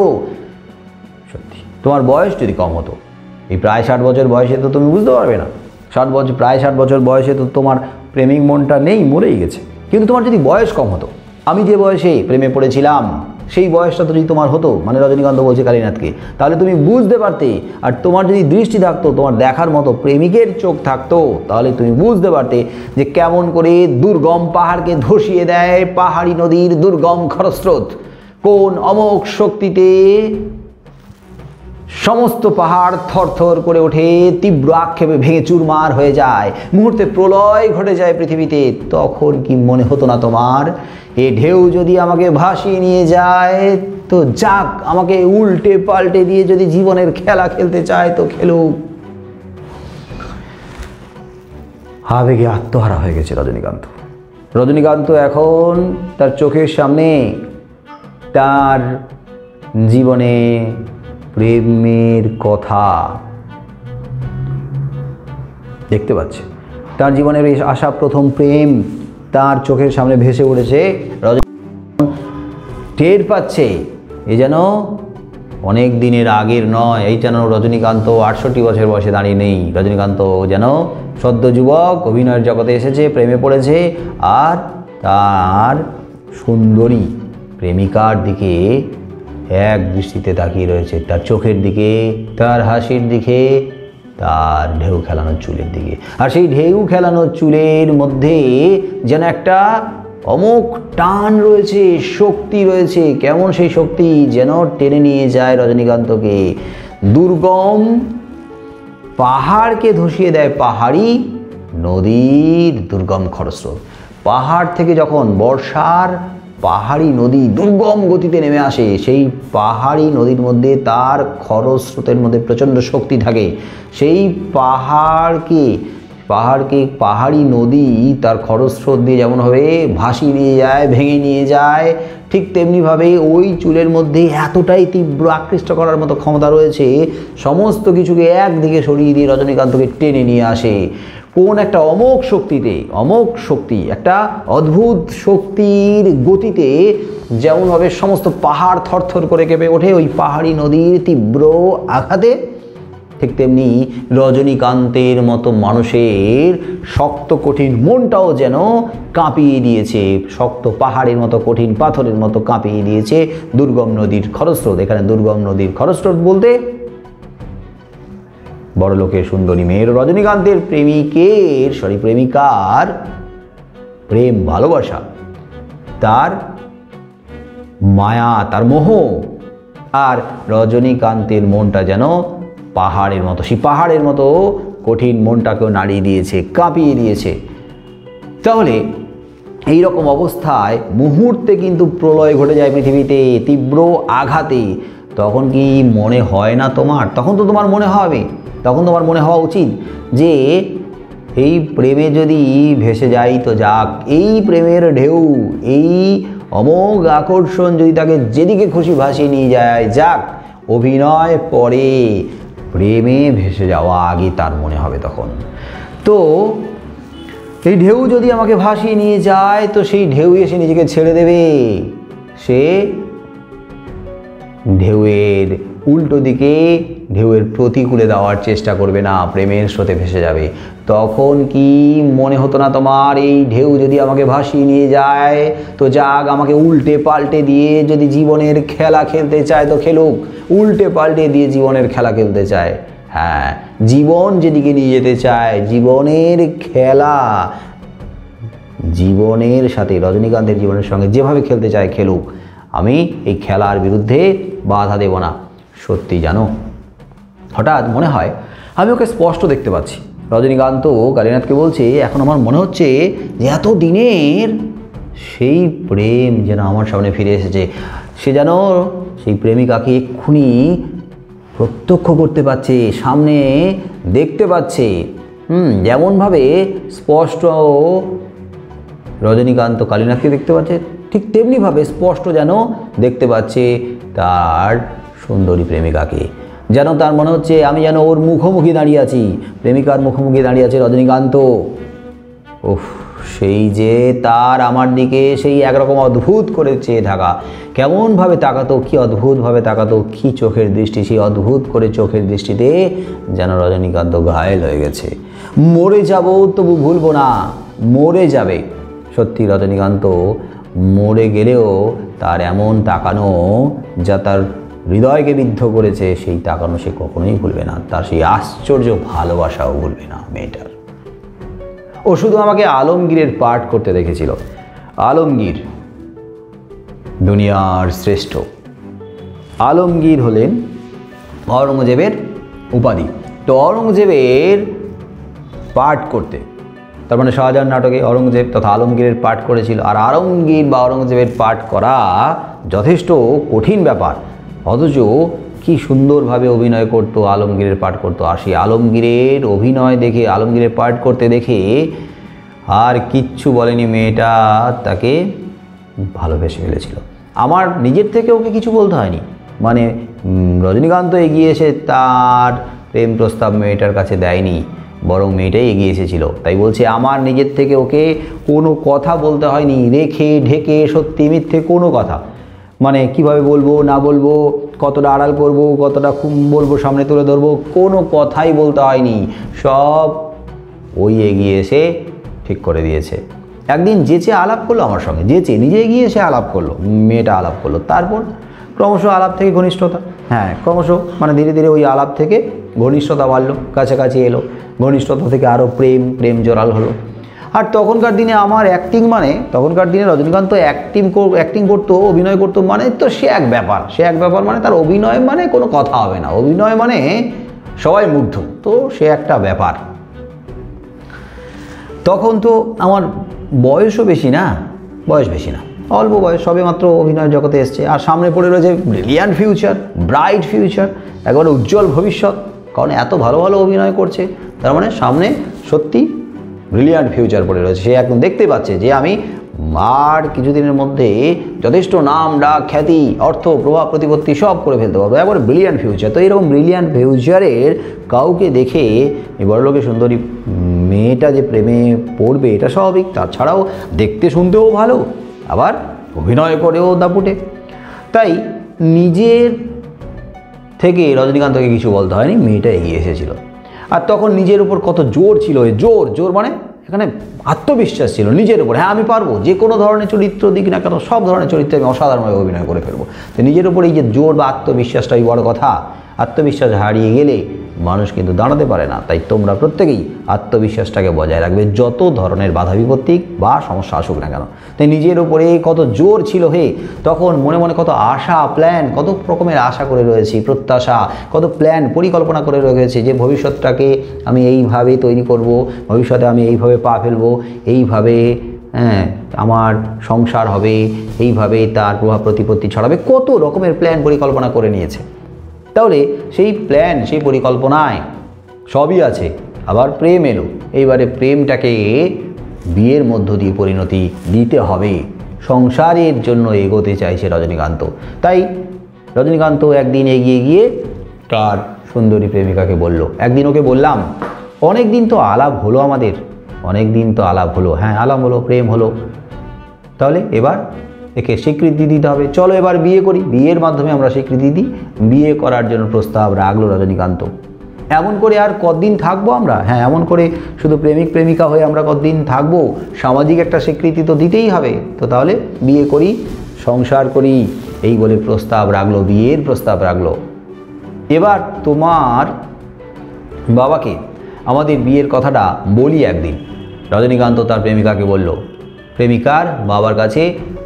সত্যি তোমার বয়স যদি কম হতো, এই প্রায় 60 বছর বয়সে তো তুমি বুঝতে পারবে না। 60 বছর, প্রায় 60 বছর বয়সে তো তোমার প্রেমিক মনটা নেই, মরেই গেছে। কিন্তু তোমার যদি বয়স কম হতো, আমি যে বয়সে প্রেমে পড়েছিলাম সেই বয়সটা তো যদি তোমার হতো, মানে রজনীকান্ত বলছে কালীনাথকে, তাহলে তুমি বুঝতে পারতে। আর তোমার যদি দৃষ্টি থাকতো, তোমার দেখার মতো প্রেমিকের চোখ থাকতো, তাহলে তুমি বুঝতে পারতে যে কেমন করে দুর্গম পাহাড়কে ধসিয়ে দেয় পাহাড়ি নদীর দুর্গম খরস্রোত, কোন অমোঘ শক্তিতে সমস্ত পাহাড় থরথর করে ওঠে, তীব্র আক্ষেপে ভেঙে চুরমার হয়ে যায়, মুহূর্তে প্রলয় ঘটে যায় পৃথিবীতে। তখন কি মনে হতো না তোমার, এ ঢেউ যদি আমাকে ভাসিয়ে নিয়ে যায় তো যাক, আমাকে উল্টে পাল্টে দিয়ে যদি জীবনের খেলা খেলতে চায় তো খেলুক। আবেগে আত্মহারা হয়ে গেছে রজনীকান্ত। রজনীকান্ত এখন তার চোখের সামনে তার জীবনে প্রেমের কথা দেখতে পাচ্ছে। তার জীবনের আসা প্রথম প্রেম তার চোখের সামনে ভেসে উঠেছে। টের পাচ্ছে এ যেন অনেক দিনের আগের নয়, এই যেন রজনীকান্ত 68 বছর বয়সে দাঁড়িয়ে নেই। রজনীকান্ত যেন সদ্য যুবক, অভিনয়ের জগতে এসেছে, প্রেমে পড়েছে, আর তার সুন্দরী প্রেমিকার দিকে এক দৃষ্টিতে তাকিয়ে রয়েছে, তার চোখের দিকে, তার হাসির দিকে, তার ঢেউ খেলানো চুলের দিকে। আর সেই ঢেউ খেলানো চুলের মধ্যে যেন একটা অমোঘ টান রয়েছে, শক্তি রয়েছে। কেমন সেই শক্তি, যেন টেনে নিয়ে যায় রজনীকান্তকে দুর্গম পাহাড়কে ধসিয়ে দেয় পাহাড়ি নদীর দুর্গম খরস্রোত। পাহাড় থেকে যখন বর্ষার পাহাড়ি নদী দুর্গম গতিতে নেমে আসে, সেই পাহাড়ি নদীর মধ্যে তার খরস্রোতের মধ্যে প্রচণ্ড শক্তি থাকে। সেই পাহাড়ি নদী তার খরস্রোত দিয়ে যেমনভাবে ভাসিয়ে নিয়ে যায়, ভেঙে নিয়ে যায়, ঠিক তেমনিভাবে ওই চুলের মধ্যে এতটাই তীব্র আকৃষ্ট করার মতো ক্ষমতা রয়েছে, সমস্ত কিছুকে একদিকে সরিয়ে দিয়ে রজনীকান্তকে টেনে নিয়ে আসে। কোন একটা অমোঘ শক্তিতে, অমোঘ শক্তি, একটা অদ্ভুত শক্তির গতিতে যেমনভাবে সমস্ত পাহাড় থরথর করে কেঁপে ওঠে ওই পাহাড়ি নদীর তীব্র আঘাতে, ঠিক তেমনি রজনীকান্তের মতো মানুষের শক্ত কঠিন মনটাও যেন কাঁপিয়ে দিয়েছে, শক্ত পাহাড়ের মতো কঠিন পাথরের মতো কাঁপিয়ে দিয়েছে দুর্গম নদীর খরস্রোত। এখানে দুর্গম নদীর খরস্রোত বলতে বড়লোকের সুন্দরী মেয়ের, রজনীকান্তের প্রেমিকার প্রেম ভালোবাসা, তার মায়া, তার মোহ, আর রজনীকান্তের মনটা যেন পাহাড়ের মতো, সেই পাহাড়ের মতো কঠিন মনটাকেও নাড়িয়ে দিয়েছে, কাঁপিয়ে দিয়েছে। তাহলে এই রকম অবস্থায় মুহূর্তে কিন্তু প্রলয় ঘটে যায় পৃথিবীতে, তীব্র আঘাতে। তখন কি মনে হয় না তোমার? তখন তো তোমার মনে হবে, তখন তোমার মনে হওয়া উচিত যে এই প্রেমে যদি ভেসে যাই তো যাক, এই প্রেমের ঢেউ, এই অমোঘ আকর্ষণ যদি তাকে যেদিকে খুশি ভাসিয়ে নিয়ে যায়, যাক। অভিনয় পরে, প্রেমে ভেসে যাওয়া আগে তার মনে হবে তখন। তো এই ঢেউ যদি আমাকে ভাসিয়ে নিয়ে যায় তো সেই ঢেউ এসে নিজেকে ছেড়ে দেবে, সে ঢেউয়ের উল্টো দিকে, ঢেউয়ের প্রতিকূলে দেওয়ার চেষ্টা করবে না, প্রেমের স্রোতে ভেসে যাবে। তখন কি মনে হতো না তোমার, এই ঢেউ যদি আমাকে ভাসিয়ে নিয়ে যায় তো যাক, আমাকে উল্টে পাল্টে দিয়ে যদি জীবনের খেলা খেলতে চায় তো খেলুক, উল্টে পাল্টে দিয়ে জীবনের খেলা খেলতে চায়। হ্যাঁ, জীবন যেদিকে নিয়ে যেতে চায়, জীবনের খেলা, জীবনের সাথে, রজনীকান্তের জীবনের সঙ্গে যেভাবে খেলতে চায় খেলুক, আমি এই খেলার বিরুদ্ধে বাধা দেব না। সত্যি জানো, হঠাৎ মনে হয় আমি ওকে স্পষ্ট দেখতে পাচ্ছি। রজনীকান্ত কালীনাথকে বলছে, এখন আমার মনে হচ্ছে যে এত দিনের সেই প্রেম যেন আমার সামনে ফিরে এসেছে। সে যেন সেই প্রেমিকাকে এক্ষুনি প্রত্যক্ষ করতে পারছে, সামনে দেখতে পাচ্ছে। যেমনভাবে স্পষ্ট রজনীকান্ত কালীনাথকে দেখতে পাচ্ছে, ঠিক তেমনিভাবে স্পষ্ট যেন দেখতে পাচ্ছে তার সুন্দরী প্রেমিকাকে। যেন তার মনে হচ্ছে আমি যেন ওর মুখোমুখি দাঁড়িয়ে আছি, প্রেমিকার মুখোমুখি দাঁড়িয়ে আছে রজনীকান্ত। ওফ, সেই যে তার আমার দিকে সেই একরকম অদ্ভুত করে চেয়ে থাকা, কেমনভাবে তাকাতো, কি অদ্ভুতভাবে তাকাতো, কি চোখের দৃষ্টি, সেই অদ্ভুত করে চোখের দৃষ্টিতে যেন রজনীকান্ত ঘায়েল হয়ে গেছে। মরে যাব তবু ভুলবো না, মরে যাবে। সত্যি রজনীকান্ত মরে গেলেও তার এমন তাকানো যা তার হৃদয়কে বিদ্ধ করেছে, সেই তাকানো সে কখনোই ভুলবে না, তার সেই আশ্চর্য ভালোবাসাও ভুলবে না মেয়েটার। ও শুধু আমাকে আলমগীরের পাঠ করতে দেখেছিল। আলমগীর দুনিয়ার শ্রেষ্ঠ। আলমগীর হলেন অরঙ্গজেবের উপাধি। তো অরঙ্গজেবের পাঠ করতে, তার মানে শাহজাহান নাটকে অরঙ্গজেব তথা আলমগীরের পাঠ করেছিল। আর আলমগীর বা অরঙ্গজেবের পাঠ করা যথেষ্ট কঠিন ব্যাপার, অথচ কি সুন্দরভাবে অভিনয় করতো, আলমগীরের পাঠ করতো। আর সেই আলমগীরের অভিনয় দেখে, আলমগীরের পাঠ করতে দেখে আর কিচ্ছু বলেনি মেয়েটা, তাকে ভালোবেসে ফেলেছিল। আমার নিজের থেকে ওকে কিছু বলতে হয়নি, মানে রজনীকান্ত এগিয়ে এসে তার প্রেম প্রস্তাব মেয়েটার কাছে দেয়নি, বরং মেয়েটাই এগিয়ে এসেছিল। তাই বলছে আমার নিজের থেকে ওকে কোনো কথা বলতে হয়নি, রেখে ঢেকে সত্যি মিথ্যে কোনো কথা, মানে কিভাবে বলবো না বলবো, কতটা আড়াল করব, কতটা বলবো সামনে তুলে ধরবো, কোনো কথাই বলতে হয়নি, সব ওই এগিয়ে এসে ঠিক করে দিয়েছে। একদিন যেচে আলাপ করলো আমার সঙ্গে, যেচে নিজে এগিয়ে এসে আলাপ করলো, মেয়েটা আলাপ করলো, তারপর ক্রমশ আলাপ থেকে ঘনিষ্ঠতা, হ্যাঁ ক্রমশ মানে ধীরে ধীরে ওই আলাপ থেকে ঘনিষ্ঠতা বাড়লো, কাছাকাছি এলো, ঘনিষ্ঠতা থেকে আরও প্রেম জোরাল হলো। আর তখনকার দিনে আমার অ্যাক্টিং মানে, তখনকার দিনে রজনীকান্ত অ্যাক্টিং করতো, অভিনয় করতো, মানে তো সে এক ব্যাপার, মানে তার অভিনয় মানে কোনো কথা হবে না, অভিনয় মানে সবাই মুগ্ধ, তো সে একটা ব্যাপার। তখন তো আমার বয়সও বেশি না, অল্প বয়স, সবে মাত্র অভিনয় জগতে এসছে, আর সামনে পড়ে রয়েছে ব্রিলিয়ান্ট ফিউচার, ব্রাইট ফিউচার, একেবারে উজ্জ্বল ভবিষ্যৎ, কারণ এত ভালো ভালো অভিনয় করছে, তার মানে সামনে সত্যি ব্রিলিয়ান্ট ফিউচার পড়ে রয়েছে। সে এখন দেখতে পাচ্ছে যে আমি আর কিছুদিনের মধ্যে যথেষ্ট নাম ডাক খ্যাতি অর্থ প্রভাব প্রতিপত্তি সব করে ফেলতে পারবো, একবারে ব্রিলিয়ান্ট ফিউচার। তো এরকম ব্রিলিয়ান্ট ফিউচারের কাউকে দেখে এই বড়লোকের সুন্দরী মেয়েটা যে প্রেমে পড়বে এটা স্বাভাবিক, তাছাড়াও দেখতে শুনতেও ভালো, আবার অভিনয় করেও দাপুটে। তাই নিজের থেকে রজনীকান্তকে কিছু বলতে হয়নি, মেয়েটা এগিয়ে এসেছিল। আর তখন নিজের উপর কত জোর ছিল, জোর মানে এখানে আত্মবিশ্বাস ছিল নিজের উপর। হ্যাঁ, আমি পারবো, যে কোনো ধরনের চরিত্র দিক না কেন সব ধরনের চরিত্রে আমি অসাধারণভাবে অভিনয় করে ফেলবো। তো নিজের উপর এই যে জোর বা আত্মবিশ্বাসটাই বড় কথা। আত্মবিশ্বাস হারিয়ে গেলে মানুষ কিন্তু দাঁড়াতে পারে না। তাই তোমরা প্রত্যেকেই আত্মবিশ্বাসটাকে বজায় রাখবে, যত ধরনের বাধা বিপত্তি বা সমস্যা আসুক না কেন। তাই নিজের উপরে কত জোর ছিল তখন মনে মনে কত আশা, প্ল্যান, কত রকমের আশা করে রয়েছি, প্রত্যাশা, কত প্ল্যান, পরিকল্পনা করে রয়েছে যে ভবিষ্যৎটাকে আমি এইভাবে তৈরি করব, ভবিষ্যতে আমি এইভাবে পা ফেলবো, এইভাবে আমার সংসার হবে, এইভাবে তার প্রভাব প্রতিপত্তি ছড়াবে, কত রকমের প্ল্যান পরিকল্পনা করে নিয়েছে। তাহলে সেই প্ল্যান, সেই পরিকল্পনায় সবই আছে। আবার প্রেম এলো, এইবারে প্রেমটাকে বিয়ের মধ্য দিয়ে পরিণতি দিতে হবে। সংসারের জন্য এগোতে চাইছে রজনীকান্ত। তাই রজনীকান্ত একদিন এগিয়ে গিয়ে তার সুন্দরী প্রেমিকাকে বলল, একদিন ওকে বললাম, অনেক দিন তো আলাপ হলো আমাদের, অনেক দিন তো আলাপ হলো, হ্যাঁ আলাপ হলো, প্রেম হলো, তাহলে এবার একে স্বীকৃতি দিতে হবে, চলো এবার বিয়ে করি, বিয়ের মাধ্যমে আমরা স্বীকৃতি দিই। বিয়ে করার জন্য প্রস্তাব রাখলো রজনীকান্ত। এমন করে আর কতদিন থাকবো আমরা? হ্যাঁ, এমন করে শুধু প্রেমিক প্রেমিকা হয়ে আমরা কতদিন থাকবো? সামাজিক একটা স্বীকৃতি তো দিতেই হবে। তো তাহলে বিয়ে করি, সংসার করি, এই বলে প্রস্তাব রাখলো, বিয়ের প্রস্তাব রাখলো। এবার তোমার বাবাকে আমাদের বিয়ের কথাটা বলি একদিন। রজনীকান্ত তার প্রেমিকাকে বলল, প্রেমিকার বাবার কাছে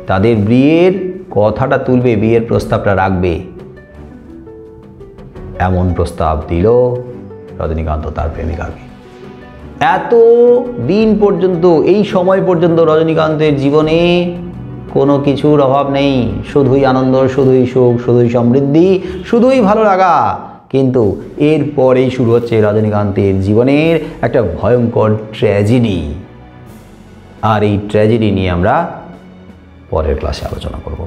তাদের বিয়ের কথাটা তুলবে, বিয়ের প্রস্তাবটা রাখবে। এমন প্রস্তাব দিল রজনীকান্ত তার প্রেমিকাকে। এত দিন পর্যন্ত, এই সময় পর্যন্ত রজনীকান্তের জীবনে কোনো কিছুর অভাব নেই, শুধুই আনন্দ, শুধুই সুখ, শুধুই সমৃদ্ধি, শুধুই ভালো লাগা। কিন্তু এরপরেই শুরু হচ্ছে রজনীকান্তের জীবনের একটা ভয়ঙ্কর ট্র্যাজেডি। আর এই ট্র্যাজেডি নিয়ে আমরা পরের ক্লাসে আলোচনা করব।